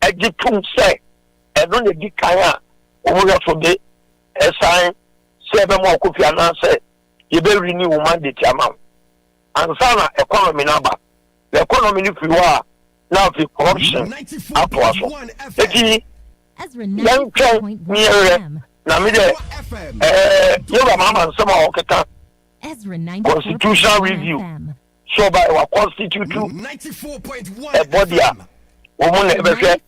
a gitum say, and don't the Kaya over for the sign 7 more Kofi Annan say, you will renew mandate amount. And Sana economy number. The economy if you are now the corruption up to us. Ezra 94.1 Yoga Mama and some of Ezra constitutional review. So by our constitution, a body, woman ever said,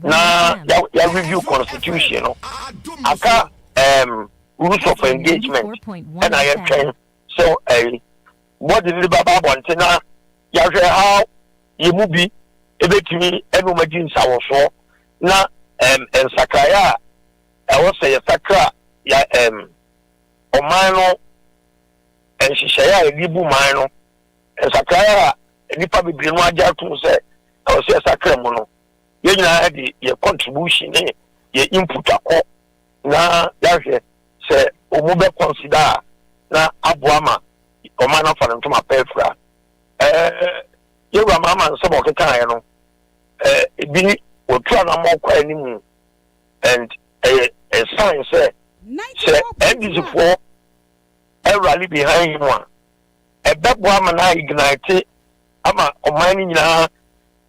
now you review constitution. Aka rules of engagement, and I am trying. So what did the Baba want to know? You how you will be able to me and imagine our so now and Sakaya. I was say a Sakra ya Omano and she say a Libu Mino and Sakaya and if I be Brinoja to say I was a Sacramono. You know your contribution, your input a call now say Omube consider na Abuama Omano for them to my pefra. You were Mama and some of the time, it be or try no more quite anymore. And a sign said, and this for a rally behind one. A bad woman I ignite, Ama or mining now,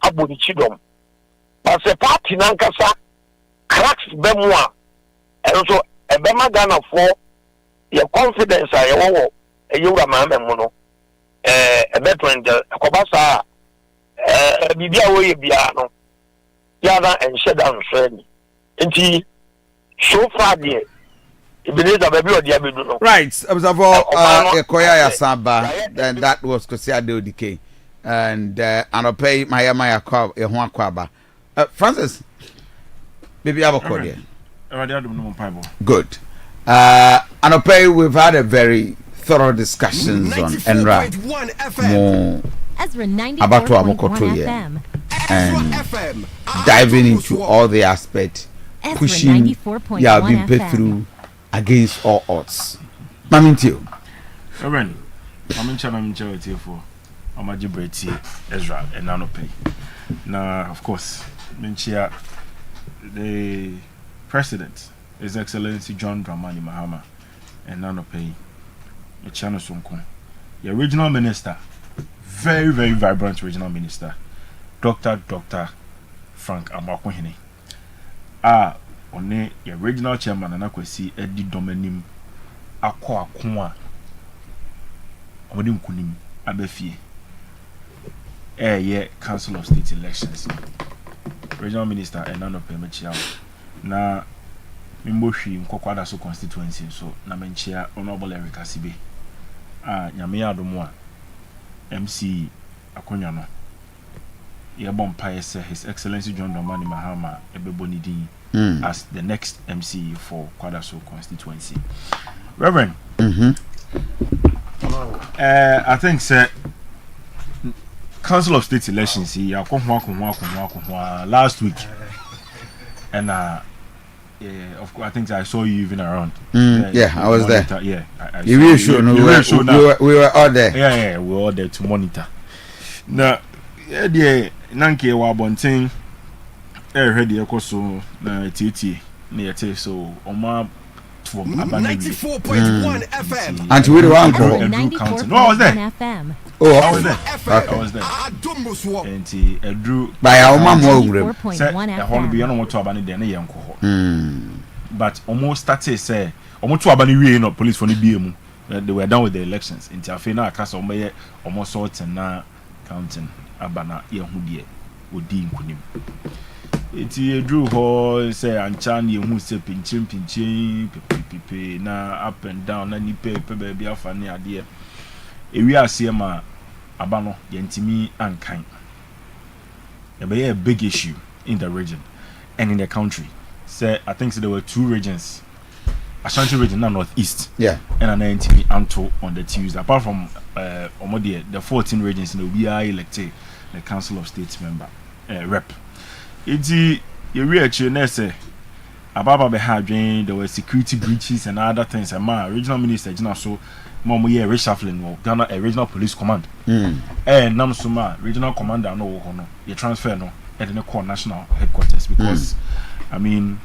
Abu Chidom. But the party Nankasa cracks Bemwa, and also a Bema Ghana for your confidence. I owe a yoga mamma mono. A veteran, Kobasa, Bibia way piano, Yada and Shedan Shreddy. And he so far, dear, it believes a baby or the right, observer, Koya Samba, and that was Kosia Deodike, and I'll pay Maya Kwaba. Francis, maybe I have a call here. Good. And I'll pay, we've had a very thorough discussions on Enra about FM and diving into all the aspects, pushing being put through against all odds. Mamintio. Ezra and Nanope. Now, of course, Minchia, the President, His Excellency John Dramani Mahama and Nanope. Chano Sonko. Your regional minister, very, very vibrant regional minister, Dr. Frank Amakwehene. One your regional chairman and Akwesi Eddie Domenim Akwa Akwa Odim Kunim Abefie. Council of State elections. Regional minister Ennin Pemechiao. Na Mimboshi Mkokwada so constituency so na menchia Honorable Eric Asibe. Nyame adomwa MC Akonya no. Yebompa His Excellency John Dramani Mahama Ebebonidi as the next MC for Kwadaso constituency. Reverend. I think sir Council of State elections last week, and of course I think I saw you even around. I was there. Yeah, we were all there. Yeah, we were all there to monitor. Now, nanke wa bonten ready ekoso na titi na yete so oma 94.1 FM. And we were on No, I was there. Oh, I was there. Okay. I was there. And Drew by our mom said I want to be on to abani there na yenko ho. But almost started say almost to abani we no police for the BM. They were done with the elections. Into afena akasa omeye almost sort na counting abana yehu die odi nkunim. Iti Drew ho say anchan yehu se pinchim pipe na up and down na nipe baby afa ne ade. Ewi asema abano yentimi ankan. Be a big issue in the region and in the country. Say I think there were 2 regions. Asante region na northeast. Yeah. And an yentimi anto on the Tuesday. Apart from the 14 regions in the we are elected the Council of State member rep. Iti yewi achi na say ababa be hadwen there were security breaches and other things and my regional minister Gina so Momo ye reshuffling no Ghana a regional police command. Nam suma regional commander no ho no ye transfer no at the core national headquarters because I mean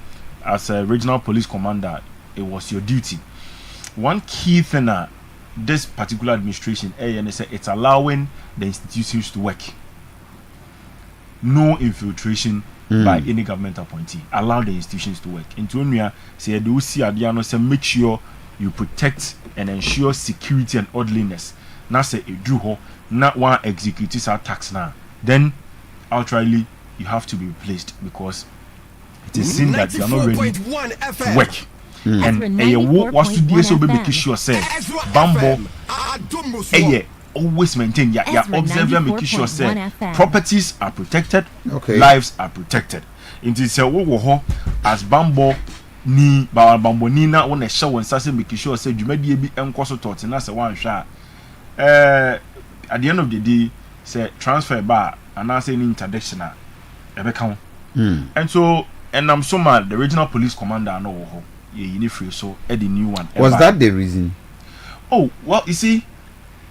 as a regional police commander it was your duty. One key thing this particular administration it's allowing the institutions to work. No infiltration by any government appointee. Allow the institutions to work. Into Unia say do see Adiano say make sure you protect and ensure security and orderliness. Now say a do not one executives our tax now. Then outrightly you have to be replaced because it is seen that you are not ready to work. And what's to do so be making sure say Bambo always maintain ya observe making sure say properties are protected, lives are protected. It is wo as Bambo ni Bambo ni na won show won say making sure say dwumadi bi enkoso tot na say wan hwa at the end of the day say transfer bar and I say interdiction ebe kan. And so and I'm so mad the regional police commander no ho ye free so the new one. Was that the reason? Oh, well, you see,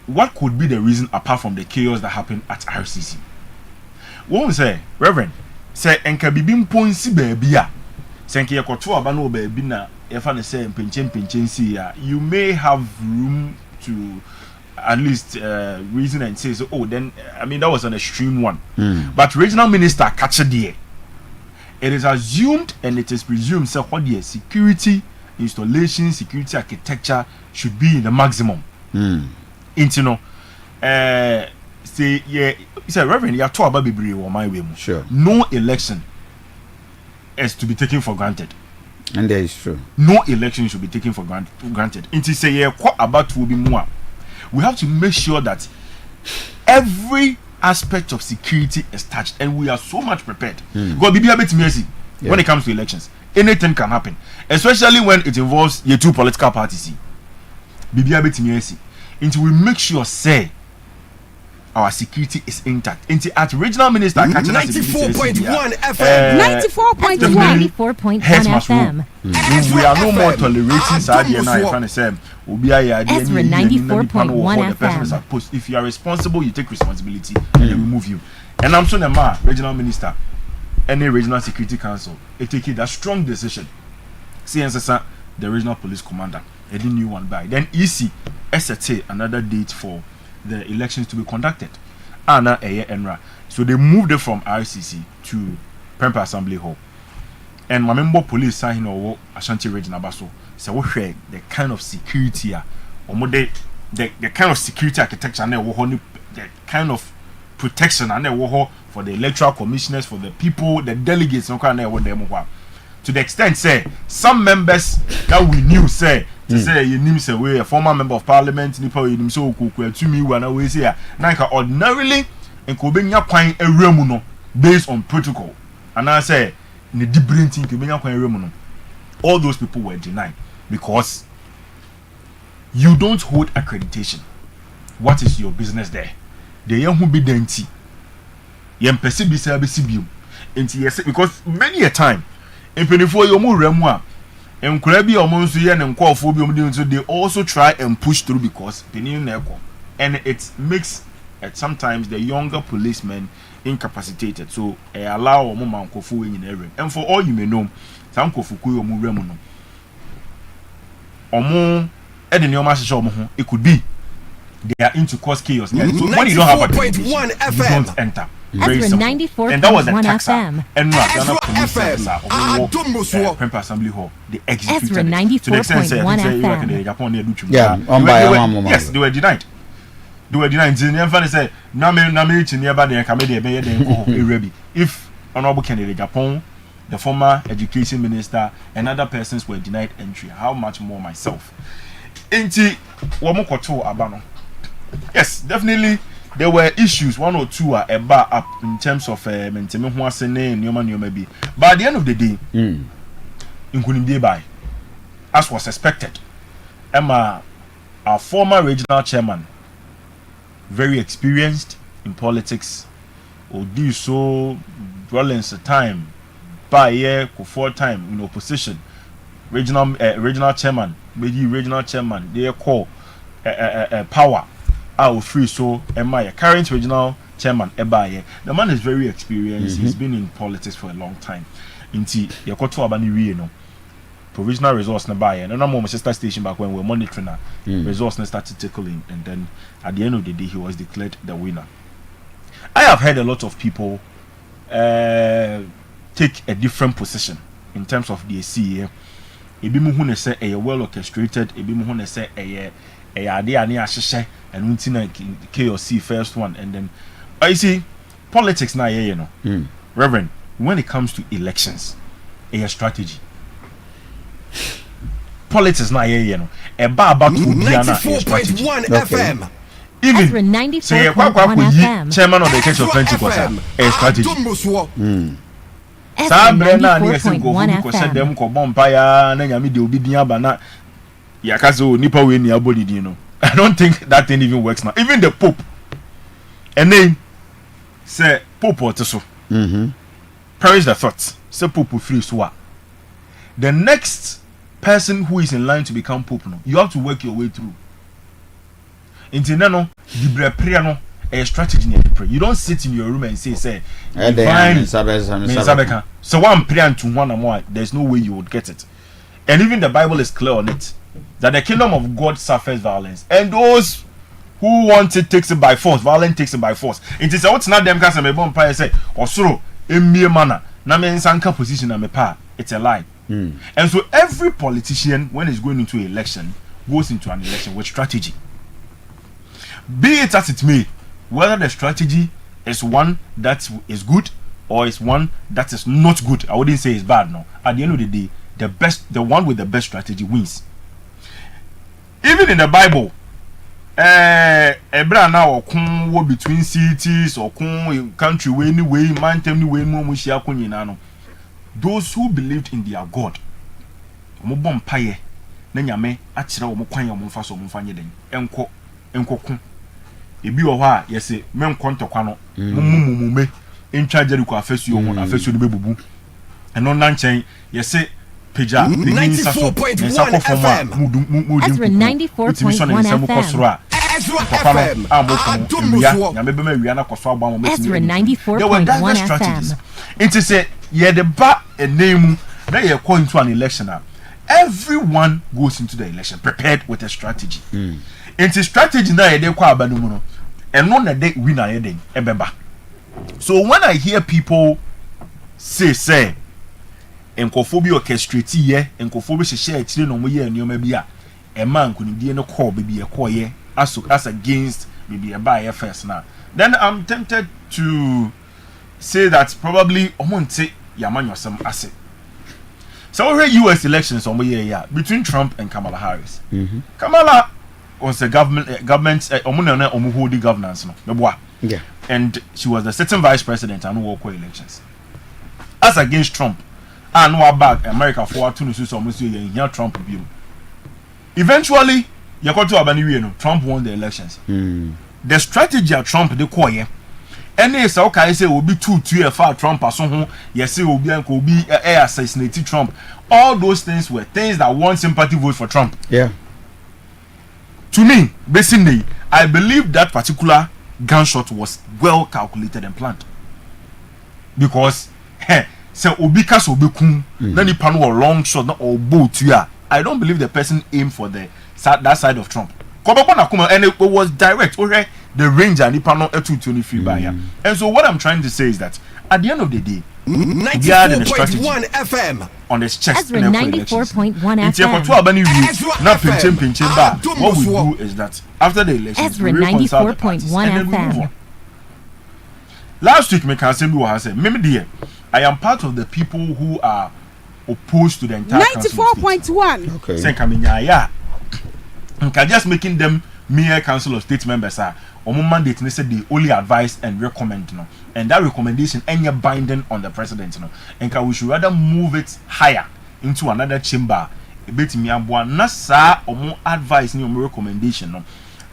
what could be the reason apart from the chaos that happened at RCC? What we say, Reverend, say enka bibim ponsi baby ya. Say enka yakoto abano baby na efane say pinchen si ya. You may have room to at least reason and say so. Oh, then I mean that was an extreme one. But regional minister catch there. It is assumed and it is presumed that what the security installation, security architecture should be in the maximum. Into no, say yeah, it's a Reverend. You are talking about baby or my way. Sure. No election is to be taken for granted. And that is true. No election should be taken for granted. Into say yeah, what about to be more? We have to make sure that every aspect of security is touched and we are so much prepared. God be a bit mercy when it comes to elections. Anything can happen, especially when it involves your two political parties. Be a bit mercy until we make sure say our security is intact. Into at regional minister 94.1 FM. 94.1 FM. We are no more tolerating Sadia now. Ezra 94.1 The person is supposed. If you are responsible, you take responsibility and they remove you. And I'm so the regional minister, any regional security council, they take that strong decision. See, the regional police commander, a new one by then EC set another date for the elections to be conducted. Ana Enra. So they moved it from RCC to Pempa Assembly Hall. And my member police sign or Asante region abaso. So we share the kind of security or the kind of security architecture and the kind of protection and for the electoral commissioners, for the people, the delegates, to the extent say some members that we knew say to say you name say we a former member of parliament nipa you name so okuku to me when we say na ordinarily and ko benya kwan ewremu no based on protocol and I say in the different thing ko benya kwan ewremu no all those people were denied because you don't hold accreditation. What is your business there? The young who be denti yem pese bi say be sibium enti yes because many a time before you move remwa and crabby or monsu and call for they also try and push through because and it makes sometimes the younger policemen incapacitated. So I allow a moment Kofu in area. And for all you may know, some Kofu or Muremono or more it could be they are into cause chaos. So when you don't have a you don't enter. Ezra 94.1 and that was the taxa. FM. And Ghana Police Service Pempa Assembly Hall. They executed Ezra 94.1 FM. Yes, they were denied. They were denied. They say, if Honorable Kennedy Japan, the former education minister, and other persons were denied entry, how much more myself? Yes, definitely. There were issues, one or two are about up in terms of maintaining maybe. But at the end of the day, in couldn't by, as was expected, Emma, our former regional chairman, very experienced in politics, or do so Rollins a time, by year, 4 time in opposition, regional chairman, maybe regional chairman, they call power. I was free, so am I current regional chairman Ebaye. The man is very experienced. He's been in politics for a long time. Inti yakoto abani wie no. Provisional resource na buy and no more sister station back when we were monitoring resource na started tickling and then at the end of the day he was declared the winner. I have heard a lot of people take a different position in terms of the CA. Ebi mu hu ne say a well orchestrated, ebi mu hu ne say a idea ani ahyehyɛ and untina KOC first one and then I see politics na you know. Reverend, when it comes to elections a strategy politics na you know a bar about 94.1 FM even say chairman of the church of Pentecost a strategy Sabrina ni ese go ko se dem ko bompa ya na nyame de obi din aba na yakazo nipa we ni abodi din no. I don't think that thing even works now. Even the Pope and then say Pope or so perish the thoughts say Pope free so the next person who is in line to become Pope no you have to work your way through into no the prayer no a strategy near the prayer. You don't sit in your room and say divine so one prayer to one or more there's no way you would get it. And even the Bible is clear on it that the kingdom of God suffers violence and those who want it takes it by force. Violence takes it by force. It is what's not them cast me bomb pie say osoro emie mana na me nsanka position na me pa. It's a lie. And so every politician when he's going into an election goes into an election with strategy. Be it as it may, whether the strategy is one that is good or is one that is not good. I wouldn't say it's bad no. At the end of the day, the one with the best strategy wins. Even in the Bible, ebra na okun wo between cities or country way anyway, mountain way mo mushia kunyina no. Those who believed in their God, omo bom paye na nyame akire omo kwan omo fa so omo fa nyeden. Enko ebi wo ha yese men kontokwa no mumume entwa Jericho afesuo ho afesuo de bebubu. Eno na nchen yese Pija 94.1 FM Ezra 94.1 FM Ezra 94.1 FM It is a ye the ba a name na ye call into an election everyone goes into the election prepared with a strategy. Into strategy na yede kwa abanumu no, eno na de winner yede ebeba. So when I hear people say enkofobi orchestrate ye, enkofobi share chire no mo ye nneoma bi a e man kunidie no call baby e call ye as against maybe a buy first now. Then I'm tempted to say that probably omonte yaman yosem asset. So we US elections on year between Trump and Kamala Harris. Kamala was a government holding governance no. Yeah. And she was the sitting vice president and walk elections. As against Trump, and no back America for to so Trump view. Eventually, Trump won the elections. The strategy of Trump the quiet. Any say okay say will be 2 far Trump as so yes will be assassinated Trump. All those things were things that won sympathy vote for Trump. Yeah. To me, basically, I believe that particular gunshot was well calculated and planned. Because say obika so be kum na nipa no long shot na boat ya. I don't believe the person aimed for that side of Trump. And it was direct. Okay, the range and nipa no 223 by here. And so what I'm trying to say is that at the end of the day, 94.1 FM on this chest. Ezra 94.1 FM. What we do is that after the election, Ezra 94.1 FM. Last week, I am part of the people who are opposed to the entire 94.1. Okay. Just making them mere council of state members are mandate they said they only advise and recommend and that recommendation any binding on the president and we should rather move it higher into another chamber a bit me nasa or more advice or more recommendation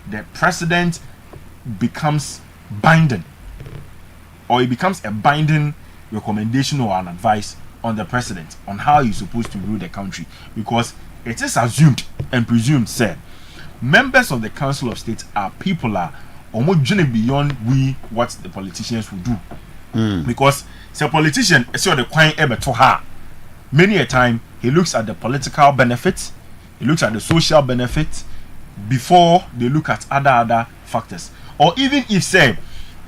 the president becomes binding or it becomes a binding recommendation or an advice on the president on how he's supposed to rule the country, because it is assumed and presumed said members of the council of state are people are almost beyond what the politicians will do. Because a politician is the coin ever to her. Many a time he looks at the political benefits, he looks at the social benefits before they look at other factors. Or even if say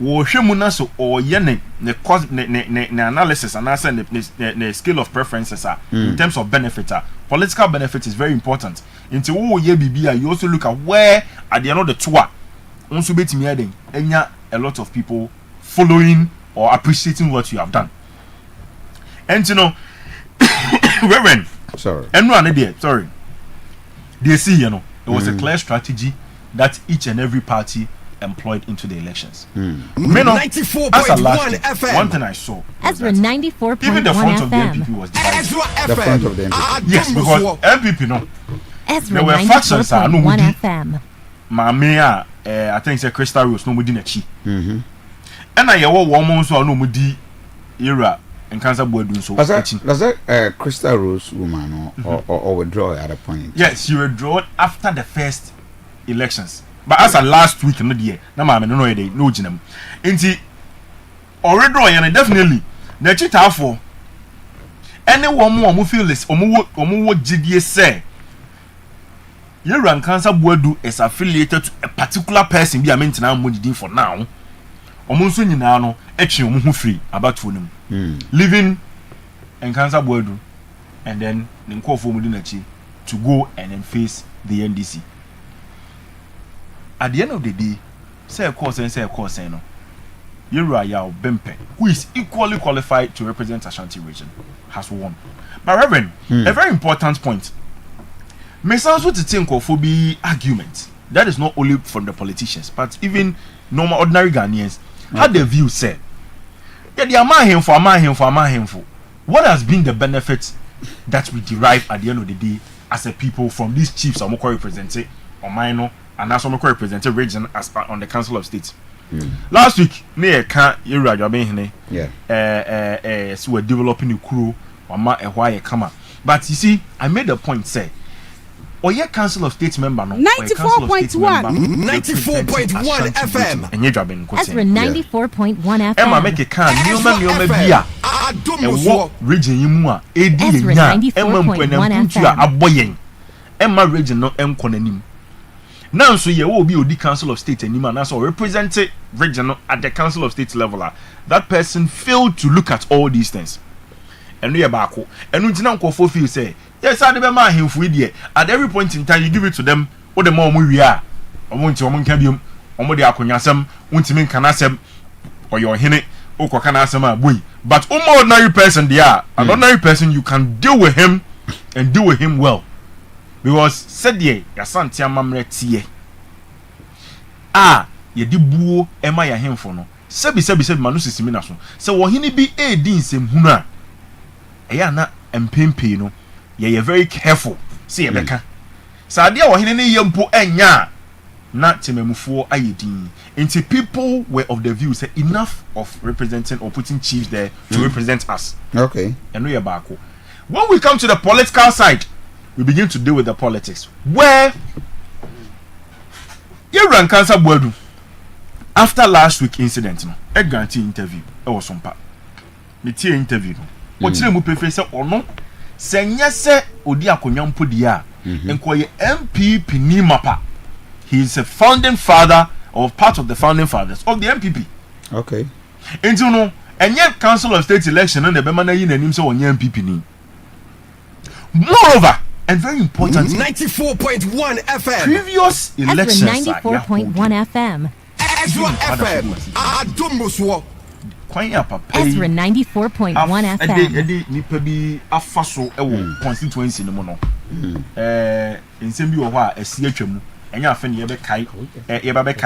or yene the analysis and answer the scale of preferences are in terms of benefit political benefit is very important. Into you also look at where at the end of the tour also bet me a lot of people following or appreciating what you have done. And Reverend, sorry, they see it was a clear strategy that each and every party employed into the elections. 94.1 FM. One thing I saw Ezra 94.1 even the front of the FM. MPP was divided. Ezra The front of the FM. MPP. Yes, because MPP Ezra there were factions 94.1 FM. Mamea I think say Crystal Rose no mudi na chi. Mhm. And I wo one so no mudi era and cancer board so. Was that Crystal Rose woman or withdraw at a point? Yes, she withdrew after the first elections. But as a last week no dear, na ma me no dey no ginam. Enti already and definitely na chita for anyone mo feel this omo gidie say Yeran Cancer Boadu is affiliated to a particular person be a maintenance money for now. Omunso nyina no etwe omo ho free about for them. Living in Cancer Boadu and then nkofo mu di nachi to go and then face the NDC. At the end of the day, say a course no. Yura Yao Bempe, who is equally qualified to represent Ashanti region, has won. But Reverend, a very important point. May sound to think of argument that is not only from the politicians, but even normal ordinary Ghanaians. How the view said, yeah, the amount for. What has been the benefit that we derive at the end of the day as a people from these chiefs I'm representing or minor and as I'm representing region as on the Council of State? Last week, near can't you so we're developing a crew or why come up. But you see, I made a point say. Or your Council of State member no 94.1 FM Ezra 94.1 FM. Emma make a can new man bia ɛwɔ region yi mu a edi enya ɛma mpɛnɛmpuntu a abɔ yɛn ɛma region no ɛnkɔ n'anim na nso yɛ wɔ obi odi council of state anim a na so represent region no at the council of state level that person failed to look at all these things ɛno yɛ baako ɛno ntina nkɔfo feel say yes ade bɛ ma ahemfo yi deɛ at every point in time you give it to them wo de ma ɔmo wie a ɔmo nti ɔmo nka biom ɔmo de akonnwasɛm wontimi nka n'asɛm ɔyɛ ɔhene okɔka n'asɛm a boy but ordinary person there an ordinary person you can deal with him and deal with him well because said ye Asante amamre tie yedi buo ema ya hemfo no sebi manu sisimi na so se wo hene bi edi nsem hunu a eya na empempe no ye very careful see ye beka sa ade a wo hene ne yempo enya na tememufo ayedin into people were of the view say enough of representing or putting chiefs there to represent us. Okay. And we are back. When we come to the political side, we begin to deal with the politics. Where you ran cancer board after last week incident, no, a guarantee interview. It was some part. The tea interview. What you prefer say or no? Senya se odi akonyampo dia. Enkoye MPP ni mapa. He is a founding father or part of the founding fathers of the MPP. Okay. And you know, and yet council of state election and the Bemana yin and him so on MPP ni. Moreover, and very important, 94.1 FM. Previous elections. Ezra 94.1 FM. Ezra FM. Adumbuswo. Ezra 94.1 FM. Edi nipa bi afaso ewo constituency no no. Nsem bi wo ho a esi atwam. Enya afa ne yebe kai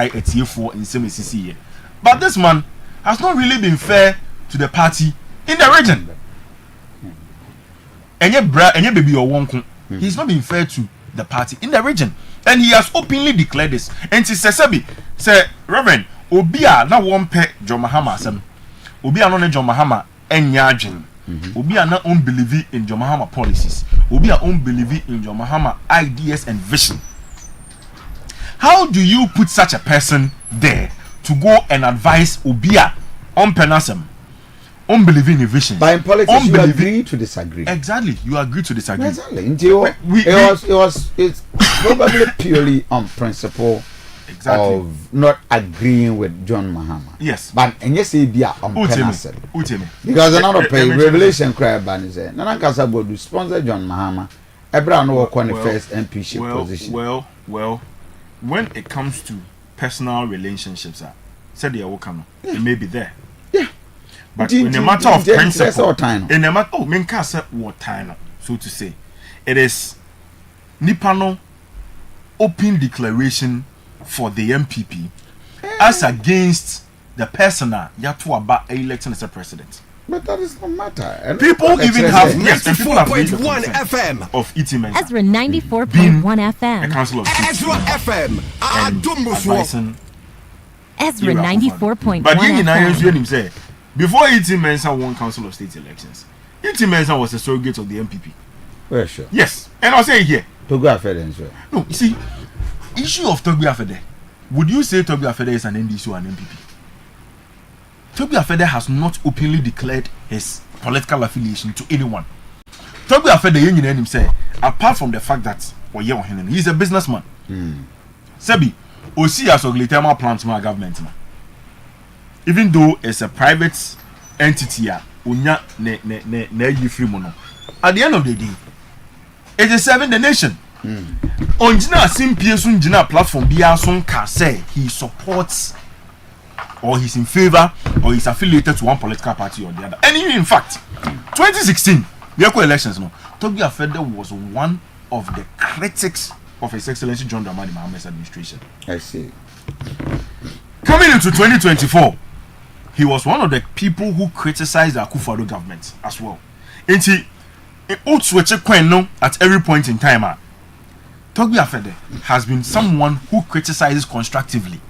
etiefo nsem esisi ye. But this man has not really been fair to the party in the region. Enye baby or wonko. He's not been fair to the party in the region. And he has openly declared this. And he says, say, Reverend, Obia na wonpe John Mahama asem. Obia no ne John Mahama enya adwen. Obia na unbelieve in John Mahama policies. Obia unbelieve in John Mahama ideas and vision. How do you put such a person there to go and advise Obia on penasem? Unbelieving in vision. But in politics, you agree to disagree. Exactly, you agree to disagree. Exactly. It's probably purely on principle of not agreeing with John Mahama. Yes. But and yes, he be on penasem. Because another pay revelation cry ban say Nana Kasabo do sponsor John Mahama. Ebra no work on the first MPship position. Well. When it comes to personal relationships, said they are it may be there. Yeah. But in a matter of principle, in a matter what time, so to say, it is Nipano open declaration for the MPP as against the persona Yatuaba electing as a president. But that is no matter. And people even have 94.1 FM of Itimen. Ezra 94.1 FM. A council of state. Ezra FM. Adumbuswo. Ezra 94.1 But you FM. him say before Itimensa won council of state elections, Itimensa was a surrogate of the MPP. Well, sure. Yes, and I'll say here. Togo Afede. No, you see, issue of Togo Afede. Would you say Togo Afede is an NDC or an MPP? Toby Afede has not openly declared his political affiliation to anyone. Toby Afede yen him say, apart from the fact that he's a businessman. Sebi, Osi as Oglitema plant my government. Even though it's a private entity, unya ne free mono. At the end of the day, it is serving the nation. On Jina Simpiesun Jina platform, Biason can say he supports or he's in favor or he's affiliated to one political party or the other. And in fact, 2016, the elections, Toby Afede was one of the critics of His Excellency John Dramani Mahamad's administration. I see. Coming into 2024, he was one of the people who criticized the Akufo-Addo government as well. And he at every point in time, Toby Afede has been someone who criticizes constructively.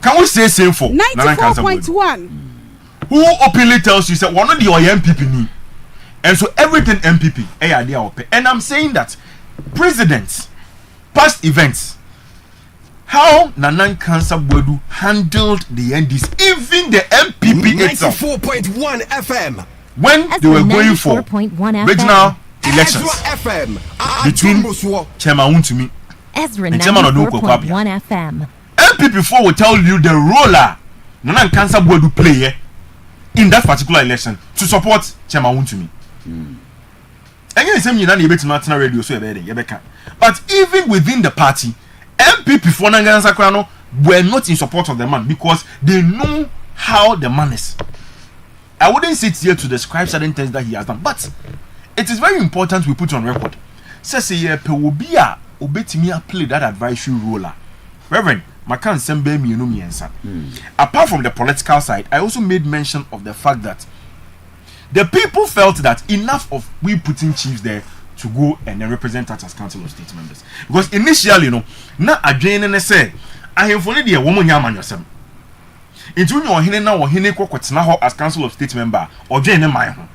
Can we say same for 94.1? Who openly tells you say one of the MPP ni, and so everything MPP and I'm saying that presidents, past events how Nanan Cancer Bodu handled the NDs, even the MPP itself. 94.1 FM. When they were going for regional elections between Chairman Wuntumi and Chairman Ezra FM. MPP4 will tell you the role Nanan Cancer Bodu play in that particular election to support Chairman Wuntumi. And you say you know national radio so but even within the party, MPP for Nanan Sakrano were not in support of the man because they know how the man is. I wouldn't sit here to describe certain things that he has done, but it is very important we put on record. Says here Pewobia Obetimia played that advisory role. Reverend Makan Sembe Miensa. Apart from the political side, I also made mention of the fact that the people felt that enough of we putting chiefs there to go and then represent us as Council of State members. Because initially, you know, na adwene ne say ahemfo de wo munya amanyosem. Into you ohene na ohene kwotena ho as Council of State member, odwen ne man ho.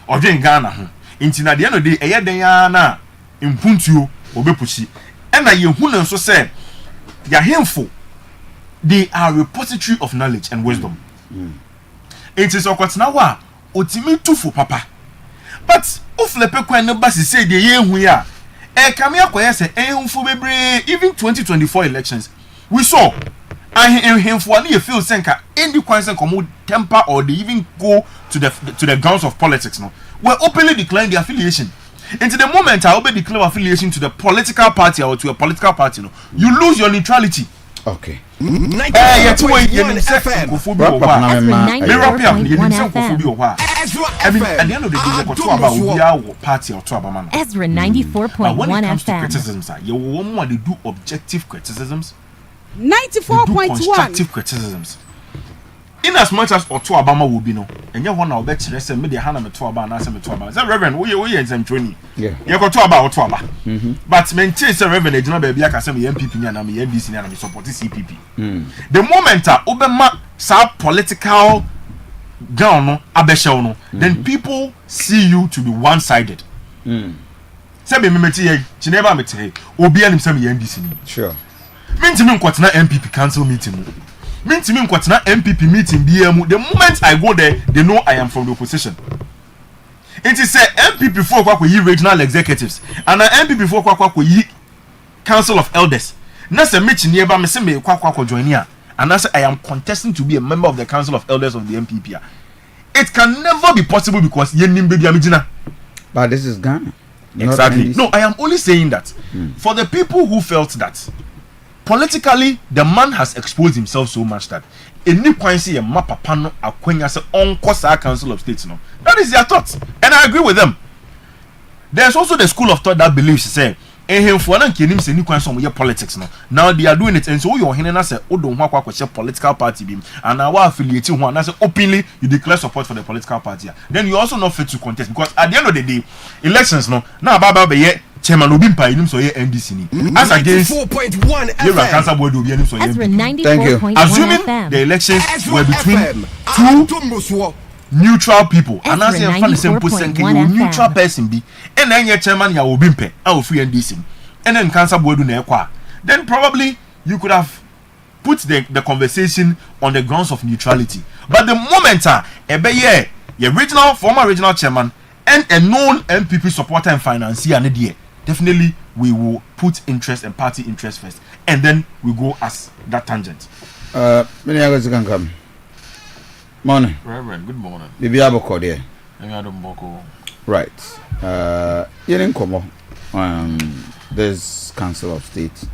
Odwen Ghana ho. Into na de no de eye den ya na impuntuo obepuchi. And na yehu na so say ya hemfo they are repository of knowledge and wisdom. It is okwotena wa otimi tufu papa. But uflepe kwan no basi say de yehu ya e kame akoye say ehunfo bebre even 2024 elections we saw ahemfo na ye feel senka any kwansen komo temper or they even go to the grounds of politics no were openly declaring their affiliation. Into the moment I will declare affiliation to the political party or to a political party no you lose your neutrality. Okay. Yet way you FM. I mean, at the end of the day, we're talking about our party or to man. Ezra 94.1 when it comes to FM. criticisms, you want to do objective criticisms. 94.1. Constructive criticisms. In as much as Otu Abama will be no, and you want to bet you say me the hand me to Abama na say me to Abama. Say Reverend, we exemption. Yeah. You go to Abama or to Abama. But maintain say Reverend, you know baby I can say me MPP na me NDC na me support CPP. The moment Obama sa political down no abesha no, then people see you to be one-sided. Say me meti ye, chineba meti obi anim say me NDC ni. Sure. Mentimi nkwatena MPP council meeting. Mentimi nkwatena MPP meeting BM. The moment I go there, they know I am from the opposition. It is say MPP for kwa yi regional executives and MPP for kwa yi council of elders. Na say meeting nearby me say me kwa join here. And I say I am contesting to be a member of the council of elders of the MPP. It can never be possible because yenim baby amijina. But this is Ghana. Exactly. No, I am only saying that for the people who felt that politically the man has exposed himself so much that any point see a map pano akwenya se onko council of states no. That is their thought, and I agree with them. There's also the school of thought that believes say ehemfo na nkenim se ni kwan so mo politics no. Now they are doing it and so you hene na say odon ho akwa political party bim and now affiliate ho na say openly you declare support for the political party. Then you also not fit to contest because at the end of the day elections no na baba be ye chairman obi mpa inim so ye NDC ni as against 94.1 FM Cancer Board obi inim so ye. Thank you. Assuming the elections were between two neutral people and as you find the same person neutral person be and then your chairman ya obi mpa a free NDC and then Cancer Board na ekwa then probably you could have put the conversation on the grounds of neutrality. But the moment ebe ye former regional chairman and a known MPP supporter and financier and there, definitely we will put interest and party interest first and then we go as that tangent. Many others can come. Morning. Reverend, good morning. Bibi aboko there. Right. Yerin komo. There's Council of State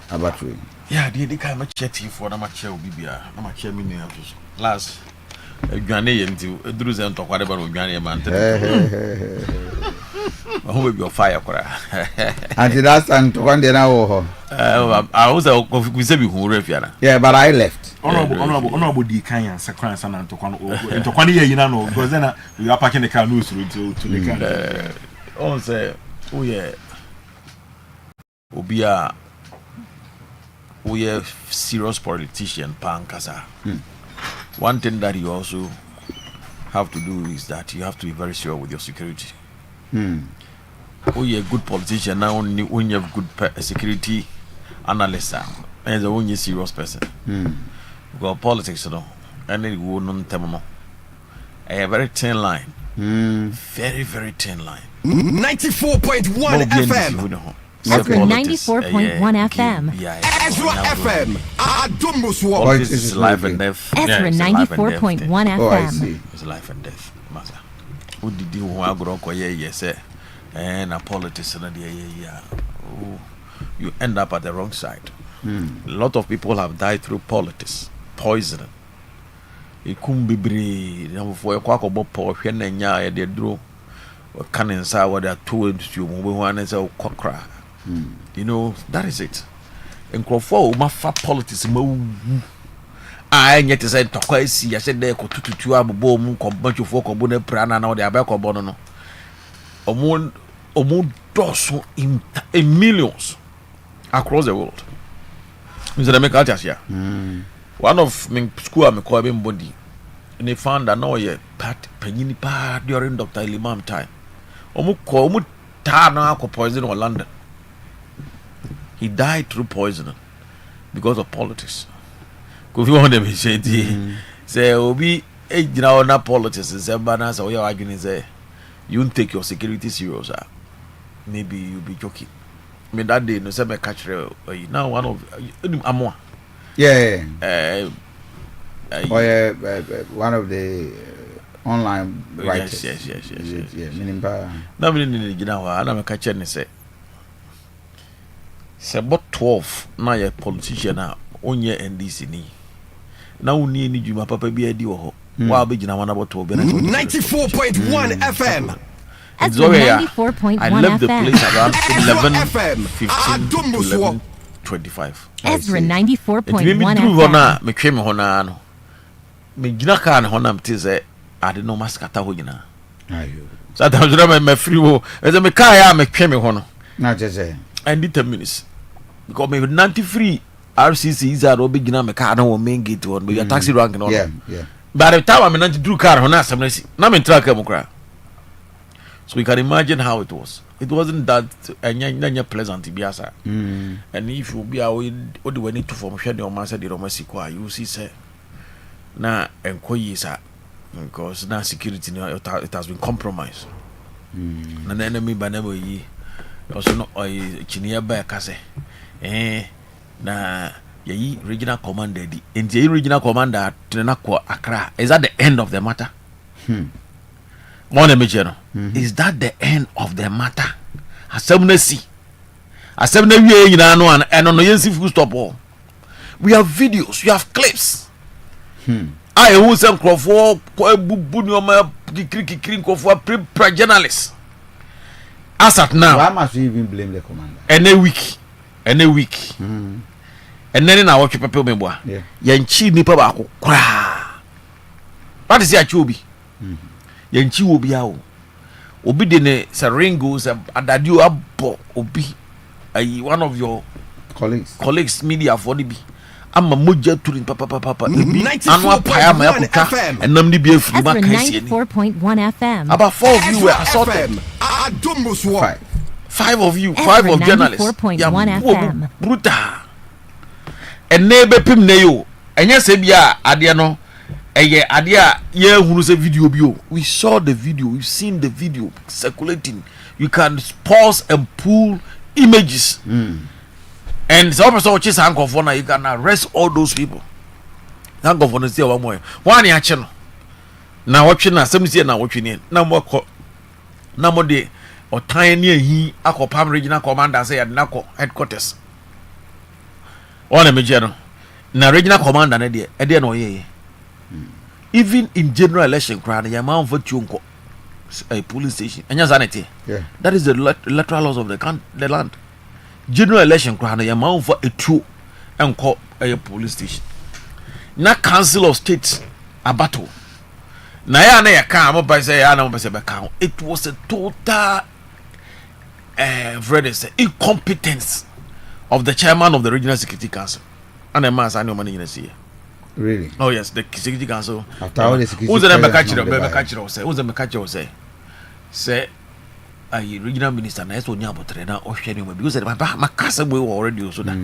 Abattery. Yeah, they kind of chat for the match Bibia. No match me last Ghanaian yenti Druze and talk whatever Ghanaian man. Who will be on fire? And that's and to one day now. I was a Kofi who refiana. Yeah, but I left. Honorable D. Kanya, Sakran San Antokon, and to 1 year, you know, because then we are packing the car news to the car. Oh, say, oh, yeah. Obia, we are serious politician, Pankasa. One thing that you also have to do is that you have to be very sure with your security. Oh, you're a good politician now when you have good security analyst. as a only serious person. Because politics, you know, and it will not tell a very thin line. Very, very thin line. 94.1 FM. Ezra 94.1 FM. Ezra FM. Politics is life and death. Ezra 94.1 FM. Oh, I see. It's life and death, master. Who did you want to go? Yes, and a politics and you end up at the wrong side. A lot of people have died through politics, poison. It couldn't be brave. For a quack about portion and ya, they drew can inside what they are told to one is a cockra. You know, that is it. And Crawford, my fat politics, I yet said to quite see. I said, there could 2 hour bomb, bunch of folk, or bonnet prana, now they are back on bono. Or more dorsal in millions across the world. Mr. America, here. One of my school, I'm calling body, and they found that no yet Pat Peninipa during Dr. Limam time. Omu Tana poison or London. He died through poisoning because of politics. Kofi want them say obi ejina na politics say balance or your arguing say you won't take your security serious. Maybe you'll be joking. I mean that day no say me catch now one of Amwa. Yeah. One of the online writers. Yes. Yeah, meaning na me ni gina wa na me catch ni say about 12 na ye politician na onye NDC ni na uni ni juma papa bi adi wo ho wa be gina wana about 12 94.1 FM. Ezra 94.1 I left the place around 11:15 to 11:25. Ezra 94.1 FM. Me twem ho na no me gina ka na ho na mte say ade no maskata ho gina ayo so that was my free wo e me ka ya me twem ho no na je I need 10 minutes because me 93 RCC is a big gina me car no main gate one but your taxi rank no yeah by the time I'm 92 car ho na some na me track am kra. So we can imagine how it was. It wasn't that pleasant to be as and if you be away what do we need to form share the man said the Romasi kwa you see say na enkoyi sa because now security it has been compromised. And the enemy banebo yi also no chinia ba kase na yi regional commander di and the regional commander na kwa Accra. Is that the end of the matter? Is that the end of the matter? Assembly we no and on the full stop all. We have videos, you have clips. I who some Crawford pre journalists. As at now, why must we even blame the commander? Any week. And then in our watch people member. Yanchi nipa ba ko kra. What is your chubi? Yanchi obi a obi de ne saringo se adadio abo obi one of your colleagues media for the bi ama moja turin papa anwa paya ma yakuka enam ni bi afiri ma kai sie ni 94.1 FM. about 4 of you were assaulted. 5 of you, 5 of journalists. 94.1 FM. Brutal. And neighbor pim ne yo. Enya se bia ade no eye ade a ye hunu se video bio. We saw the video, we've seen the video circulating. You can pause and pull images. And some person watches Hank of Honor, you can arrest all those people. Hank of Honor say one more. One ya channel. Now watching na some say na watching in. Na more de or tiny he akopam regional commander say at nako headquarters. On a major. Na regional commander na de no ye. Even in general election crowd, ya man vote you a police station. And sanity. Yeah. That is the electoral laws of the land. General election crowd, ya man for a true and call a police station. Na council of states a battle. Na ya na ya come by say ya na say account. It was a total incompetence of the chairman of the regional security council. And a man I know money in see. Really? Oh yes, the security council. After all the security. Who's the say? Say a regional minister na so nya botre na o hwe ne because my cousin we already also that.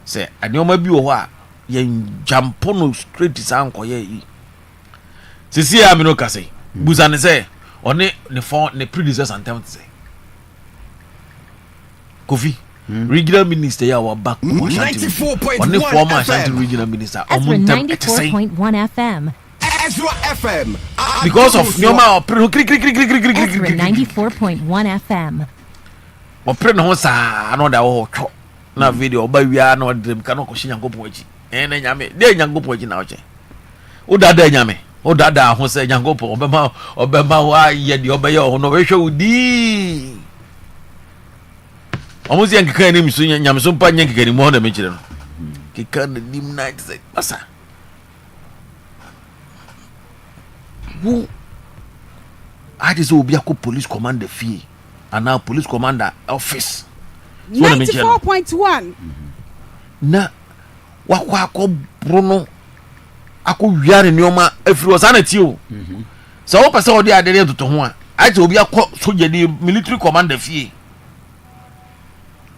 say anioma bi wo ho a yen jampo no straight san koye yi sisi a me no ka say buza ne say one ne phone ne predecessor antem say Kofi regional minister ya wa back 94.1 former Asante regional minister Ezra 94.1 FM. Ezra FM. Because of Nyoma Ezra 94.1 FM. Opre no sa another wo twa na video oba wia na odrem ka no ko Nyankopon achi na nyame de Nyankopon achi na oche o dada nyame o dada ho se Nyankopon obema wa ye de obeye ho no we hwe udi omuzi yankeka ni miso nyame so mpa nyankeka ni mo na mechire no keka na dim night say basa who I just obi akọ police commander fee and now police commander office 94.1 na wakọ akọ brono akọ wiare nioma afiri Asante o so wo pese odi adere to ho a ati obi akọ soldier ni military commander fee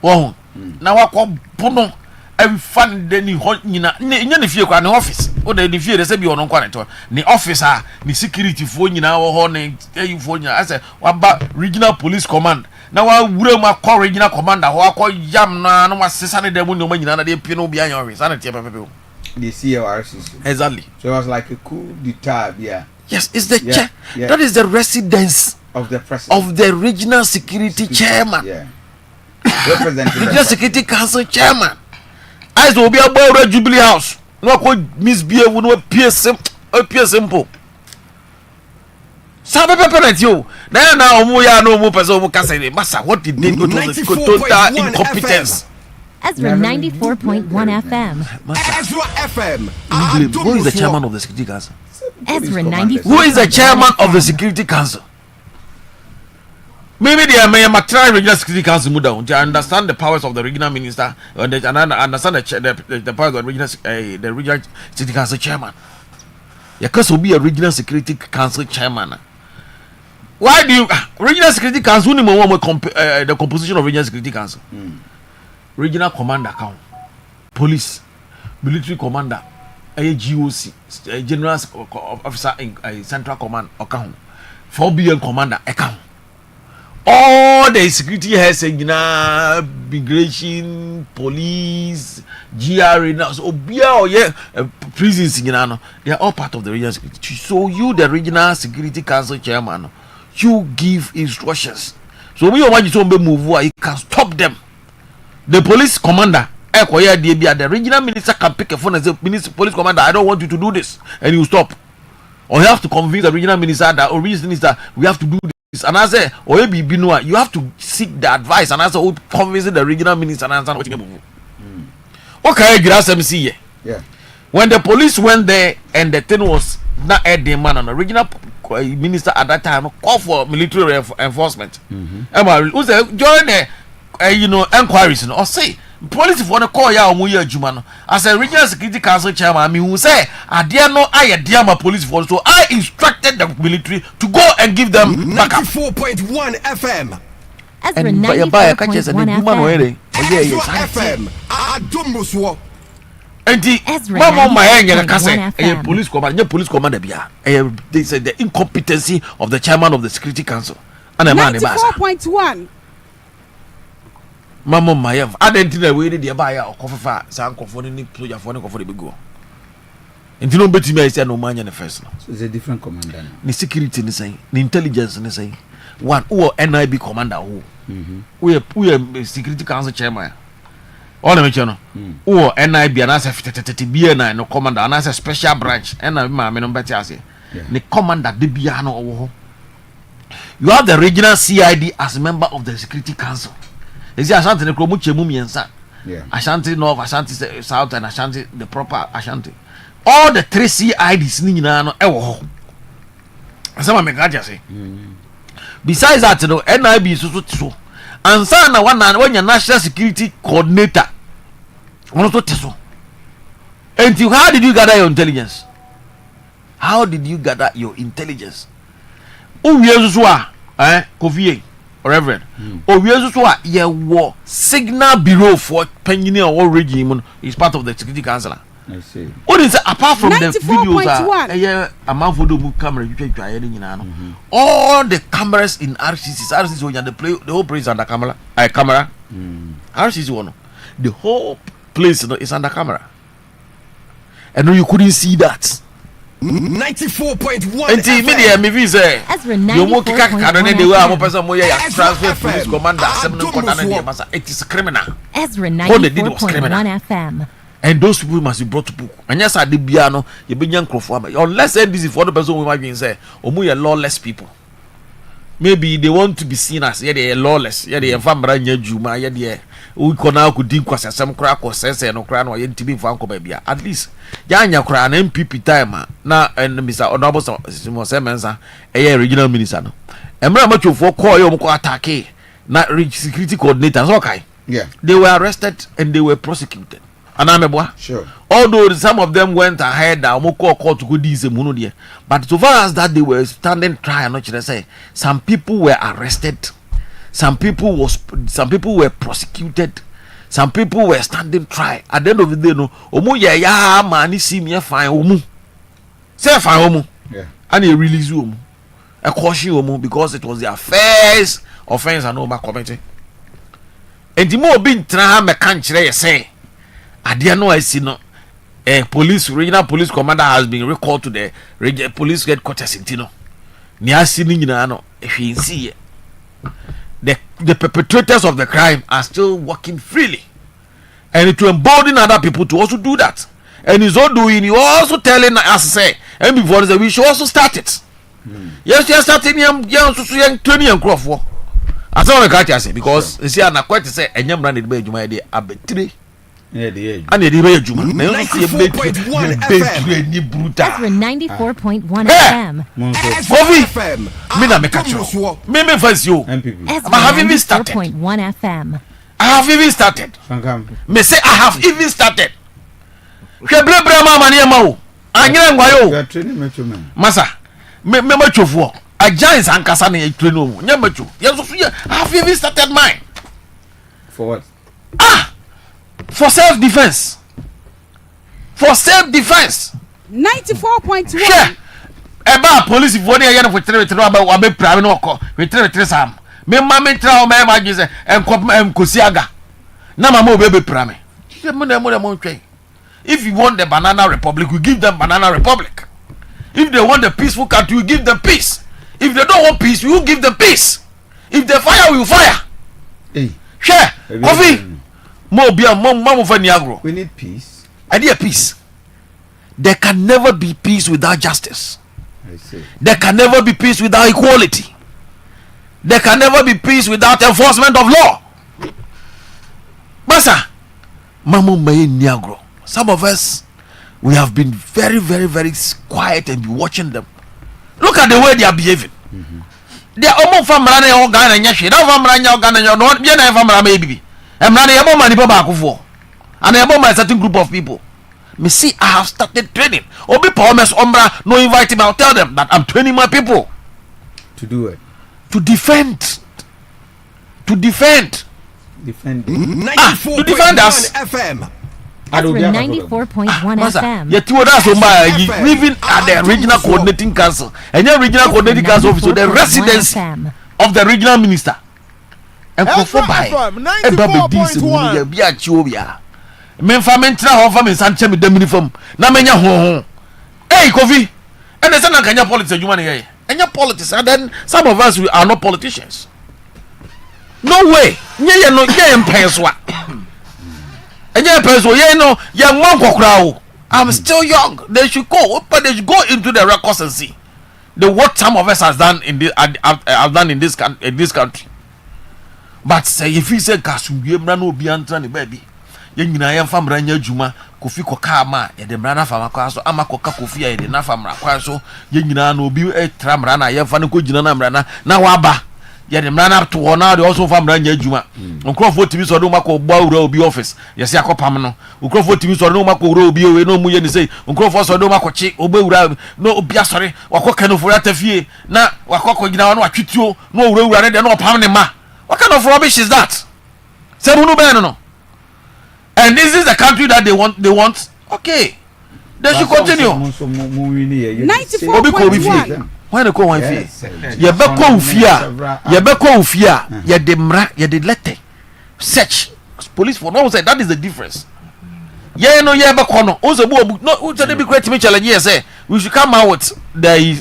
oh na wakọ bono every fan de ni ho nyina nya ne fie kwa ne office o de ni fie de se bi ono kwa ne to ni office a ni security fo nyina wo ho ne fo nyina ase waba regional police command na wa wure ma kwa regional commander ho akọ yam na wa sesa ne de mu ne ma nyina na de pie no bi anya office ana tie pepe o the CRCC exactly so it was like a coup d'etat yeah yes it's the that is the residence of the president of the regional security chairman representing regional security council chairman as will be about Jubilee House no ko misbehave no appear simple sabe penalty o na omo ya no omo person omo kasa ni massa what did they go to total incompetence Ezra 94.1 FM. Ezra FM. Who is the chairman of the security council? Ezra 94. Who is the chairman of the security council? Maybe they are trying regional security council move down to understand the powers of the regional minister and understand the powers of the regional security council chairman. You can be a regional security council chairman. Why do you regional security council? The composition of regional security council. Regional commander account, police, military commander, GOC, general officer in central command account, 4 billion commander account. All the security heads, immigration, police, GRA, now so prisons, they are all part of the regional security. So you, the regional security council chairman, you give instructions. So we want you to move, you can stop them. The police commander, the regional minister can pick a phone and say, police commander, I don't want you to do this, and you stop. Or you have to convince the regional minister that, or regional minister, we have to do this. And I say, or you have to seek the advice. And I say, convincing the regional minister and answer what you can. Okay, grass MC. Yeah. When the police went there and the thing was not at the man, and the regional minister at that time called for military enforcement. Who said, join the inquiries or say police for the call ya omuye adwuma no as a regional security council chairman me who say adia no aye dia ma police for so I instructed the military to go and give them 94.1 FM. Ezra 94.1 FM. Adomoswo. Enti mama my hand ka say police commander bia they said the incompetency of the chairman of the security council and a man 94.1 Mama Mayev, I didn't know where the buyer or coffee fat, some coffee, soldier for the big go. And you know, Betty may say no man in the first. So it's a different commander. The security in the same, the intelligence in the same. One who NIB commander who we are security council chairman. All the mention who NIB and as a BNI no commander and as a special branch and I'm number the commander the Biano. You have the regional CID as a member of the security council. Is Asante ne kromo chemu miensa. Asante North, Asante South, and Asante the proper Asante. All the 3 CIDs ni nyina no ewo ho. Asama me gaja say. Besides that no NIB so. Ansa na when your national security coordinator. One so teso. And how did you gather your intelligence? How did you gather your intelligence? O wie so a Kofi Reverend. Oh, we also saw ye signal bureau for penny or regime is part of the security council. I see. What is apart from the videos? Yeah, a man for the camera you take all the cameras in RCC when you play the whole place under camera. RCC one. The whole place is under camera. And you couldn't see that. 94.1 Enti media me vi say you mo kika kaka no dey we am person mo ya transfer police commander asem no kwata na dey masa it is criminal. Ezra 94.1 FM. And those people must be brought to book. And yes, I did biano, you be young crowd. Unless this for the person who imagine say, omu lawless people. Maybe they want to be seen as they are lawless. Yeah, they are family Juma. Yeah, they we can now could think was some crack or sense and no crown or to be found baby. At least, Yanya crown MPP time now and Mr. Honorable Semensa, a regional minister. And very much for call your OKATAKYIE, not rich security coordinators. Okay, yeah, they were arrested and they were prosecuted. Sure. Although some of them went ahead and court to go this but so far as that they were standing trial, not should I say, some people were arrested, some people were prosecuted, some people were standing trial. At the end of the day, no, ya man see me fine omu. Say fine omu. Yeah. And he release you a caution omu because it was their first offense and over committee. And the more being try me can't say. I see no regional police commander has been recalled to the police headquarters in Tino. The perpetrators of the crime are still working freely. And to embolden other people to also do that. And he's all doing, he also telling us say, and before that we should also start it. Yes, you're starting young training and crop for. As I can't say because you see, I'm quite to say, and young running by you, my dear, Abetri. Yeah, and the radio Juma. 94.1 FM. Kofi, me na make a show. Me first you. I have even started. 94.1 FM. I have even started. Me say I have even started. Shebre brama mani ema o. Anyere ngwayo. Masa, me macho fo. A giant ankasa na train o. Nya macho. I have even started mine. For what? For self-defense. 94.1. Yeah. Eba police for near for 3 about we prime no ko. We 3 sam. Me mama tra o me imagine say enkom kosiaga. Na mama obe prime. If you want the banana republic, we give them banana republic. If they want the peaceful country, we give them peace. If they don't want peace, we will give them peace. If they fire, we will fire. Hey. Share. Kofi. We need peace. I need peace. There can never be peace without justice. I see. There can never be peace without equality. There can never be peace without enforcement of law. Masa, some of us, we have been very, very, very quiet and be watching them. Look at the way they are behaving. They are almost from Rana Organ and Yashi. No from Rana Organ and you're not yet from Rama. I'm not a money back for. And I am a certain group of people. Me see, I have started training. Or be promise Ombra, no invite him. I'll tell them that I'm training my people. To do it. To defend. To defend. Defend. To defend us. FM. Ezra 94.1 FM. Yet you are living at the regional coordinating council. And your regional coordinating council office, the residency of the regional minister. And Kofi by a baby decent be a chobia. Men famentra offer me Asante with the uniform. Na menya ho. Hey Kofi. And the son of Kenya politics you want here. And your politics, and then some of us we are not politicians. No way. Yeah, no, yeah, Penswa. And yeah, Penswa, yeah, no, young Monko crowd. I'm still young. They should go, but they should go into the records and see the what some of us has done in this have done in this country. But say if you say Kasu, you no be antani baby. Yengina yam famra nya juma Kofi koka ma ye de mrana fama kwa so ama koka Kofi ye de na famra kwa so yengina no bi tramra na ye fa no ko gina na mrana na waba yɛ de mmara to hɔ na de also fa mmara nya adwuma nkrofo timi so de makɔ bɔ awura obi office yɛse akɔpam no nkrofo timi so de makɔ wura obi we no mu yɛ ne sei nkrofo so de makɔ kye obi wura no obi asɔre wakɔ kanofo atafie na wakɔ gina no atwituo no wura ne de no pam ne ma. What kind of rubbish is that? Say no. And this is the country that they want. Okay. They should continue. 94.1. Why they call one fee? You be call fear. You be call fear. You demra. You de letter. Search. Police for no say that is the difference. Yeah, no, yeah, but no. Also, no. Who's the big great to me challenge? Yes, say we should come out with the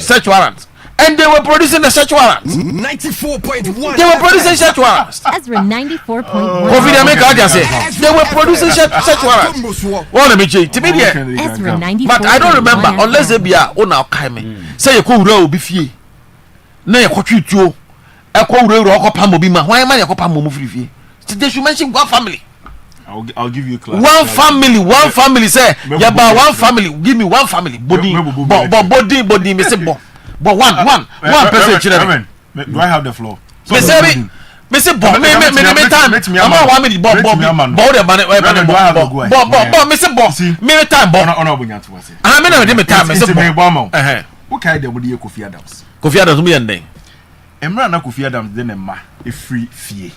search warrant. And they were producing the search warrant. 94.1. They were producing search warrants. Ezra 94.1. Kofi they make I say they were producing search warrants. What let me change? To me there. Ezra 94. But I don't remember unless they be a on our time. Say you ko wura obi fie. Na you ko twituo. E ko wura ko pam obi ma. Why man you ko pam mo free fie? They should mention one family. I'll give you a class. One family say yeah, but one family. Give me one family. Body me say bo. But one person children. Do I have the floor? Me say bomb. Me time. I'm 1 minute bomb. Me say bomb. Me time bomb. Ono obunya to say. Me na me time me say bomb. Okay, they would Kofi Adams. Kofi Adams me enden. Emra na Kofi Adams den emma e free fie.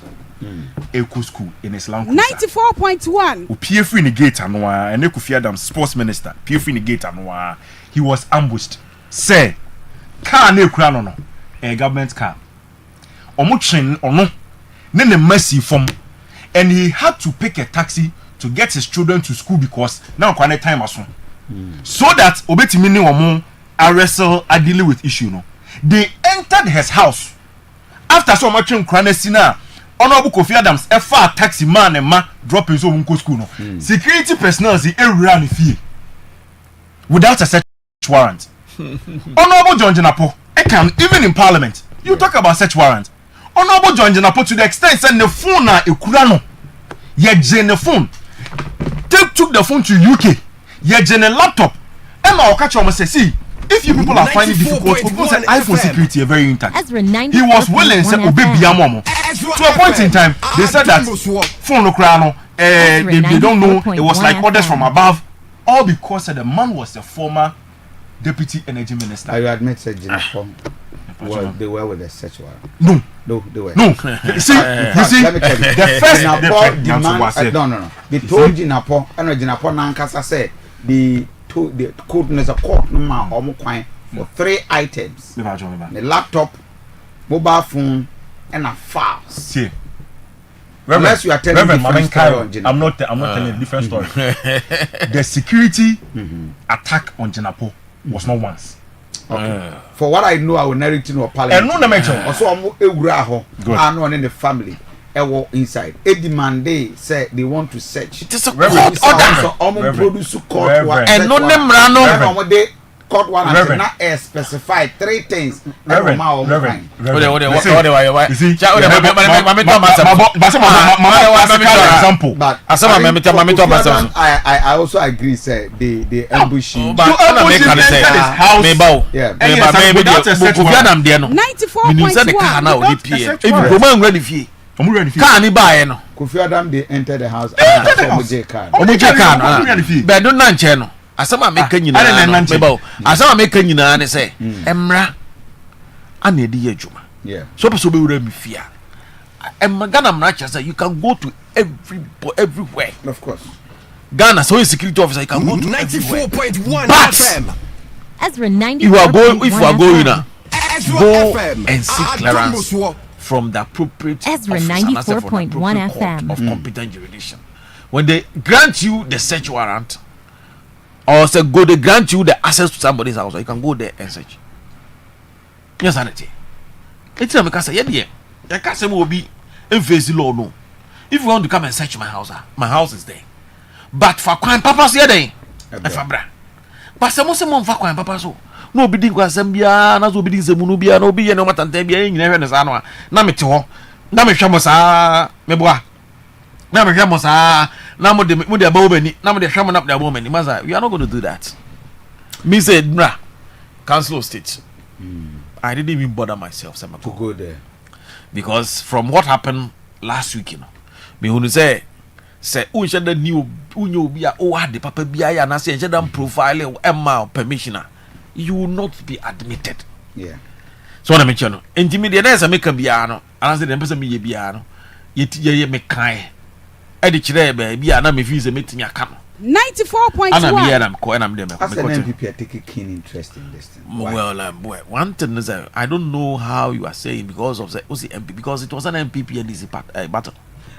Eco school in Islam. 94.1. Pie free in the gate anoa and Kofi Adams sports minister. Pie free in the gate anoa. He was ambushed. Say car na ekura no a government car omo twen ono ne mercy from, and he had to pick a taxi to get his children to school because now kwane time aso so that obetimi ne omo wrestle dealing with issue no. They entered his house after so much kura na sina Honorable Kofi Adams a taxi man and ma dropping so unko school no. Security personnel e ewura ne fie without a search warrant. Honorable John Jenapo, even in parliament, you talk about search warrant. Honorable John Jenapo to the extent send the phone na ekurano. Ye gen the phone. Took the phone to UK. Ye gen a laptop. Emma Okacho must say, see, if you people are finding difficult, people say iPhone security are very intact. He was willing to say obey Biamomo. To a point in time, they said that phoneokrano, they don't know, it was like orders from above, all because the man was a former Deputy Energy Minister. I admit that they were with a search warrant. No, they were. No. You see, let me tell you. The first demand, no. They told Jinapo, and Jinapo Nankasa said the code is a court no for 3 items: the laptop, mobile phone, and a file. See. Unless you are telling me different story, I'm not telling a different story. The security attack on Jinapo was not once. Okay. For what I know, I will narrate to parliament. And no mention. Also, I'm in the family. Inside. A demand they say they want to search. It is a court order. So produce court one. And no name rano. Court one and not specify 3 things. Reverend. I also agree, say the ambushing. Kofi Adam they enter the house. Asama meka nyina meba asama meka nyina ne say emra ana edi adwuma so person be wura mi fia Ghana mra say you can go to everywhere. Of course Ghana so security officer you can go to 94.1 FM. Ezra 94.1. If you are going now go FM. and seek clearance from the appropriate Ezra 94.1 FM of competent jurisdiction. When they grant you the search warrant or say go they grant you the access to somebody's house, you can go there and search. Yes, Asante. It's not because I can't say will be in face law no. If you want to come and search my house is there. But for crime purpose here then. But some for crime purpose so. No be din kwasambia na so be din semunu bia no be ye no matanta bia nyina hwe ne sa no na mete ho na mehwe mo sa meboa na mehwe mo sa na mo de abawo bani na mo de hwe mo na de abawo bani maza we are not going to do that. Me said bra council of state I didn't even bother myself to go there because from what happened last week, me who say unche the new unyo bia o had the papa bia ya na say them profile Emma permissioner, you will not be admitted. Yeah. So na me chano. Intimidate na say make bia no, and say dem person me bia no. Ye me kai. E di kire be bia na me fi say metimi aka no. 94.1. Ana me here am ko na me dem. As an MPP, I take a keen interest in this thing. Well, boy, one thing is I don't know how you are saying because of the MP because it was an MPP NDC battle. But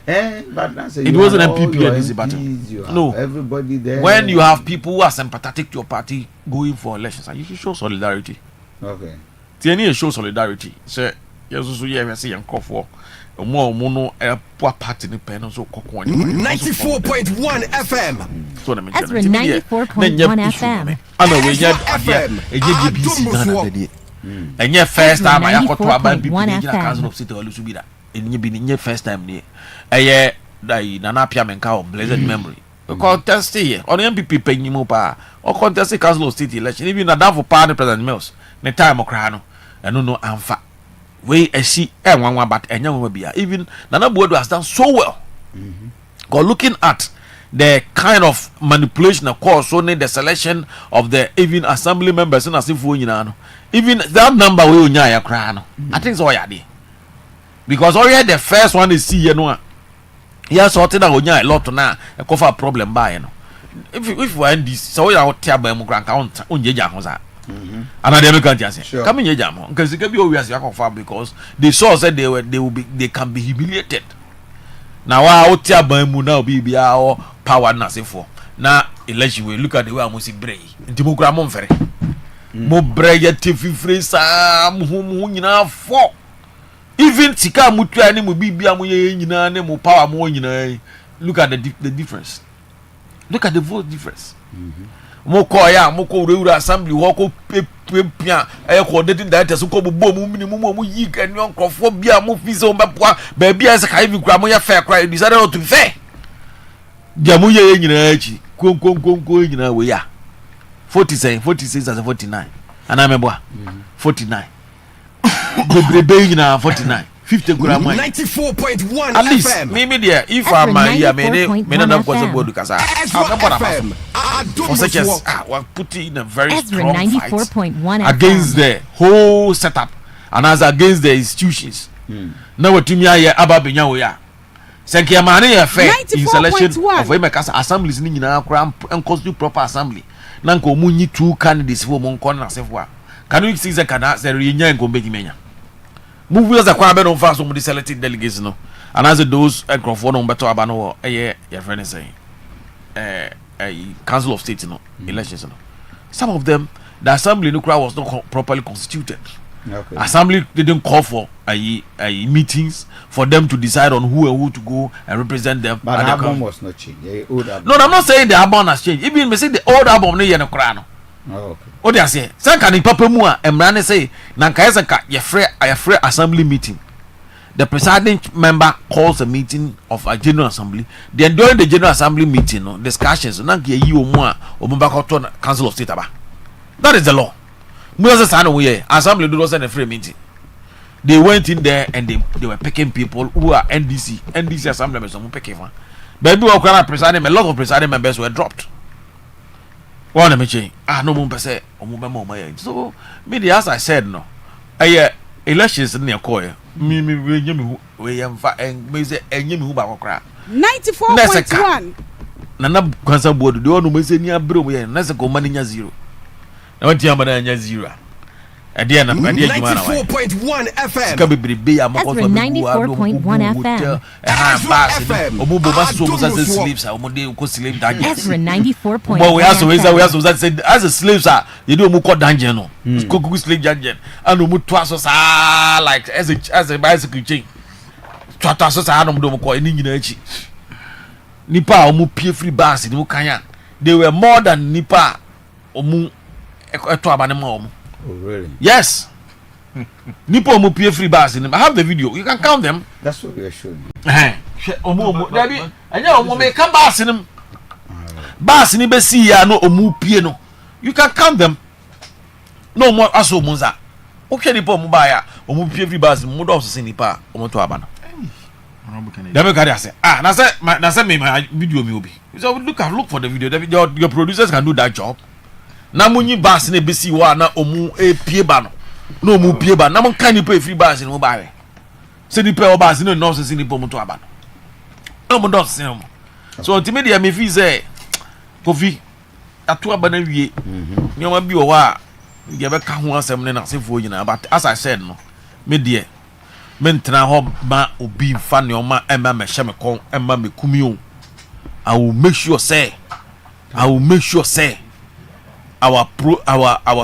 it wasn't MPP NDC battle. No, everybody there. When you have people who are sympathetic to your party going for elections, you should show solidarity. Okay. Tieni show solidarity. Say yes, so yeah, we see and call for. Mono poor party ni pen so kokon 94.1 FM. So na me Ezra 94.1 FM. Ana we nya adia BBC na dey. Enye first time I got to aban people in Council of State olusu bi da. Enye bi ni first time ni. Eye dai na na pia menka of blessed memory. Contest here on MPP penyimu pa. O contest Council of State election even na for President Mills. Ne time okra no. Eno no amfa. We see one but even Nana Bodo has done so well. Because looking at the kind of manipulation of course only the selection of the even assembly members and as if we even that number we unya crown. I think so yeah. Because already the first one is see you know here sorted out unya a lot now a cover problem by you know. If we end this so you out here by Mugranka unja and I never can't say come in your jam because it can be obvious because they saw said they can be humiliated. Now out here by Muna be our power na say for now election we look at the way I must bray into Mugramon ferry mo bray yet free sam whom for even Tika Mutu and mu be a mu power more look at the difference. Look at the vote difference. Moko ya moko rewura assembly woko pepia coordinating director so ko bo mu minimum mu yi kan nkrofo bia mu fi so mbepoa ba bia se kai bi kura mo ya fair kura you decided not to be fair dia mu ye nyina achi konkonkonko nyina we ya 46 as 49 ana meboa 49 bebrebe nyina 49 50 kura mo 94.1 at least FM. me there if I am here me na ko se bodu kasa FM. For such as we're putting in a very Ezra strong 94.1 fight against the whole setup and as against the institutions. Now what to me here about Benya Senkia Mane fair in selection of Emeka's assemblies in and constitute proper assembly. Nanko Muni 2 candidates for Moncon Sefwa. Can you see the Kana the Rinya and Gombeti Move as a quaben on fast on the selected delegates no. And as those microphone on better abano your friend is saying. Council of State elections some of them the assembly was not properly constituted. Okay. Assembly didn't call for meetings for them to decide on who to go and represent them. But the album was not changed. No, I'm not saying the album has changed. Even me say the old album no crown. Okay. What they say? Sanka ni papa mu a emrane say na nkae ka ye free assembly meeting. The presiding member calls a meeting of a general assembly. Then during the general assembly meeting, discussions, Council of State. That is the law. Assembly do not send a free meeting. They went in there and they were picking people who are NDC assembly members. But a lot of presiding members were dropped. One me change. No more say. So maybe as I said no. Elections near Koya. Me we am fa and me say enye me hu ba kokra 94.1 Nana Council board the one me say nia bro we na se ko mani nya 0 na wati am na nya 0 ade na ade adwuma na wa 94.1 FM ka bebrebe am ko Ezra 94.1 FM obu bo ba so mo say slaves o mo de ko slave dungeon Ezra 94.1 but we also say as a slaves you do mo ko dungeon no ko slave dungeon and mo to aso sa like as a bicycle chain to aso sa no mo ko eni nyina achi nipa o mo pie free bus ni mo kanya they were more than nipa o mo eto abane ma o mo. Oh really? Yes. Nipa o mo pie free bus ni I have the video, you can count them. That's what we are showing. Omo Dabi anya omo me kan bus ni be see ya no omo pie no you can count them no more aso munza okay nipa mu ba ya omu pie free bus mu do so nipa omu to aba no dem carry say na say me my video me obi so look for the video your producers can do that job na munyi bus na besi wa na omu pie ba no omu pie ba na mon kan nipa free bus no ba we se nipa o bus no so nipa omu to aba no omu do so so ultimately me feel say Kofi atu aba na wie nyoma bi o wa ye be ka ho asem ne na sefo nyina but as I said no me de mentena ho ma obi mfa ne oma emma me hye me kon emma me kumi o I will make sure say our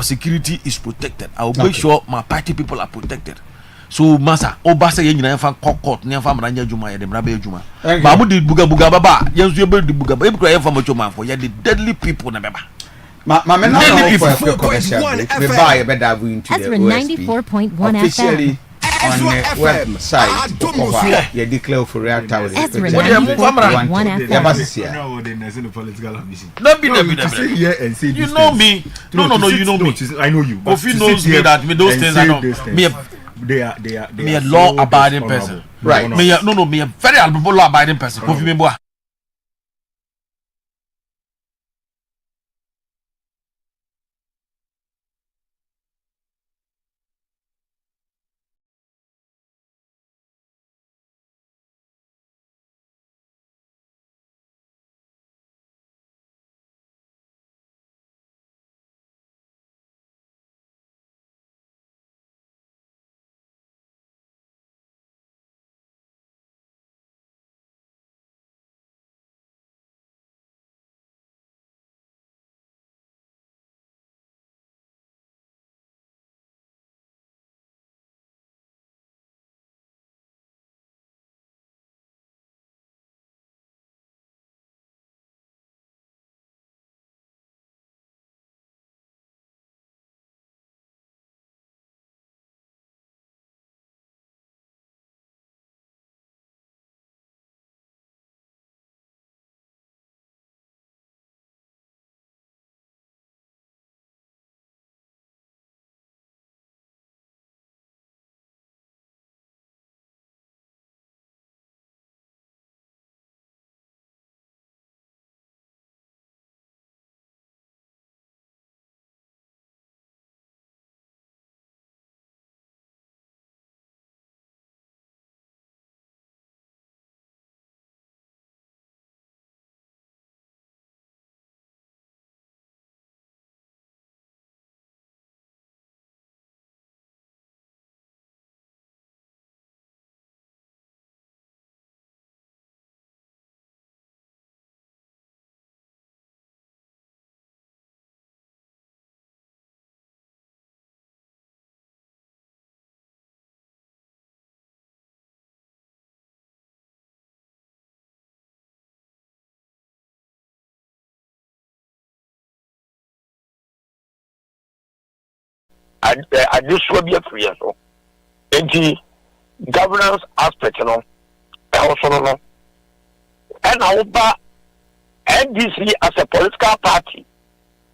security is protected. I will make sure my party people are protected. So masa obasa ye nyina mfa court ne mfa mranya djuma ye de mra be djuma ba mu de buga baba yensu ye be de buga ba e bikra ye mfa macho for ye the deadly people na beba ma me na for commercial me buy a better into the OSP officially on the website you declare for real tower Ezra 94.1 FM. You know me. No, you know me. I know you. Kofi knows me that me those things I know. They are me a law abiding person. Right. Me a very law abiding person. Kofi me boy. I just will be a free so. And governance aspect, you know, also no. And I hope NDC as a political party,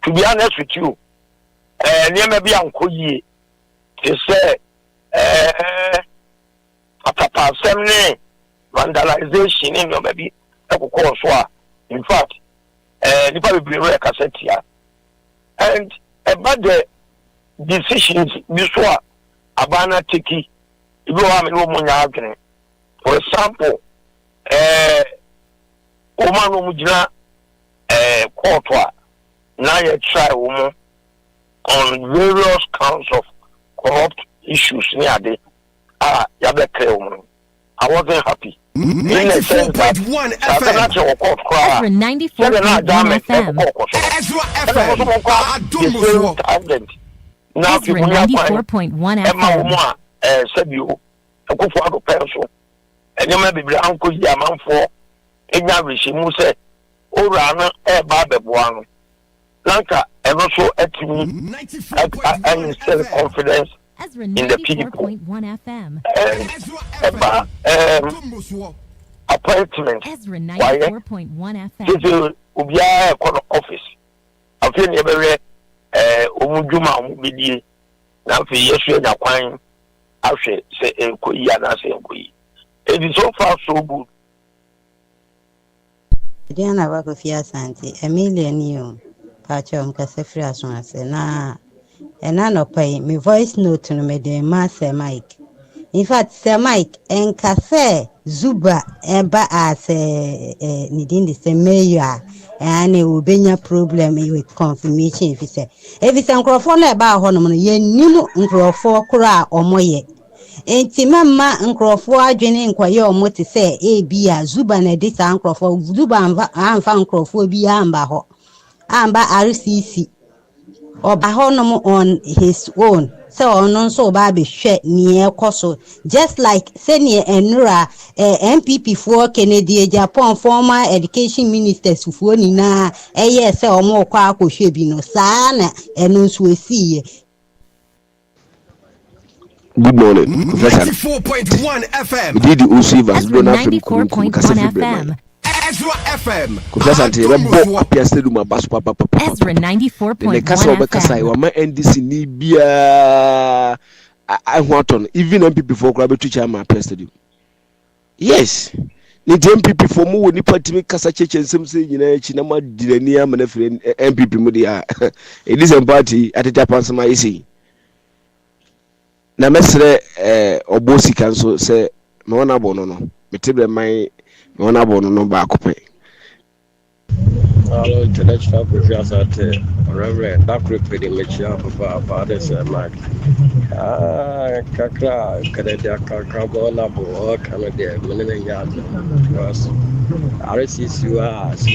to be honest with you, near maybe Uncle Ye, to say, after assembly, vandalization, in your baby, in fact, you probably be rare cassette here. And about the decisions this one abana tiki you have no money. For example, woman mujina court now you try woman on various counts of corrupt issues near the woman. I wasn't happy. 94.1 FM. Ezra 94.1 FM. Ezra FM. Now Ezra 94.1 FM. Said you a go for a pencil. And you may be uncle Yaman for English, Muse, or Rana, Baba Buano. Lanka, and also at me, I instill confidence in the people. FM. About appointment. Ezra 94.1 FM. This will be a office. I feel never Umujuma Mubidi na fe yesu nya kwan ahwe se enkoyi ana se enkoyi it is so far so good. Diana wa Kofi Asante Emilian pacho mkase free asonase na ena no pay me voice note no me de ma se Mike. In fact se Mike enkase Zuba eba as nidin the same mayor and will be a problem with confirmation if you say nkrofo na eba ho no no ye nimu nkrofo kura omoye enti mama nkrofo adwene nkwaye omote se ebia Zuba na de sa nkrofo Zuba anfa nkrofo bi amba ho amba RCC oba ho no on his own so ono so ba be hwe ne ekoso just like senior enura MPP for Kennedy Japan former education ministers fuo ni na eye se omo kwa akohwe bi no saa na eno so esiye. Good morning, Professor. 94.1 FM. Did you receive us? Ezra 94.1 FM. Ezra FM. Professor, remember appear stadium abasu papa. Ezra 94.1 the kasa obekasa wa ma NDC ni bia I want on even MPP for grab to chairman appear stadium. Yes. Ni MPP for mu ni party kasa cheche nsem se nyina chi na ma dirani am na fere MPP mu dia. It is a party at the Japan sama isi. Na mesre obosi kan so se me wona bono no metebre mai me wona bono no ba akopɛ. Hello, intellectual Asante, Reverend, that pretty mature papa, this Mark. Kakra, Canada, Kakabona, or Canada, Minimum because RCC was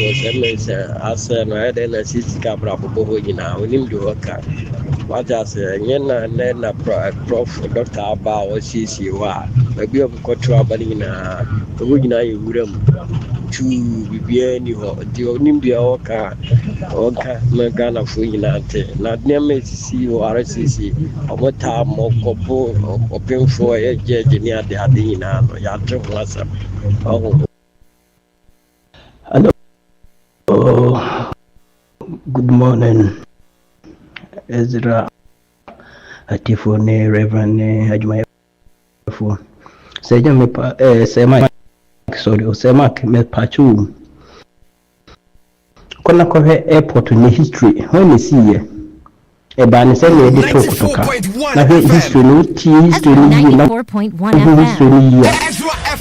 as an I then assist Cabra Bohina, we need to work. What I say, Yena, and then a prof, Dr. Abba, or CC, maybe of Cotra Balina, the Wigina, you would to be any the Onimbia Oka Magana Fuinante, not near Messi or RCC, or what time of Copo or Pim for a judge near the Adina, or Yatra Plaza. Hello, good morning, Ezra Atifone, Reverend Hajmaya. Say my sorry, Osemak me pachu. Kona kohe airport ni history. When you see ye, e bani se le de talk toka. Na history ni history ni na history ni ya.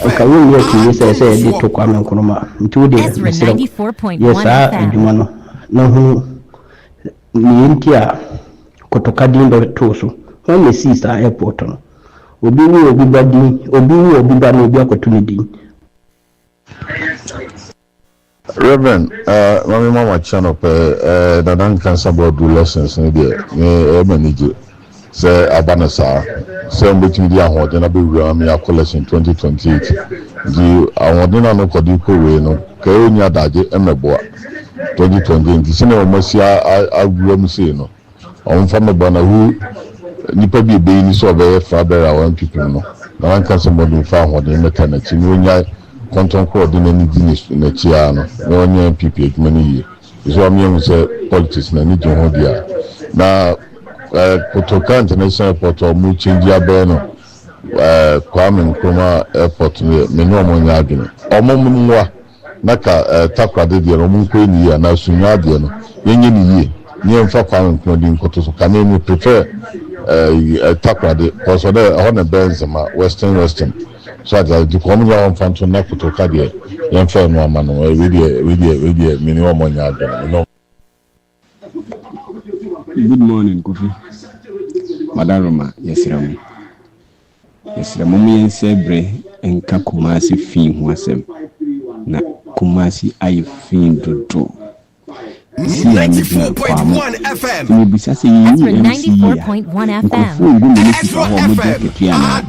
Okawu ye ki se de talk am nkonoma. Ntu de Ezra 94.1 FM. Na hu ni ntia kotoka dindo toso. When you see sa airport no. Obi ba no bi akotunidi. Reverend, mama mama channel the non cancer board do lessons in the manage say abanasa say between the award and be collection 2028 the award no kodi ko we no ka onya daje emebo 2020 the sene o masia agwam say no on fam ba na hu nipa bi be ni so be father awon people no na non cancer board fa award mechanic ni onya content coordinating business na chia no na onye MPP adwumani yi so am say politics na ni jehon dia na Kotoka International Airport o mu change abe no Kwame Nkrumah Airport me no mo nya adwene omomnwa na ka takwade dia no mu ko ni ya na sunya dia no yenye ni yi ni emfa Kwame Nkrumah di nkoto so kan ni prefer takwade because of the on the Benzema western so that the community on fanto na Kotoka dia yemfa no amano we dey minimum nya adwene no. Good morning, Kofi. Madam Roma, yes, Ram. Yes, Ramumi and Sebre and Kakumasi Fin wasem. Na Kumasi I fin to do. 94.1 FM. Ezra 94.1 FM.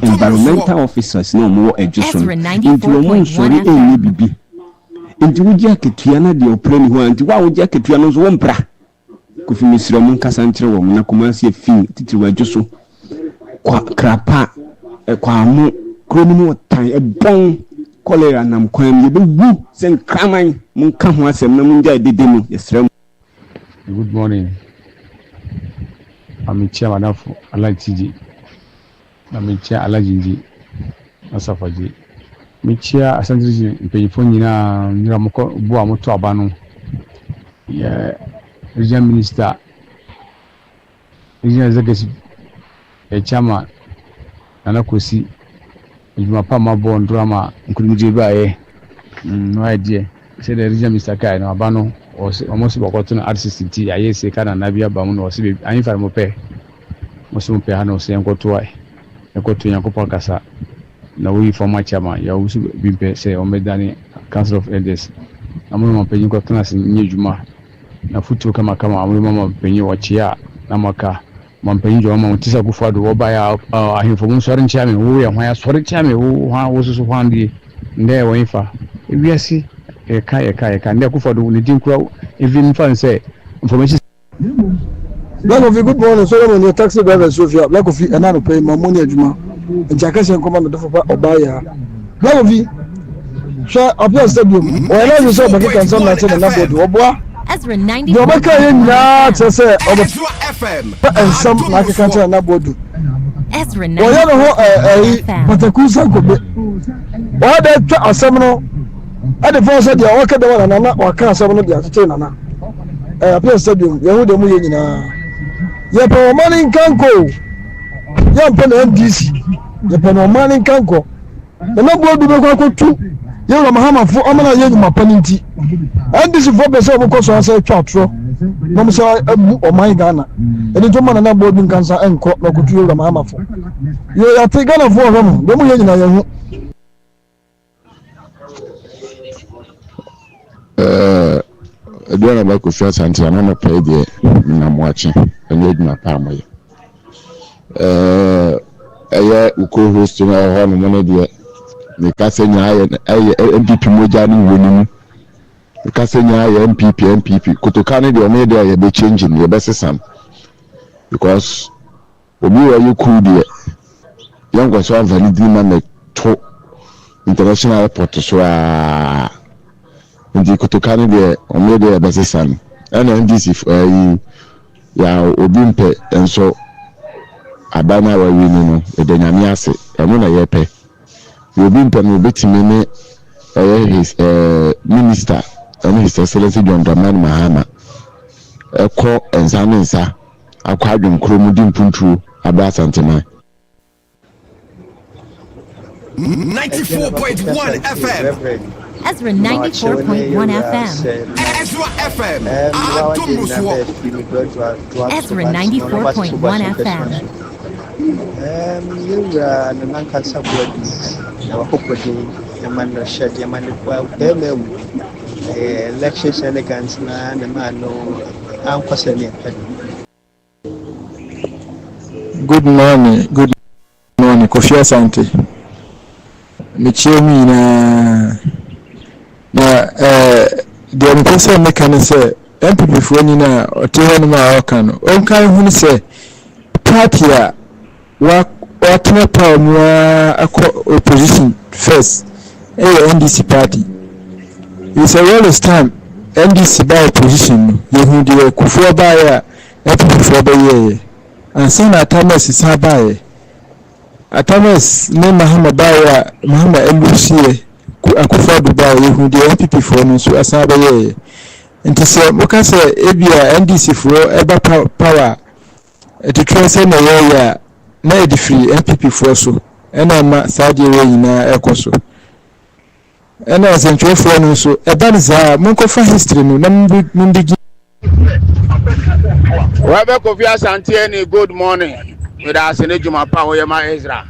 Environmental officers no more education. Ezra 94.1 FM. Into Uja Ketiana, the Opremi, who anti Waja Ketiano's Wompra. Kofi misira mun kasantre wo na Kumasi fin titiwa joso kwa krapa kwa mu kromu tan ebon cholera nam kwam ye bewu sen kraman mun ka ho asem na mun ja dedemu yesrem. Good morning. amichia madafu alachiji amichia alajinji asafaji michia asantiji mpanyifo nyina nyira moko bu amoto abano ya regional minister regional executive chama nana kosi ejuma pa mabo ndurama nkurumuje bae no idea say the regional minister kai no abano almost bokoto na RCCT ayese kana nabia ba mu no se ayin fa mo pe mo se mo pe ha no se enkoto ai enkoto yankopa kasa na we former chairman ya usu bimpe se omedani council of elders amuno mapenyi kwa class nyejuma na futu kama amuno mama penyi wachia na maka mampenyi jo mama mutisa kufadu oba ya ahimfo mu sori nchame wo ya hwan ya sori nchame wo ha wo susu hwandi nde wo ifa ebiasi eka nde kufadu ni dinkura even fan say information Black of good morning Solomon your taxi driver Sofia Black of enano pay my money adjuma njakase command do for obaya Black of sha apia stadium o ela you say bakita nsam na tell na board oboa Ezra 94.1 yo maka yen na tse Ezra FM ensam na ka tell na board Ezra 94.1 o ya no ho patakusa kobe o da twa asam no ade fo say dia o ka da wana na o ka asam no dia tete na na apia stadium yehu de mu ye nyina ye pe mani nkanko ye pe na MDC ye pe no mani nkanko na bodu be kwa kotu ye wa mahama fo amana ye nyuma paninti MDC fo be se ko so asa twa tro no mso abu o man Ghana eni to mana na bodu nkansa enko na kotu ye wa mahama fo ye ya te Ghana fo ho de mu ye nyina ye hu Eduana ba Kofi Asante na no pay de na moache ene eduna pa amaye eye uko host na ho no mo de ne kasenya aye MPP moja ni wonimu kasenya aye MPP kutoka ne de o me de aye be changing ye be sesam because obi wa yoku de yango so valid na me to international airport so ndi kutokana de omede ya basesan ana ndisi ya obimpe enso abana wa wini no edanyame ase eno na yepe obimpe no betime ne his minister and his excellency John Dramani Mahama eko ensane nsa akwa adwon kromu dimpuntu aba Asante man 94.1 FM. Ezra 94.1 FM. Ezra FM. Ezra 94.1 FM. Yura nanka sabodi na wakopodi yamano shadi yamano kwa beme elections elegance na mano ankwasani. Good morning Kofi Asante. Michiemi na the mpesa mekanise MPP fo ni na oteho no ma oka no onkan hu ni se party a wa tena pa mu opposition first NDC party it's a well time NDC by opposition ye hu de Kufuor ba ya MPP fo ba ye ansa na Thomas Sabaye Atamas ne Mahama Elusie Kufuor Dubai yehu de MPP fo no so asabe ye nti se moka se ebia NDC fo eba power etitwe se na ye ya na edifri MPP fo so ena ma saade we nyina ekoso ena asentwe fo no so eba ne za monkofa history no na mbigi Wabe Kofi Asante ni good morning. With us in Juma Pa Oyema Ezra.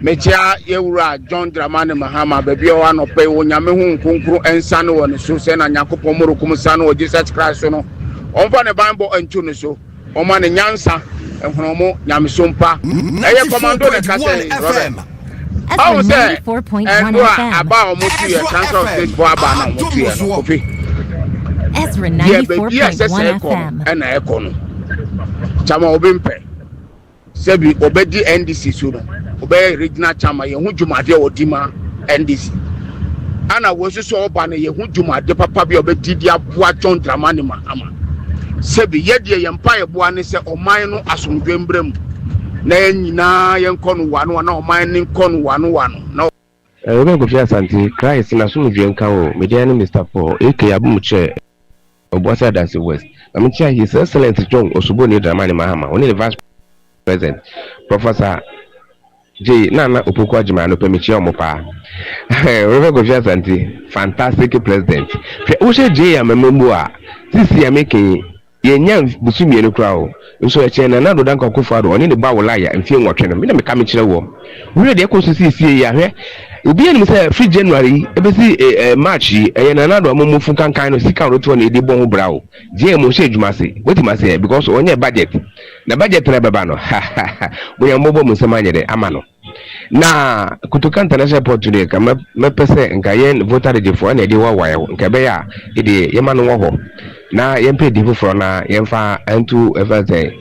Mechia Yewura John Dramani Mahama baby o no pay wo nyame hu nkunkuru ensa no woni so se na Yakobom murukum sa no Jesus Christ no. Onfa ne Bible antu no so. Oma ne nyansa ehromo nyame sompa. Eye commando ne kase FM. Oh say 94.1 FM. Aba omotu ye transfer stage for aba na omotu ye no Kofi. Ezra 94.1 FM. Ena ekono. Chama obimpe. Sebi obedi NDC so no. Obe regional chama ye hu dwumade odima NDC. Ana wo so oba na ye hu dwumade papa bi obedi dia boa John Dramani Mahama. sebi yɛdeɛ yɛn mpa yɛ boa ne sɛ ɔman no asomdwe mbrɛm na yɛn nyinaa yɛnkɔ no wano na ɔman ne nkɔ no wano na Ruben Kofi Asante Christ na so mudwe nka wo media no Mr. Paul AK abumuche Obuasa Dance West na mechia His Excellency John Osoboni Dramani Mahama oni the Vice President Professor J Nana Opoku Ajima no pemechia omopa Ruben Kofi Asante fantastic president wo she J amemmu a sisi ya making yenya busumi enu kra o nso e che na do dan kokofo ado oni ne ba wo laya mfie nwotwe no me na me ka me kire wo we de ko so sisi ya hwe obi ani say free January ebesi March na do amumu fu kankan no sika roto na edi bon ho brawo je mo she adwuma se wetin say because onye budget na budget na baba no bo ya mbobo musema nyede ama no na kutoka international port today ka me pese nka ye voter regifo na edi wa nka be ya edi ye ma no wo ho na yempe di fufuro na yemfa antu everything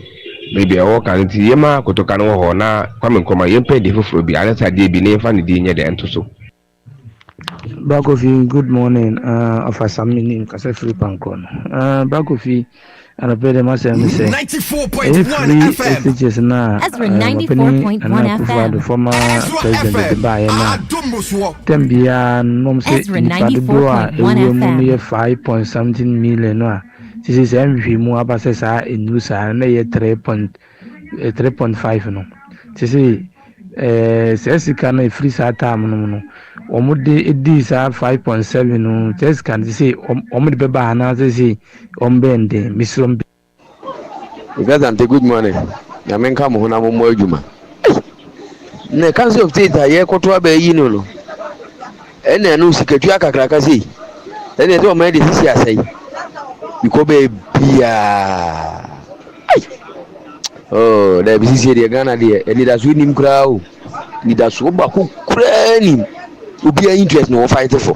maybe o kan ti yema kutoka no ho na kwame nkoma yempe di fufuro bi anasa de bi ne fa ne di nye de ento so Bakofi, good morning. Of Asamini, Kasa Free Pankon. Bakofi, and a better myself say 94.1 FM. Teachers now. Ezra 94.1 FM. The former president of the Bayer now. Tembia, nom say, Ezra 94.1 FM. 5.17 million. This is MVP Muabasa in Nusa, and 3.5. No. This is Sessica no free time no. Omude edis 5.7 no just can say omude beba na say ombende misrom Asante good morning ya menka mo na mo adwuma na council of state aye koto abayi no ene no sikatu akakraka sei ene to ma de sisi asai biko be bia oh da bi sisi de Ghana de eni da so nim kra o ni da so ba ko kra nim obi interest no fight for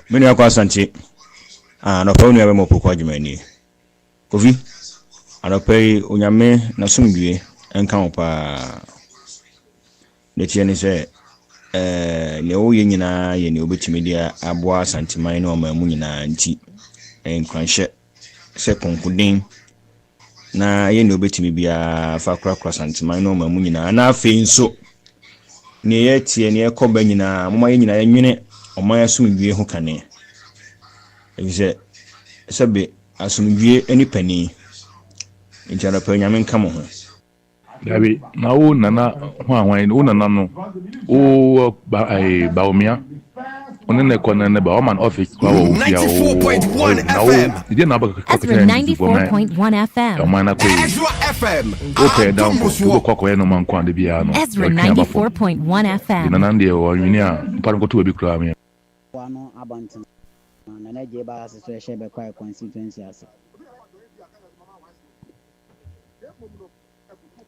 many akwa Asante no pa unu mo poko adwumani Kofi anopai onyame na sumdue enka opa ne tie ne se ne wo ye nyina ye ne obetimi dia aboa Asanteman na omamu nyina nti enkranhye se konkuden na ye ne obetimi bia fa kra Asanteman na omamu nyina na afi nso ne ye tie ne ekoba nyina moma ye nyina yenwene omaya sumdue ho kane ebi se asumdue eni pani njara pa nyame nka mo ho dabi na wo nana ho anwan wo nana no o ba omia one ne kona ne ba oman office kwa wo bia wo 94.1 FM. ide na ba ka Ezra 94.1 FM. Omana ko Ezra FM. okay down ko ko no man kwa de bia no Ezra 94.1 FM. nana de wo nwini a pa ko to bi kura me wano abantin na na je ba asese hye be kwa constituency ase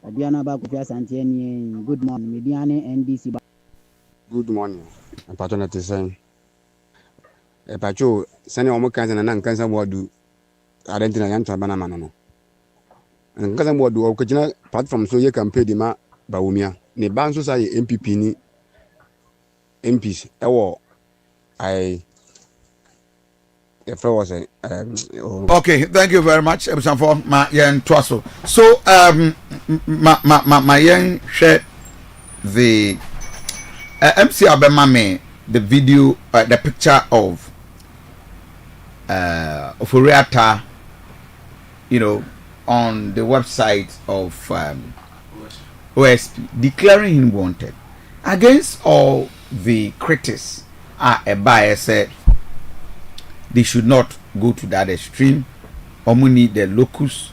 Adiana ba Kofi Asante ni good morning mediane NDC ba good morning patron te sen pacho sane o mo kanza na nkanza bodu adentina yantwa bana mano no nkanza bodu o kujina platform so ye campaign di ma bawumia ne banso sa ye MPP ni MPs ewo Okay, thank you very much. For my young Twasso. So my young share the MC Abemame the video the picture of Uriata, on the website of OSP declaring him wanted against all the critics a bias said they should not go to that extreme. Omu need the locus,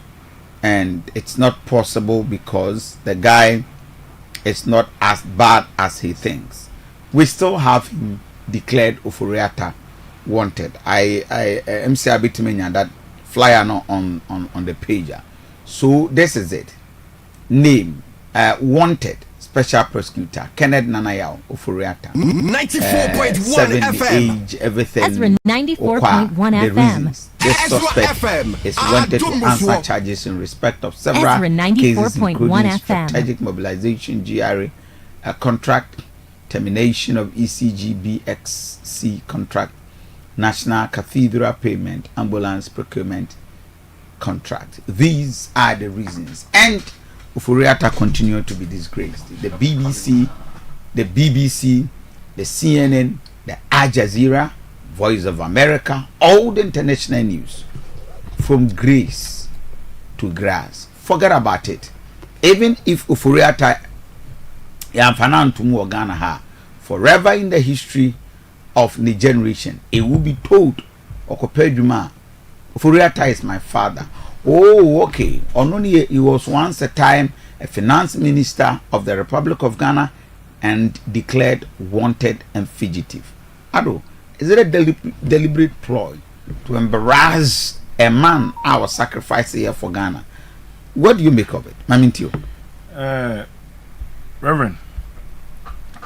and it's not possible because the guy is not as bad as he thinks. We still have him declared Oforiata wanted. I MC Abitimenya that flyer no on the pager. So this is it. Name wanted. Special prosecutor Kenneth Nanayao Oforiata 94.1 FM. Age, everything. Ezra 94.1 FM. This suspect is wanted to answer charges in respect of several cases including strategic mobilization, GRA, contract, termination of ECG BXC contract, National Cathedral Payment Ambulance Procurement Contract. These are the reasons. And Ufuriata continued to be disgraced. The BBC, the CNN, the Al Jazeera, Voice of America, all the international news, from grace to grass. Forget about it. Even if Ufuriata Yamfanantumu Ghana ha, forever in the history of the generation, it will be told, Okopejuma, Ufuriata is my father. Oh, okay. Only he was once a time a finance minister of the Republic of Ghana and declared wanted and fugitive. Ado, is it a deliberate ploy to embarrass a man our sacrifice here for Ghana? What do you make of it, Mamintio? Reverend,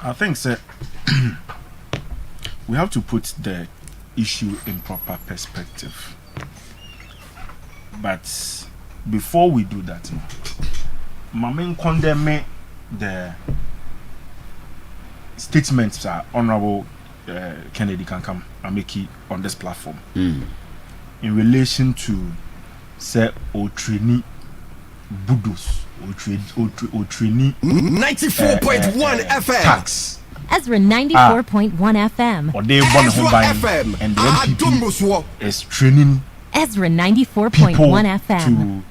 I think, sir, we have to put the issue in proper perspective. But before we do that, Mamin condemn the statements that Honorable Kennedy can come and make it on this platform in relation to say Otrini Budos Otrini 94.1 FM tax. Ezra 94.1 FM. Or they want to buy and the MPP is training Ezra 94.1 FM to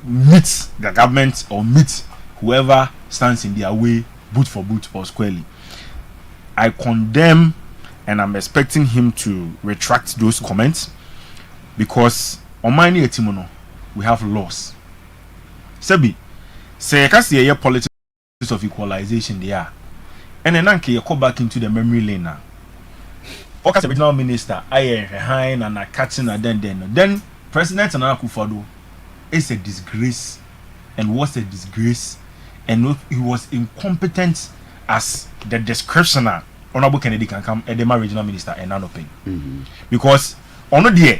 meet the government or meet whoever stands in their way, boot for boot or squarely. I condemn and I'm expecting him to retract those comments because on my etimono we have laws. Sebi, say a politics of equalization there. And then you go back into the memory lane now. Okasa regional minister aye high and catching and then President Nana Akufo-Addo is a disgrace and was a disgrace and he was incompetent as the descriptioner Honorable Kennedy can come Edema regional minister and Nanopen because on the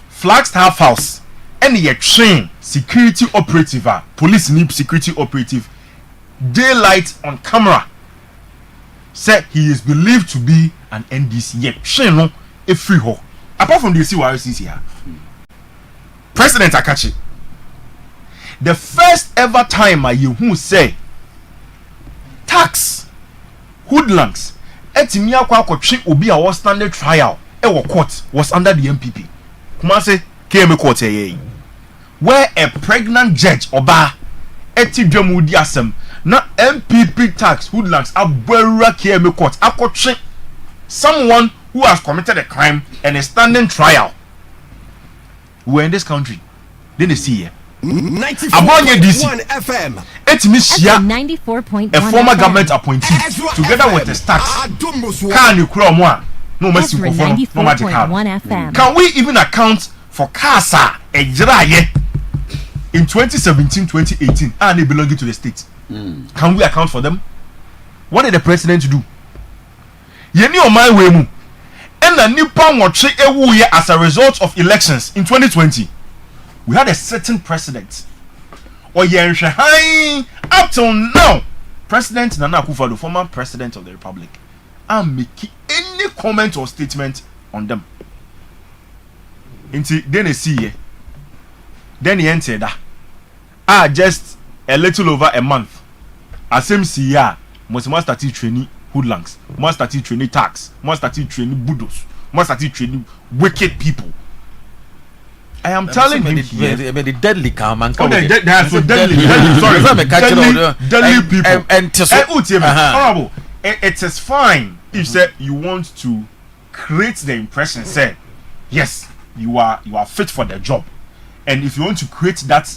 Flagstaff House and the train security operative police need security operative daylight on camera said he is believed to be an NDC yet no a free ho apart from the CYRCC here President Akachi the first ever time you who say tax hoodlums etimi akwa akotwe obi a was standard trial court was under the MPP kuma say KM court where a pregnant judge oba eti dwamudi asem na MPP tax hoodlums abwera KM court akotwe someone who has committed a crime and is standing trial. We're in this country. Then they see here. 94.1 FM. Etimisia 94.1 a former FM. government appointee together with the stacks. Can you crawl more? No mercy for no magic FM. Can we even account for Kasa a Jraye in 2017-2018 and they belonging to the state? Can we account for them? What did the president do? Yeni on my way mu and the nipa watch as a result of elections in 2020 we had a certain president or high up till now President Nana Akufo-Addo, former president of the republic, and make any comment or statement on them until then they see ye then he entered just a little over a month as him see ya must start training hoodlums, must start training tax, must start training budos, must start training wicked people. I am telling him the deadly calm and deadly sorry deadly people honorable it is fine if say you want to create the impression say yes you are fit for the job and if you want to create that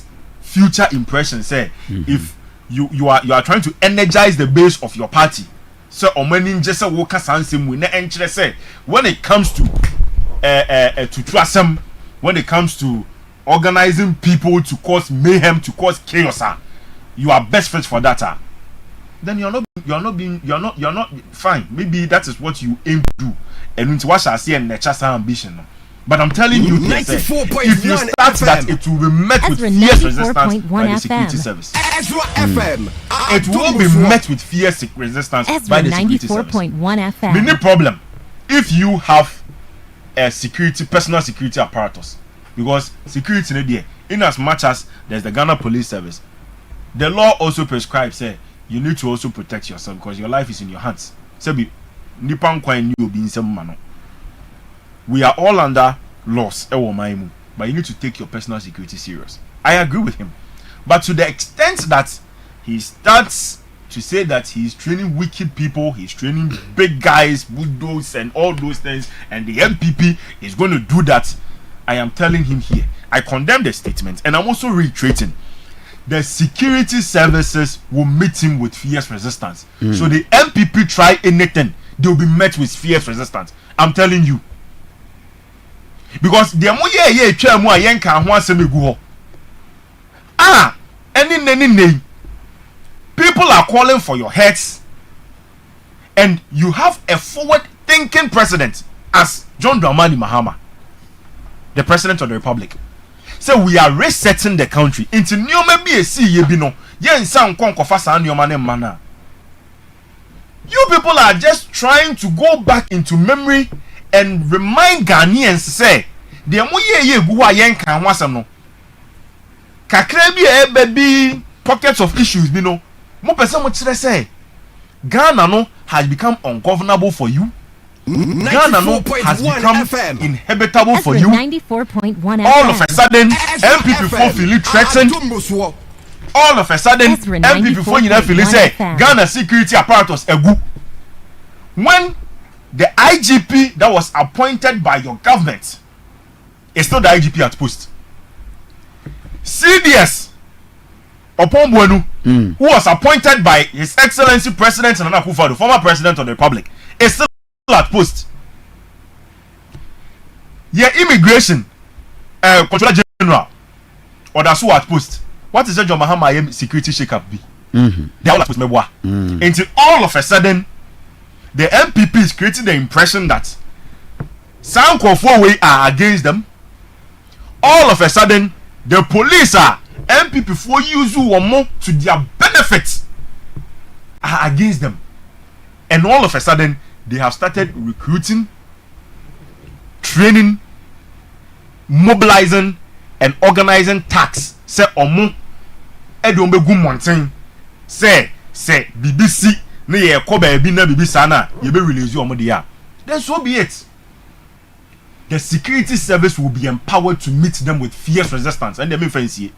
future impression say if you are trying to energize the base of your party. So just say when it comes to trust when it comes to organizing people to cause mayhem, to cause chaos, you are best fit for that. Then you're not fine. Maybe that is what you aim to do. And into what I see and nature's ambition. But I'm telling you, if you start that, it will be met with fierce resistance by the security service. Ezra FM. It will be met with fierce resistance by the security service. FM. Many problem. If you have a personal security apparatus, because security in there, in as much as there's the Ghana Police Service, the law also prescribes you need to also protect yourself because your life is in your hands. We are all under laws, but you need to take your personal security serious. I agree with him, but to the extent that he starts to say that he's training wicked people, he's training big guys, bulldogs and all those things, and the MPP is going to do that, I am telling him here, I condemn the statement, and I'm also reiterating, the security services will meet him with fierce resistance. So the MPP try anything, they'll be met with fierce resistance. I'm telling you. Because the any people are calling for your heads, and you have a forward-thinking president as John Dramani Mahama, the president of the republic. So we are resetting the country into new maybe a see you know. You people are just trying to go back into memory and remind Ghanaians say the baby pockets of issues, you know. Say Ghana no has become ungovernable for you. Ghana no has become inhabitable for you. 94.1 all of a sudden MPP feel threatened. All of a sudden MPP feel say Ghana security apparatus egu. When the IGP that was appointed by your government is still the IGP at post, CDS Opombuenu, who was appointed by His Excellency President Nana Akufo-Addo, former president of the Republic, is still at post. Your immigration controller general or that's who at post. What is the John Mahama security shake-up be? They are all at post. Until all of a sudden the MPP is creating the impression that some Kofi are against them. All of a sudden the police are MPP for use more to their benefits are against them, and all of a sudden they have started recruiting, training, mobilizing, and organizing tax. Say omo edombe gu mountain. Say BBC na ye ko ba bi na BBC na ye be release omo dia. Then so be it. The security service will be empowered to meet them with fierce resistance, and they may fancy.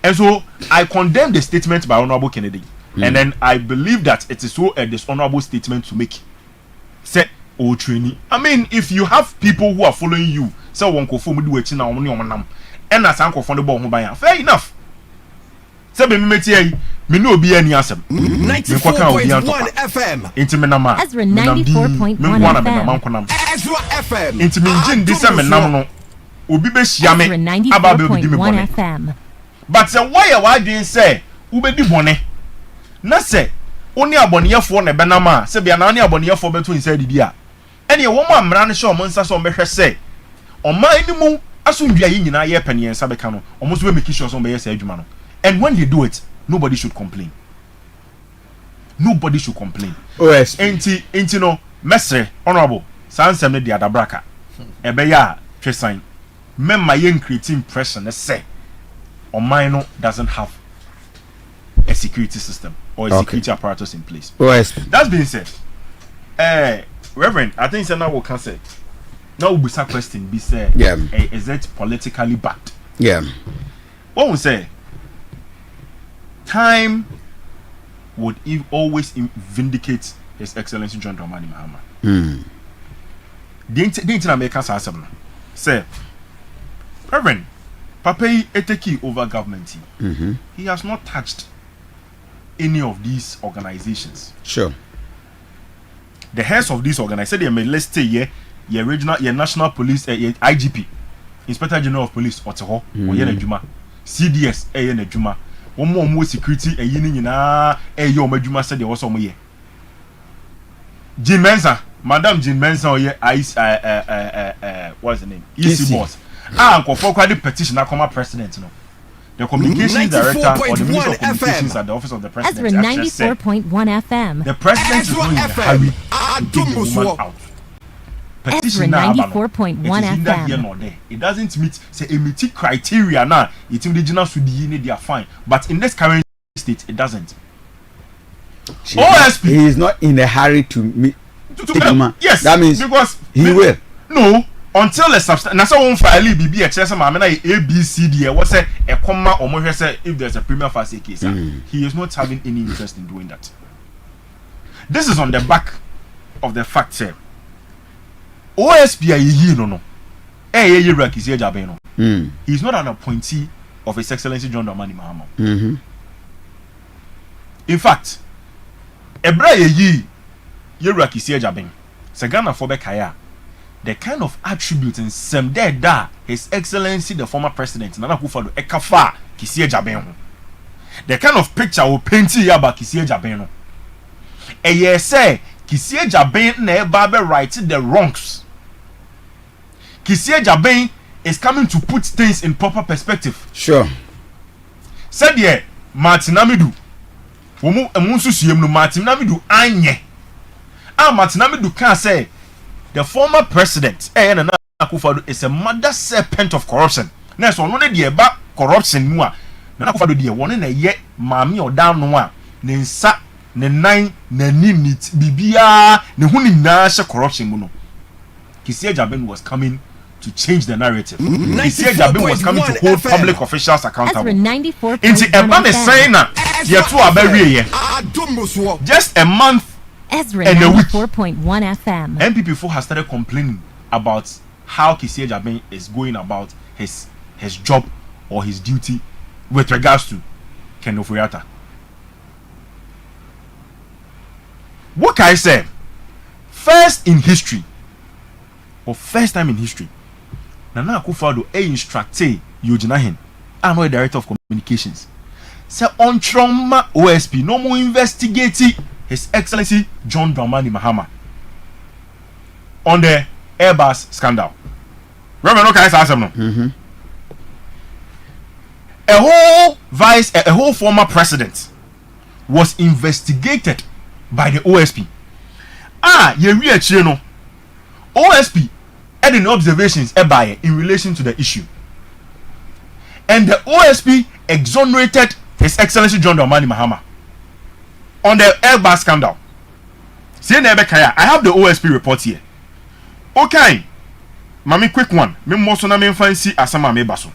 And so I condemn the statement by Honorable Kennedy, and then I believe that it is so a dishonorable statement to make. Say, oh training. I mean, if you have people who are following you, say one ko fomu do echi na omo ni omo nam, and na san ko fon de bo ho ban, fair enough. Say be me metie me no obi ani asem. 94.1 FM. Inti me nama. Ezra 94.1 FM. Ezra FM. Inti me njin di se me nam no. Obi be hia me aba be di me bone. FM. But say why you dey say ubedi bone? Na say oni aboneyefo na benam a say bia na oni aboneyefo beto inside di dia. Ene ye wo mo amra ne hye omo nsa so mbehwe say oma animu asundua yi nyina ye pene yensa beka no omo so be make sure so be yes adwuma no. And when they do it, nobody should complain. Nobody should complain. Oh yes. Enti no mesre honorable sansem ne dia dabraka. Ebe ya twesan. Memma yen create impression say Omaino doesn't have a security system or a security apparatus in place. Oh yes. That's being said, Reverend, I think now we can say now we be question be say is it politically backed? Yeah. What we say time would always vindicate His Excellency John Dramani Mahama. The internet American say, Reverend, Papai Eteki over government. He has not touched any of these organizations. Sure. The heads of these organizations, let's say your regional, your national police, your IGP, Inspector General of Police, Otaho, or Yenejuma, CDS, Yenejuma. One more security a yin na yo majuma said there was some year. Jean Mensa, Madam Jean Mensa or what's the name? EC boss. For the petition come president no. The communications director or the minister of communications at the office of the president. Ezra 94.1 FM. The president is going to hurry to take the woman out. Ezra 94.1 FM. It doesn't meet say a meet criteria now. It's indigenous to the they are fine, but in this current state, it doesn't. OSP he is not in a hurry to meet. Yes, that means because he will. No, until a substance. Na so won file BB excess ma na A B C D. What say a comma or more say if there's a prima facie case, he is not having any interest in doing that. This is on the back of the fact say OSP no. He is not an appointee of His Excellency John Dramani Mahama. In fact, Ebra Yera Kisi Jabin, Sagana Fobekaya, the kind of attributes in some dead da His Excellency the former president Nana Akufo-Addo Ekafa Kisi Jabin. The kind of picture will paint about Kisi Jabin. Eye say Kisi Jabin na eba right the wrongs. Kisi Jabin is coming to put things in proper perspective. Sure. Said ye Martin Amidu. Womu emunsu siem no Martin Amidu anye. Martin Amidu can say the former president Nana Akufo-Addo is a mother serpent of corruption. Na so no de eba corruption mu a Nana Akufo-Addo de won na ye maami odan no a ne nsa ne nan ne ninit bibia ne hu ni na hye corruption mu no. Kisi Jabin was coming to change the narrative. Kisi Jabin was coming to hold public officials accountable. Ezra 94.1 Inti Eba is saying na ye to abere just a month Ezra and a week. 94.1 FM. MPP4 has started complaining about how Kisi Jabin is going about his job or his duty with regards to Ken Ofori-Atta. What can I say? First in history, or first time in history, Nana Akufo-Addo instructed Yojinahin, I'm not director of communications. Say on trauma OSP, no more investigating His Excellency John Dramani Mahama on the Airbus scandal. Remember, no can I say no? A whole former president was investigated by the OSP. Ye no OSP had an observations in relation to the issue. And the OSP exonerated His Excellency John Dramani Mahama on the Airbus scandal. I have the OSP report here. Okay. Mami quick one. Me moso na me fancy asama me baso.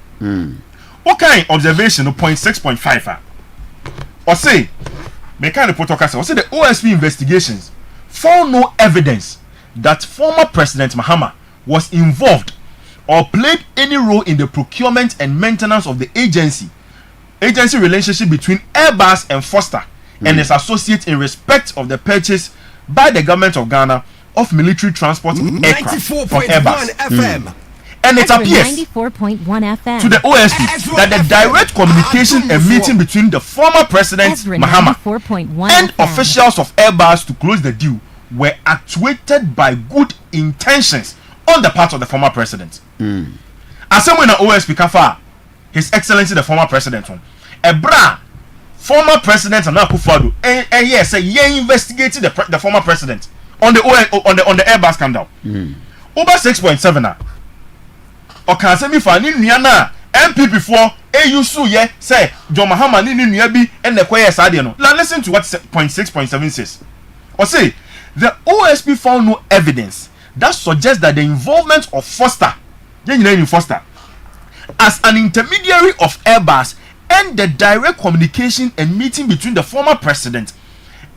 Okay, observation 0.6.5. Or say me kind of protocol say the OSP investigations found no evidence that former President Mahama was involved or played any role in the procurement and maintenance of the agency relationship between Airbus and Foster and its associates in respect of the purchase by the government of Ghana of military transport aircraft from Airbus. And it appears to the OSP that the direct communication and meeting between the former President Mahama and officials of Airbus to close the deal were actuated by good intentions on the part of the former president. As when the OSP kafa His Excellency the former president former president Nana Akufo-Addo yes say ye investigating the former president on the Airbus scandal. Over 6.7 or can say me for ni nua na MPP for AUSU ye say John Mahama ni nua bi and the kweye sade no. Listen to what 0.6.7 says. Or say the OSP found no evidence that suggests that the involvement of Foster as an intermediary of Airbus and the direct communication and meeting between the former president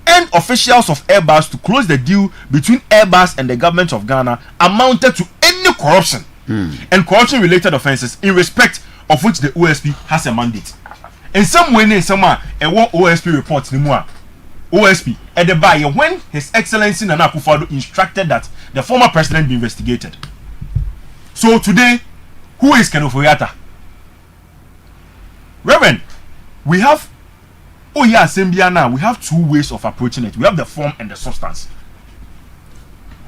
and officials of Airbus to close the deal between Airbus and the government of Ghana amounted to any corruption and corruption related offences in respect of which the OSP has a mandate. In some way, in some way, OSP reports OSP at the buyer when His Excellency Nana Akufo-Addo instructed that the former president be investigated. So today, who is Ken Ofori-Atta? Reverend, we have now we have two ways of approaching it. We have the form and the substance.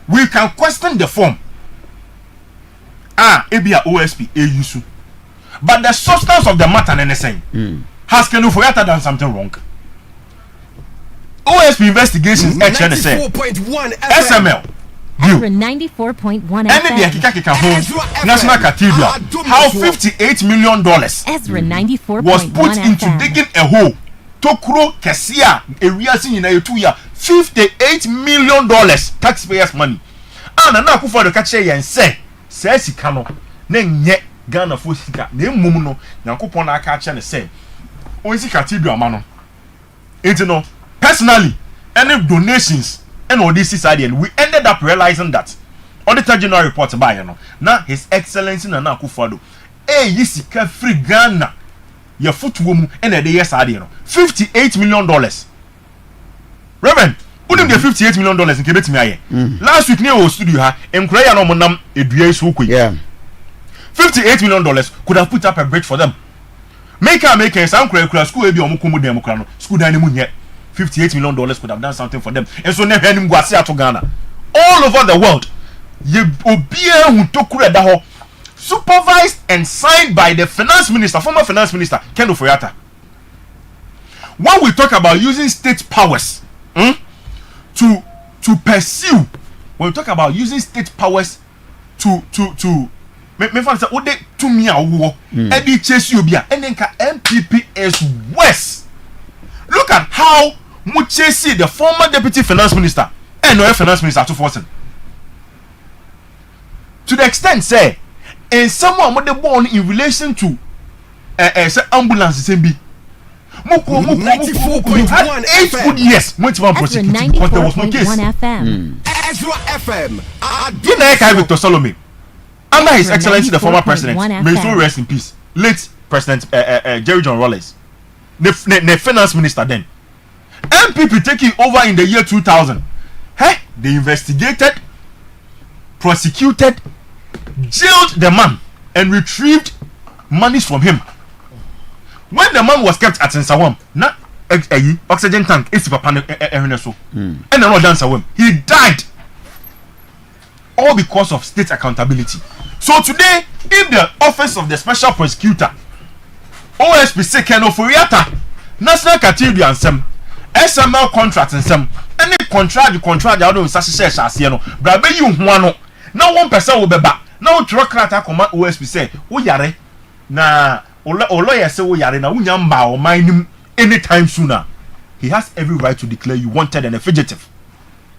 We can question the form. Ebia OSP AUSU. But the substance of the matter has Ken Ofori-Atta done something wrong? OSP investigations SML Ezra 94.1 FM. National Cathedral. How $58 million Ezra 94.1 was put into FM. digging a hole. Tokuro Kesia, area seen in a 2 year, $58 million taxpayers' money. And now for the catcher and say, says he cannot. Then yet Ghana for Sika, name Mumuno, Nakupona catcher and say, Only Cathedral Mano. It's no personally, any donations and all this is idea. We ended up realizing that Auditor General report by now His Excellency Nana Akufo-Addo, Yisika free Ghana, your foot woman and a day idea. $58 million. Reverend, wouldn't get $58 million in Quebec me. Last week near studio ha and Korea no monam edua so quick. Yeah. $58 million could have put up a bridge for them. Make some Korea school be omukumu democrat school dynamo yet. $58 million could have done something for them. And so never him go to Ghana. All over the world. Ye obia hu tokura da ho. Supervised and signed by the finance minister, former finance minister, Ken Ofori-Atta. When we talk about using state powers to pursue, when we talk about using state powers to me fan say ode to me awo e dey chase you bia and then MPP is worse. Look at how mu chase the former deputy finance minister and no finance minister to force him. To the extent say in someone what they born in relation to say ambulance same be Muku had 8 good years went to prosecute because there was no case. Ezra FM. You know Victor Salome under His Excellency the former president, may so rest in peace, late President Jerry John Rawlings, the finance minister then. MPP taking over in the year 2000. Hey, they investigated, prosecuted, jailed the man and retrieved monies from him. When the man was kept at Nsawam, not oxygen tank, it's papa and not dance away. He died. All because of state accountability. So today, if the office of the special prosecutor, OSPC Ken Ofori-Atta, National Cathedral and some SML contracts and some any contract I don't such as you know, Brabe you one. Now 1% will be back. Now truck rata command OSP say, "O yare na lawyer say o yare na unyamba o mine anytime sooner." He has every right to declare you wanted and a fugitive.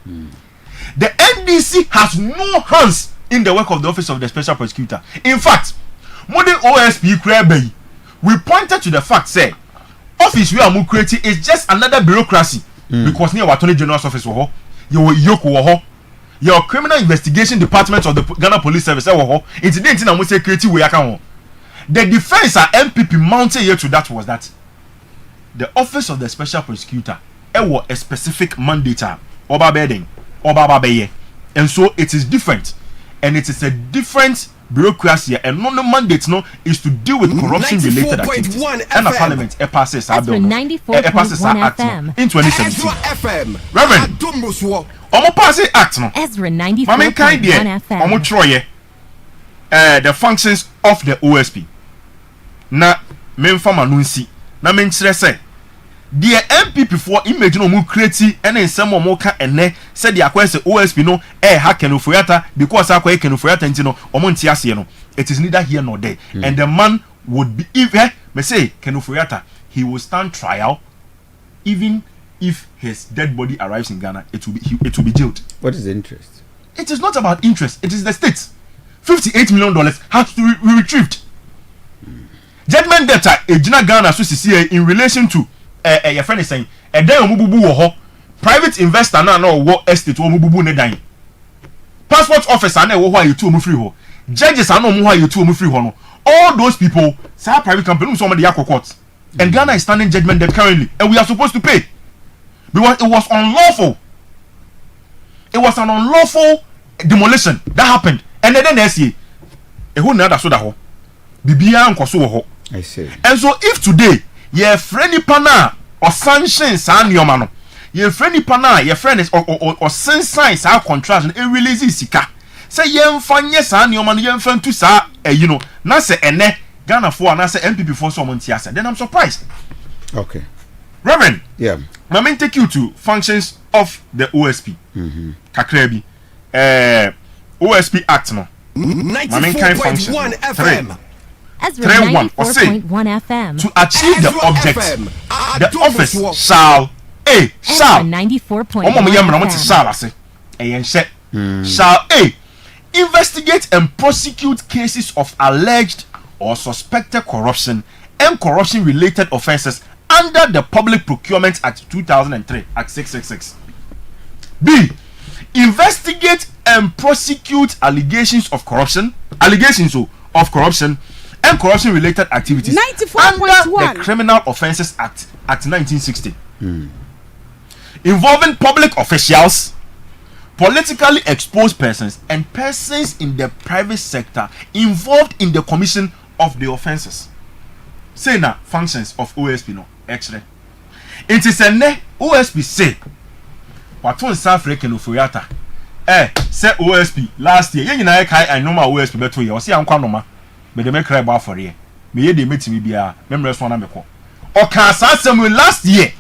The NDC has no hands in the work of the office of the special prosecutor. In fact, modern OSP Krebe, we pointed to the fact say office we are creating is just another bureaucracy because near Attorney General's office wo your yoku wo your criminal investigation department of the Ghana Police Service it's the thing I say creative way aka. The defense at MPP mounted here to that was that the office of the special prosecutor was a specific mandate oba bedding oba beye, and so it is different and it is a different bureaucracy and no mandate no is to deal with corruption related activities and the parliament passes our bill in 2017 Reverend omo pass act no Ezra 94.1 FM omo troye the functions of the OSP na memfa manunsi na menkyere say the MPP for image no mu create and in some more ka ene said the akwese OSP no ha Ken Ofori-Atta because akwa Ken Ofori-Atta ntino omo ntia ase no it is neither here nor there and the man would be if me say Ken Ofori-Atta he will stand trial even if his dead body arrives in Ghana it will be jailed. What is the interest? It is not about interest, it is the state. $58 million has to be retrieved. Judgment data ejina Ghana so sisi in relation to your friend is saying a day omububu wo ho private investor na wo estate omububu ne dan passport officer na wo ho ayetu omu free ho judges na omu ho ayetu omu free ho no all those people say private company so somebody yakọ court and Ghana is standing judgment debt currently and we are supposed to pay because it was unlawful. It was an unlawful demolition that happened and then next who na da so da ho bibia nkoso wo ho. I see. And so if today your friend pana or sanction san yoma no your friend pana your friend is or sense our contract and release sika say yemfa nye san yoma no yemfa ntu sa you know na say ene Ghana for na say MPP for so months then I'm surprised. Okay. Reverend. Yeah. Let me take you to functions of the OSP. Kakrebi. OSP Act no. 94.1 FM. Ezra 94.1 FM. To achieve the object, the office shall shall 94.1 FM. Shall investigate and prosecute cases of alleged or suspected corruption and corruption related offences under the Public Procurement Act 2003 Act 666. B. Investigate and prosecute allegations of corruption and corruption related activities under the Criminal Offences Act 1960. Involving public officials, politically exposed persons, and persons in the private sector involved in the commission of the offences. Say na functions of OSP no X-ray. It is a ne OSP say what on South African Ufuyata. Say OSP last year. You know I know my OSP better you. See I'm noma. Me dey make cry about for here. Me ye dey meet me bia. Member so na me ko. Okasa last year.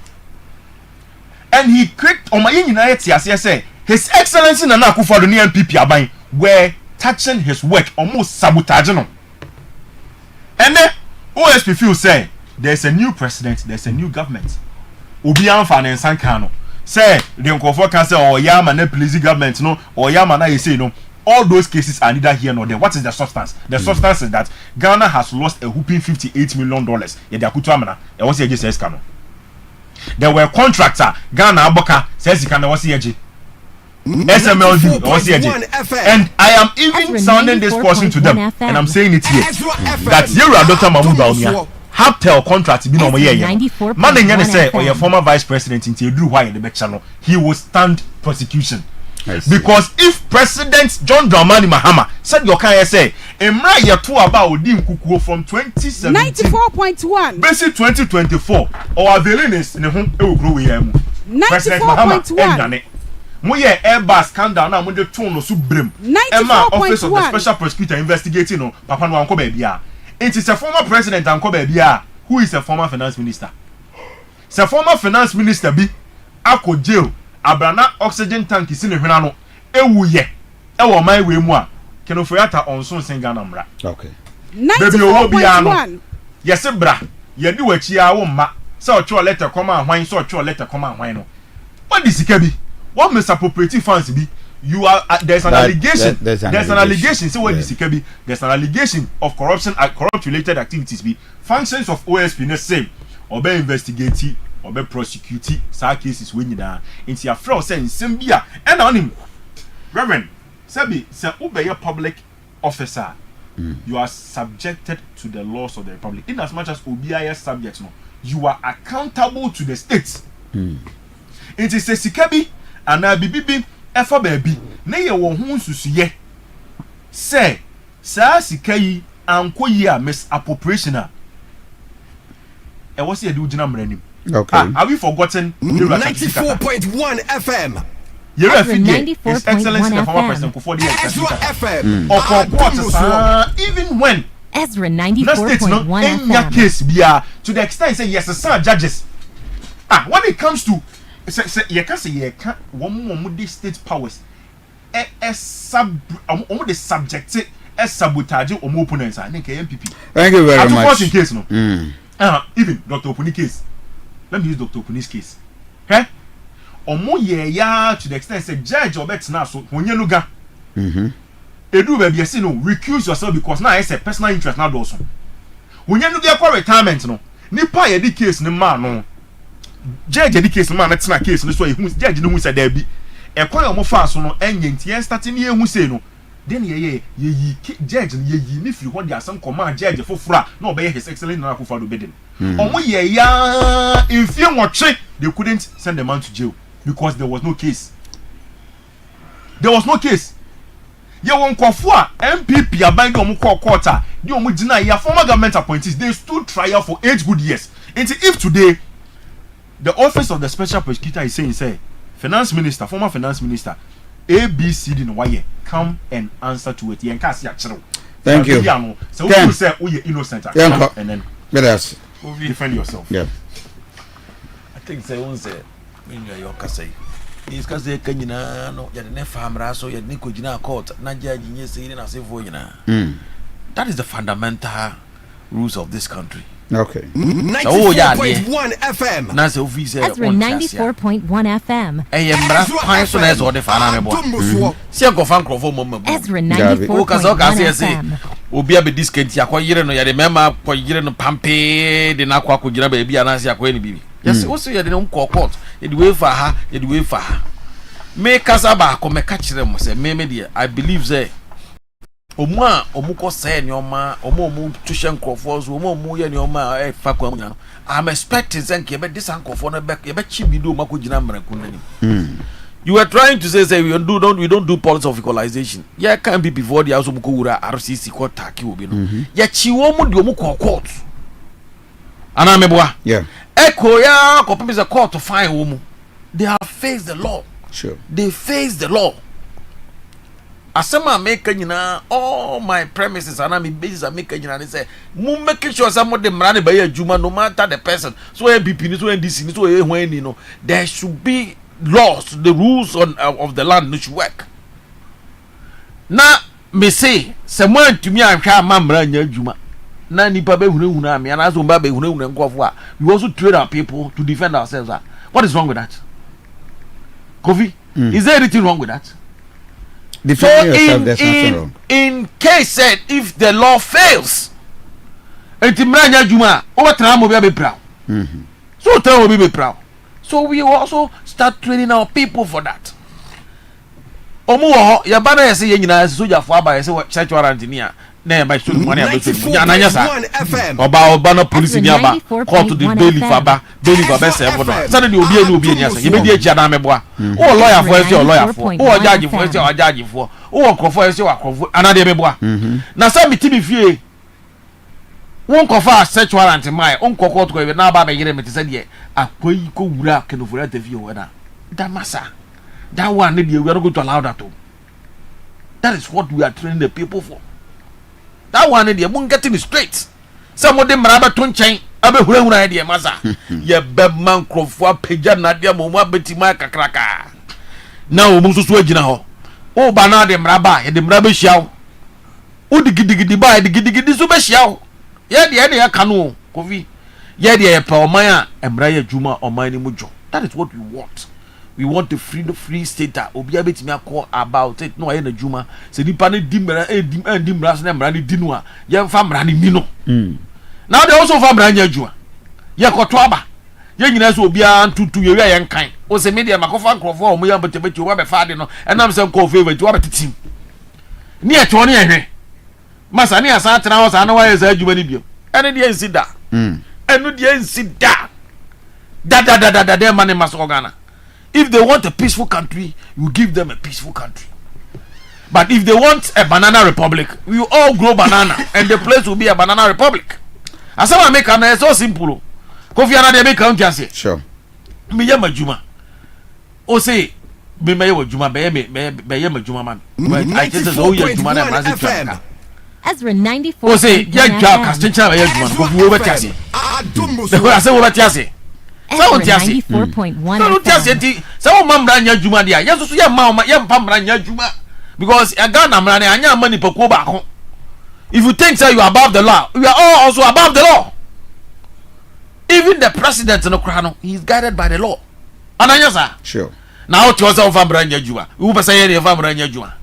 And he clicked on my United say His Excellency Nana Akufo-Addo ni MPP aban were touching his work, almost sabotaging him. And then OSP feel say there's a new president, there's a new government. Obi anfa na nsanka no. Say the Nkofo can say oh yama na please government no or yama na you say no. All those cases are neither here nor there. What is the substance? The substance is that Ghana has lost a whooping $58 million. Yeah, they are amana. It was here just no. There were contractor Ghana Aboka says he can was here. SMLD was here. And I am even sounding this person to them, and I'm saying it here that you are Dr. Mahmoud Baumia. Haptel contract be no more here. Man then say or your former vice president in Tedu why in the channel he will stand prosecution. Because if President John Dramani Mahama said your can say Emra ya to about Odim Kukuo from 2017 94.1 basic 2024 or availings in the home grow yam. President Mahama Moye Airbus scandal na mo de tone no so brem. Emma office of the special prosecutor investigating no papa no anko ba bia. It is a former president anko ba bia who is a former finance minister. It's a former finance minister bi ako jail abrana oxygen tank isi ne hwena no ewuye ewo man we mu a Kenoforiata onso senga na mra. Okay. Baby owo bia no. Yes bra ye di wachi a wo mma se o cho letter come ahwan se o cho letter come ahwan no. What is ikabi? What misappropriating funds be? You are there's an allegation. There's an allegation. See what is ikabi? There's an allegation of corruption, corrupt related activities be. Functions of OSP the same. Obe investigate, obe prosecute. Such cases when you da. Into your flow saying Simbia and on him. Reverend, Sabi, say obey a public officer. You are subjected to the laws of the republic. In as much as OBIS subjects, no, you are accountable to the states. It is a sikabi. Ana bibibi efa baabi na ye wo hu nsusuye say sa sikai anko yi a misappropriation a e wo se e de ugina mranim. Okay. Have we forgotten 94.1 FM? You're His Excellency the former president Kofi FM. Even when Ezra 94.1 FM case bia to the extent say yes sir judges. When it comes to say you can say you can one state powers the subject sabotage opponents I think MPP. Thank you very much. In case no. Even Dr. Opuni case. Let me use Dr. Opuni's case. Omo ya to the extent say judge obet na so onye no ga. Edu baby say no recuse yourself because now it's a personal interest now also. Onye no ga retirement no. Nipa ye di case ni ma no. Judge the case man na tina case no so ehun judge no hu say there be e kwa yo mo fa so no enye ntie starting ye hu say no then ye judge ye ni free ho dia some command judge fofura na obey His Excellency Nana Akufo-Addo bedin omo ye ya infie nwotwe they couldn't send the man to jail because there was no case. Ye won kwafo a MPP aban de omo court a de omo gina ya former government appointees they stood trial for 8 good years. And if today the office of the special prosecutor is saying, say, former finance minister, ABCD no why come and answer to it. Thank you. So you say we innocent and then let us defend yourself. Yeah. I think they won't say when you are your say. iska se kanyina no ya ne famra so ya ne kojina court na judge nye se na se fo nyina. That is the fundamental rules of this country. Okay. 94.1 FM. Na se office Ezra 94.1 FM. Mra kwan so na so de fa na me bo. Si enko fan krofo mo. Ezra 94.1 FM. Obi abe discount akoyire no ya de mema akoyire no pampe de na akogina ba bia na se akoye ni bibi. Yes, also ya de no court. E de we fa ha, e de we fa ha. Me kasa ba ko me ka kire mo se me de I believe say omwa omuko say nyoma omu tuhye nkrofo so omu ye nyoma e fa kwa nya. I'm expecting say be this nkrofo no be chi bido makogina mranku nani. You were trying to say we don't do policy of equalization. Yeah, can be before the house muko wura RCC court taki obi no. Ya chi wo mu de omu court. Ana meboa. Yeah. Echo ya ko pese court to find wo mu. They have faced the law. Sure. They face the law. Asema make nyina all my premises and my bases are make nyina say mu make sure some of them run by adwuma no matter the person. So BP ni so NDC ni so ehwan ni no. There should be laws, the rules of the land which work. Na me say someone to me anhwa amamra nya adwuma. Na nipa be hunahuna am na so mba be hunahuna nkofo a we also train our people to defend ourselves. What is wrong with that? Kofi, is there anything wrong with that? Defending yourself, there's nothing wrong. In case said if the law fails, entimra nya adwuma o tra mo be proud. So tra mo be proud. So we also start training our people for that. Omu wo ya bana yese ye nyina soja fo aba yese search warrant ni a na ba so money abeto nya na nya sa oba no police ni aba court to the bailiff aba se bodo say na the obi nya sa ye be di echi na meboa o lawyer for ese o lawyer for o judge for ese o judge for o krofo ese o krofo ana de meboa na say mi tibi fie won kofa search warrant mai on kokot ko na ba be yire meti say de akoyi ko wura kenofura ta fie ho na that massa that one we are not going to allow that to. That is what we are training the people for. That one they won't get it straight. Some of them maraba ton chain abe hura idea massa ye bebman krofo peja na dia mo abetima kakraka na o mu so agina ho o ba na de maraba ye de maraba hia o digidi ba ye digidi so be hia o ye de ya kanu Kofi ye de ye pa oman a emra ya juma oman ni mujo. That is what we want. We want the free state. Obi abetimi akọ about it no aye na juma se nipa ne dimra dimra na mra ne dinu a ye fa mra ne mi no. Now they also fa mra nya juma ye koto aba ye nyina so obi an tutu ye wi nkan o se media makofa nkrofo o mo ya betebeti o ba fa de no enam se nko favor ti wa betetim ni e to ne ehwe masa ni asa tena ho sa na wa ye za juma ni bio ene de nsida enu de nsida da de man maso Ghana. If they want a peaceful country, you give them a peaceful country. But if they want a banana republic, we all grow banana and the place will be a banana republic. As I make it so simple. Kofi Annan make country say. Sure. Me yama juma. O say me yama juma be yama juma man. I just say oh yeah juma na Brazil. Ezra 94.1 FM. O say yeah juma kastincha be juma. Kofi wo beti ase. I say wo beti ase. Ezra 94.1 FM. So mamra nya juma dia. Yeso so ye ma ye mpamra nya juma. Because Ghana mra ne anya mani poko ba ko. If you think say you are above the law, we are all also above the law. Even the president in Ukraine, he is guided by the law. Ananya sir. Sure. Now to us famra nya juma. We be say ye famra nya juma.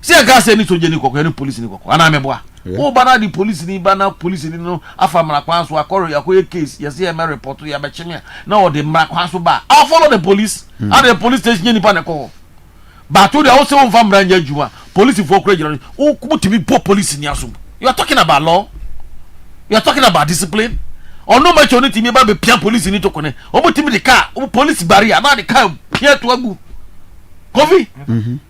See a gas any soje ni koko, any police ni koko. Ana meboa. O bana di police ni no afamra kwan so akoro yakoye case yes here my report ya be chime na o de mra kwan so ba I follow the police and the police station ni pa ne ko but to the also famra nya juma police for kura o kumutimi po police ni aso. You are talking about law, you are talking about discipline or no much on it me ba be pian police ni to kone o mutimi the car o police barrier na the car pia to agu Kofi,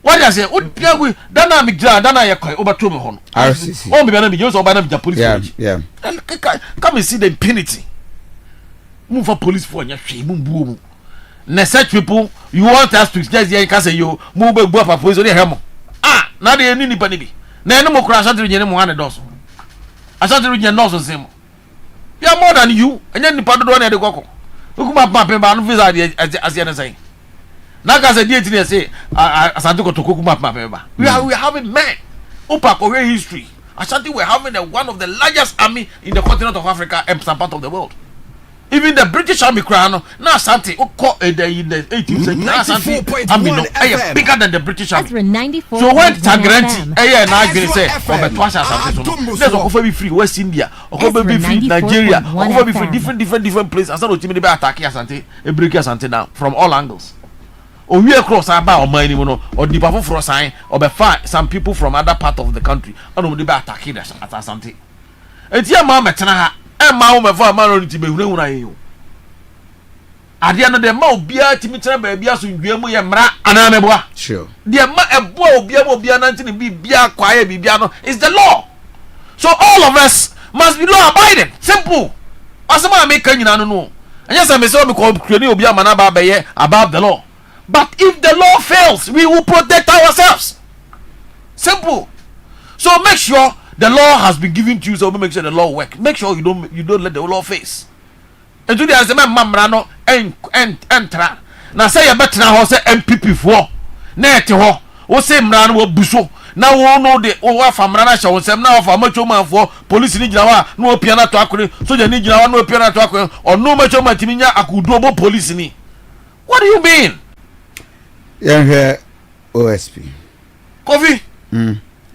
what does it? What Piagu? Dana Migra, Dana Yakoi, over 2 million. RCC. Oh, maybe I'm just over the police. Yeah. Come and see the impunity. Move for police for your shame, boom. Such people, you want us to just say you move a buff for police on the hammer. Ah, now they need panibi. No more crash at the General Doss. I started with your nose on him. You are more than you, and then the part of the Coco. Look at my papa and visa as the other say. Naga said the say Asante Kotoko map. We are having men. Upa Korea history. Asante were having one of the largest army in the continent of Africa and some part of the world. Even the British army crown now Asante in the 18th century. Asante army no bigger than the British army. So when Tagranti na agree say Obetwasha Asante so let's go be free West India, go be free Nigeria, go be free different places. Asante ultimately be attack Asante, e break Asante now from all angles. Or we across about or money or the powerful for sign or be fight some people from other part of the country and be attacking at Asante. And your mama tena and my home for a man to be you. At the end of the month, beer to me, baby, as you be mra and I'm sure. The a boy be an anti be beer quiet be piano is the law. So all of us must be law abiding. Simple. As a man make you know. And yes, I may say because creating be a man above the law. But if the law fails, we will protect ourselves. Simple. So make sure the law has been given to you, so make sure the law works. Make sure you don't let the law face. And today as a man mamrano entra. Now say you better now say MPP for net ho. O say mrano wo buso. Now we know the over famrana show say now for macho man for police ni ginawa no piana to akure so je ni ginawa no piana to akure or no macho man timinya akudobo police ni. What do you mean? Yeah, OSP. Kofi.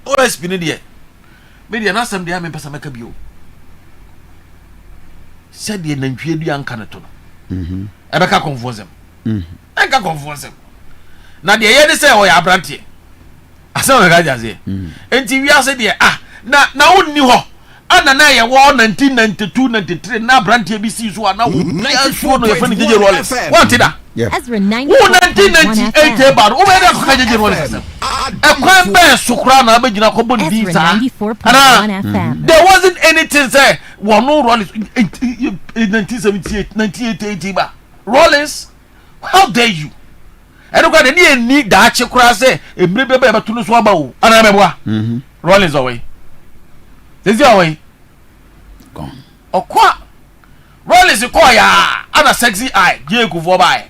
OSP ni dia. Media na sam dia me pesa meka bio. Said the nantwie dua nka ne to no. Ebeka confuse them. Enka confuse them. Na dia ye de say o ya abrante. Asa we ga jaze. Enti wi ase dia na wonni ho. Ana na ye wo 1992 93 na abrante bi si so na wo no ye fani jeje rollers. What da? Ezra 94.1 about o be da ko jeje rollers. Ekwan be sukura na abegina ko boni di sa. There wasn't anything say one no rollers in 1978 1980 ba. Rollers, how dare you? I don't got any need that chekura say e mrebe be to no so aba o. Ana meboa. Rollers away. This away. Gone. Okwa. Rollers ko ya ana sexy eye je kufu oba e.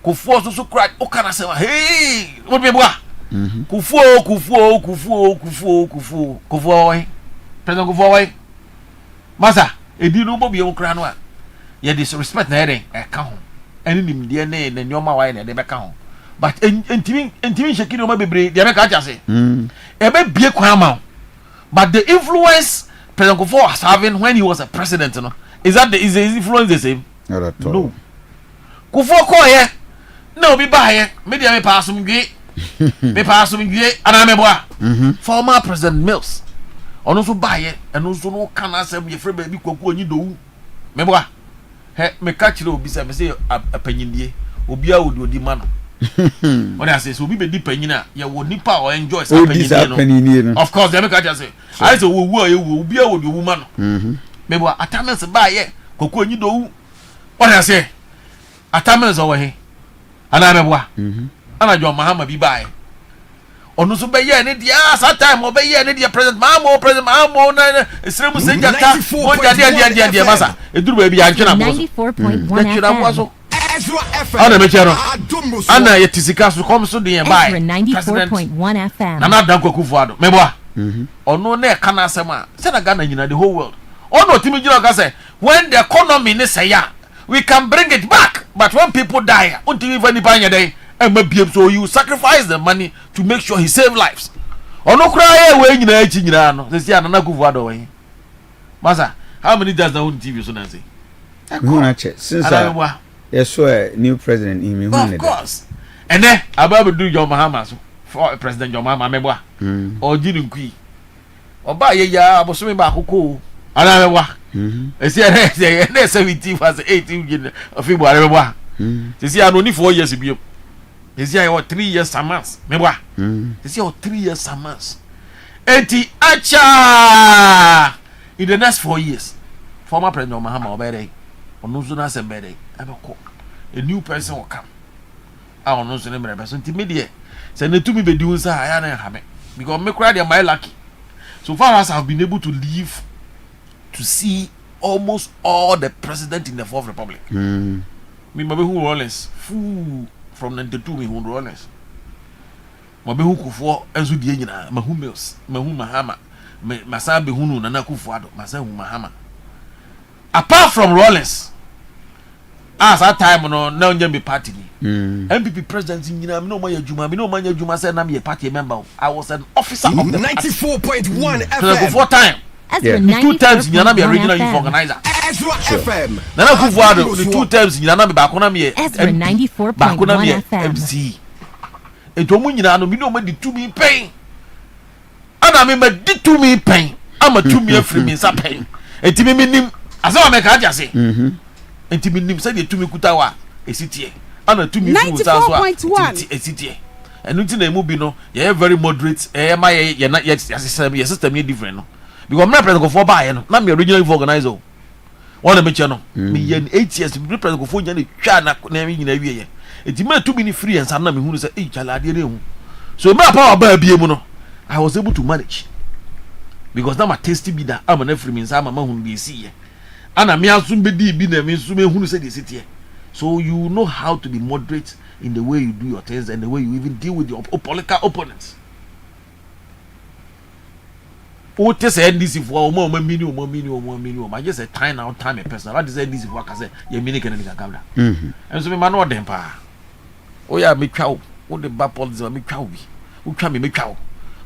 Kufu so crack o kana say hey, what meboa? Kufu away. President kufu away. Masa, e di no bobi e kra no a. Ye disrespect na ere e ka ho. Eni nim de na nyoma wa na de be ka ho. But entimi sheki no ma bebre de be ka ja say. E be bie kwan ma. But the influence President Kofi was having when he was a president, is his influence the same? Not at all. No. Kofi ko here. No be ba here. Media me pass me and former President Mills. Ono so ba here and also no can asem ye free baby kwaku onyi do. Me boa. He me catch you obi say a panyindie. Obi a odi ma no. When I say so we be di panyina ye wo nipa o enjoy sa panyindie no. Of course they make catch say. I say wo obi a odi woman no. Me boa atamens ba here kwaku onyi do. When I say atamens over here. Ana me boa. Ana John Mahama bi ba here. Onu so be ye ne dia sa time o be ye ne dia president Mahamo na esremu se jata o dia masa eduru ba bi antwena bo 94.1 Ezra FM ana me chero ana ye tisika so kom so de ba Ezra 94.1 FM na dan kwakufu ado me boa onu na e kana asem a se na Ghana nyina the whole world onu otimi jira ka say when the economy ne say ya we can bring it back but when people die untimi fa nipa nya dey so you sacrifice the money to make sure he save lives. Ono cry we nyina achi nyina no. Say Nana Akufo Addo we. Masa, how many days now on TV so na say? Who na che since yes so a new president in me of course. And then about do John Mahama so for President John Mahama meboa. O jini nkui. Oba ye ya abosomi ba akoko. Ana meboa. Esi na 17 was 18 of February meboa. Say no ni 4 years biom. Is here 3 years summers. Meboa. Is here 3 years summers. Enti acha in the next 4 years. Former President Mahama obere. Onuzuna sembere. Abeko. A new person will come. I don't know the name person. Timidie. Say ne to me be doing say I na have because me cry dey my lucky. So far as I've been able to live to see almost all the president in the Fourth Republic. Me mabe who Rollins. Foo. from 92 me hu Rollins mo be hu Kufo enso die nyina mahu Mills mahu Mahama masa be hu Nana Akufo-Addo masa hu Mahama apart from Rollins as that time no na onye be party ni MPP president nyina me no ma yadwuma say na me party member I was an officer of the 94.1 FM for time two times nyina me regional youth organizer Ezra FM Nana Akufo-Addo the two times nyina me ba ko na me Ezra 94.1 FM MC eto mu nyina no me no ma di to me pain ana me ma di to me pain ama to me afri me nsa pain enti me nim asa me ka jase enti me nim say de to me kuta wa esitie ana to me fu sa so esitie enu ti na emu bi no ye very moderate ma ye na ye system ye different no because me president go ba ye no na me original organizer one me che no me ye 8 years me president go nya na twa na me nyina wie ye enti me to me ni free and na me hu say chala de hu so me power ba bie mu no I was able to manage because na my tasty be that am na free me nsa mama hu be see ye ana me asum be di bi na me nso me hu say de sitie so you know how to be moderate in the way you do your things and the way you even deal with your political opponents. What is NDC for more minimum? I just say time out time a person. What is NDC for? I say you mean can come down. And so me man no dem pa. Oh yeah, me chow. What the bad politics me chow be. Who can me chow?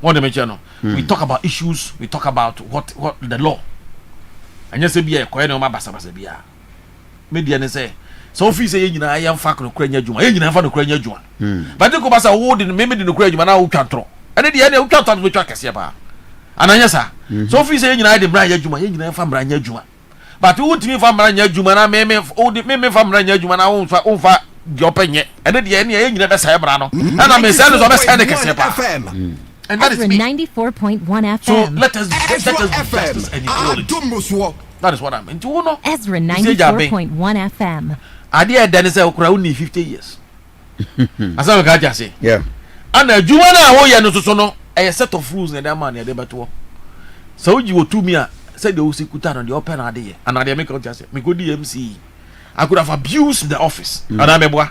What the mention? We talk about issues. We talk about what the law. And you say be a koye no ma basa be a. Media ne say so fi say nyina I am fa no kura nya djuma nyina fa no kura nya djuma but ko basa wo de me de no kura djuma na wo twantro ene de ne wo twantro be twa kese ba ananya sa so fi say nyina de bra nya djuma nyina fa bra nya djuma but wo timi fa bra nya djuma na me fa bra nya djuma na wo fa di openye ene de ne nyina be sa bra no na me say no so be sa ne kese ba and that is 94.1 FM so let us FM and that is what I mean. Do you know? Ezra 94.1 FM. Idea then say okura uni 50 years. Asa ka ja say. Yeah. And adwuma na wo ye no so no a set of rules na that man ya dey beto. So you to me say the usikuta no the open ade ye. And ade make just say me go DMC. I could have abused the office. And I meboa.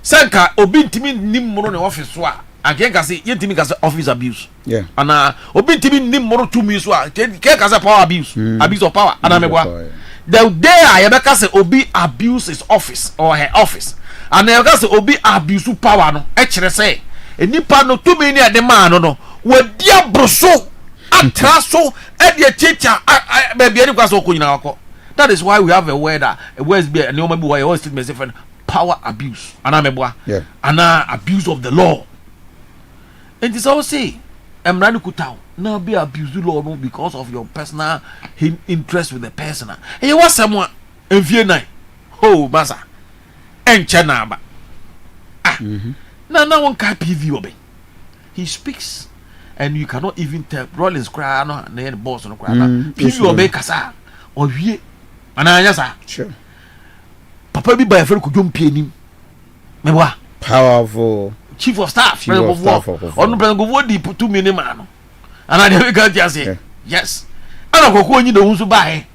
Sanka obi ntimi nim mo no office so a again ka say yentimi ka say office abuse. Yeah. And obi ntimi nim mo to me so a ke ka say power abuse. Abuse of power. And I meboa. The day I ever say obi abuse his office or her office. And I ever say obi abuse power no. E kire say enipa no to me ni ade man no. We dia broso atraso e dia teacher baby any kwaso ko nyina akọ. That is why we have a word that a word be and no maybe why always statement different power abuse. Anameboa. Yeah. Ana abuse of the law. And this all say emrani kutao now be abuse the law no because of your personal interest with the person. And you want someone enfie nine. Oh masa. Enche na ba. Ah. Na one ka PV obe. He speaks and you cannot even tell Rollins cry no na the boss no cry. PV obe kasa. Owie ananya sa sure papa bi ba yefere kudwom pie nim meboa powerful chief of staff on president go di 2 million man no ana de we ga just say yes ana kokko onyi de hunsu ba he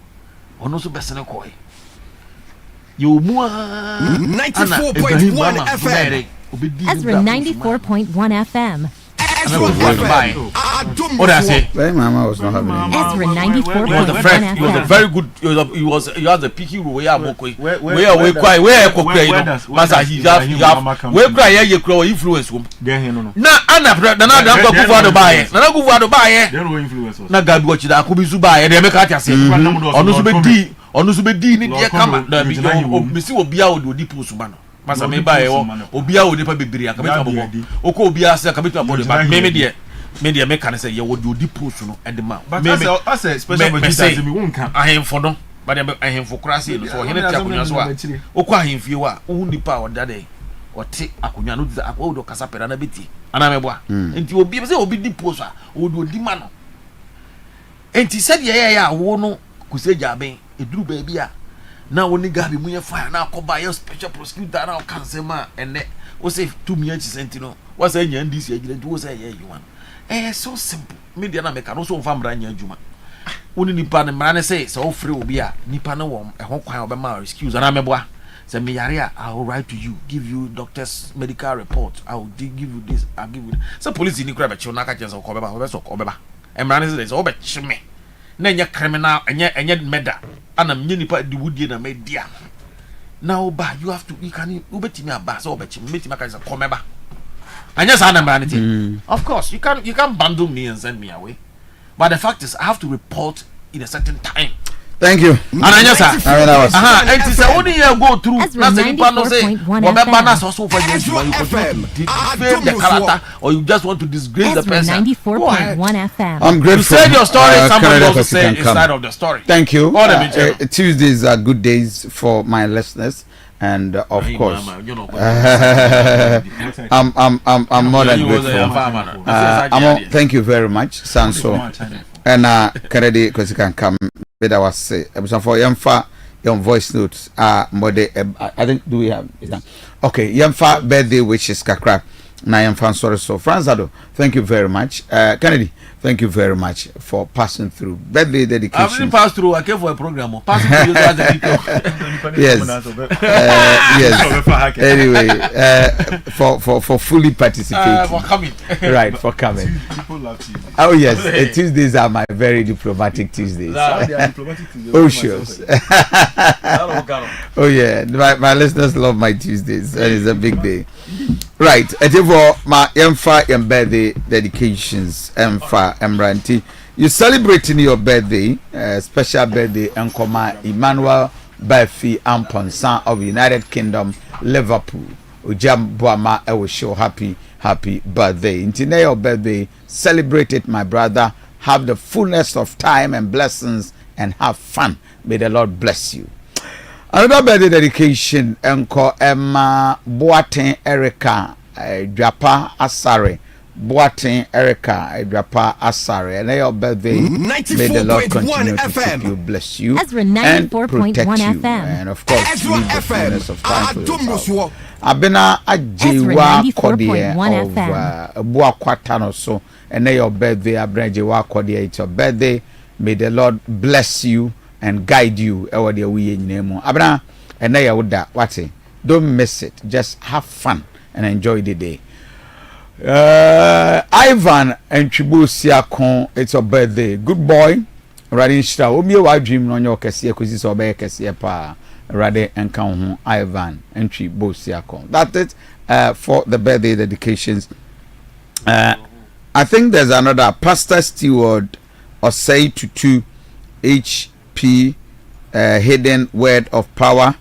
ono so besene ko he you mu 94.1 FM Ezra 94.1 FM What I say? Mama was not having it. Ezra 94.1 FM. He was a very good. He was a picky role. Where Masa he have where cry ye cry influence him. Na ana na kufu ado bae. Na kufu ado bae. Na gabi watch da ko bi su bae. Dem make at say. Onu so be di ni dia kama. Na bi si obi a odi post ba no. Masa me bae obi a odi pa bebiri akabeta bobo. Oko obi a se akabeta bobo ba. Me dia me kan say ye odi post no e de ma. But as a special magistrate me won kan. Ahemfo no. But ahemfo krase no so hene ti akonya so a. Oko ahemfie wa ohun nipa odade. Ote akonya no diza akwo do kasa pera na beti. Ana meboa. Enti obi say obi di post a odi ma no. Enti said ye ya wo no kuseja ben eduru ba bia na woni gabi munye fire na akoba ye special prosecutor na kansema ene wo say 2 million no wo say nya ndisi agire wo say ye you so simple media na meka no so mfa mra nya adwuma woni nipa ne mra ne say so free obi a nipa ne wo ho kwan obema excuse na meboa Say me yare, I will write to you, give you doctor's medical report. I will give you this. I'll give you. So police in the crowd, but you not just Kobeba. And man is all but me. Then you're criminal and yet murder. And a mini part the wood and made dear. Now, but you have to. You can bet me a bass or bet you meet me as a Komeba. And yes, I'm vanity. Of course, you can't bundle me and send me away. But the fact is, I have to report in a certain time. Thank you. And I just and it's only you go through. Ezra 94.1 also for the character, or you just want to disgrace the person. 94.1 FM. I'm grateful. You said your story, somebody also say inside of the story. Thank you. Tuesdays are good days for my listeners. And of course, I'm more than grateful. Thank you very much, Sanso. And Kennedy, because you can come. But I was say, for your voice notes. I think do we have it done? Okay, Yamfa birthday wishes kakra. Na Yamfa sorry so Franzado. Thank you very much, Kennedy. Thank you very much for passing through birthday dedication. I've passed through. I came for a program. Passing through yes. Yes. Anyway, for fully participating. For coming. Right, for coming. People love Tuesdays. Oh yes, Tuesdays are my very diplomatic Tuesdays. Oh sure. Oh yeah, my listeners love my Tuesdays, and it's a big day. Right, for my Emfa and birthday dedications, Emfa Emranti. You celebrating your birthday, special birthday, Nkoma Emmanuel Bafi Amponsan of United Kingdom, Liverpool. Ujam Buama, I will show happy birthday. Today your birthday, celebrate it, my brother. Have the fullness of time and blessings and have fun. May the Lord bless you. Another birthday dedication, Enko Emma Boaten Erica Drapa Asare. Boaten Erica Drapa Asare. And your birthday, may the Lord continue to keep you, bless you, Ezra and protect 94.1 you. FM. And of course, leave the fullness of time for yourself. Ezra Abena Ajewa 94.1 Kodie FM. of Buakwatano so. And your birthday, Abena Ajewa Kodie, it's your birthday. May the Lord bless you and guide you. Abena, and now you what? Don't miss it. Just have fun and enjoy the day. Ivan and Chibusiakon, it's your birthday. Good boy. Radin Shra. Omi wa dream on your kesiye kusi so be kesiye pa. Radin and Kaun Ivan and Chibusiakon. That's it for the birthday dedications. I think there's another Pastor Steward or say to 2 HP Hidden Word of Power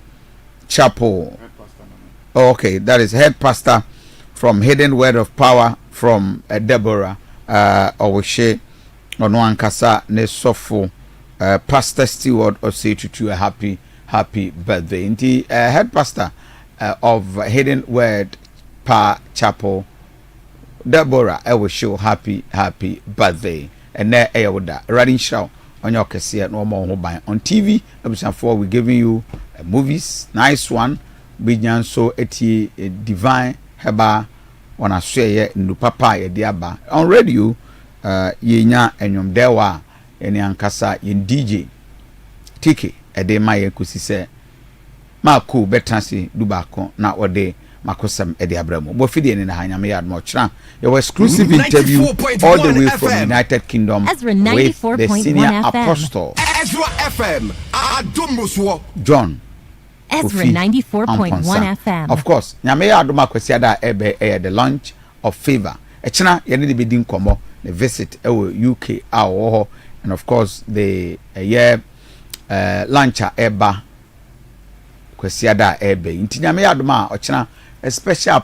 Chapel. Oh, okay, that is head pastor from Hidden Word of Power from Deborah Owoshe Onwankasa Nesofo Pastor Steward or say to 2 a happy birthday. Indeed, head pastor of Hidden Word Pa Chapel Deborah Owoshe happy birthday. And there Ayoda Radin Show on your cassette no more on TV. Episode 4 we're giving you movies, nice one. Binyan so eti divine heba wana sweye ndu papa ye diaba on radio yenya enyom dewa eni ankasa yen DJ tiki ede ma ye kusise ma ku betansi dubako na ode makosam ede abramo bo fidi eni na hanyame yad mo chira your exclusive interview all the way from United Kingdom with the senior apostle Ezra FM Adumuswo John Ezra 94.1 FM. Of course, nyame ya adoma kwesi ada ebe the launch of favor. Echina yene de bedi nkomo the visit UK awo and of course the launcher eba kwesi ada ebe. Inti nyame ya adoma ochina a special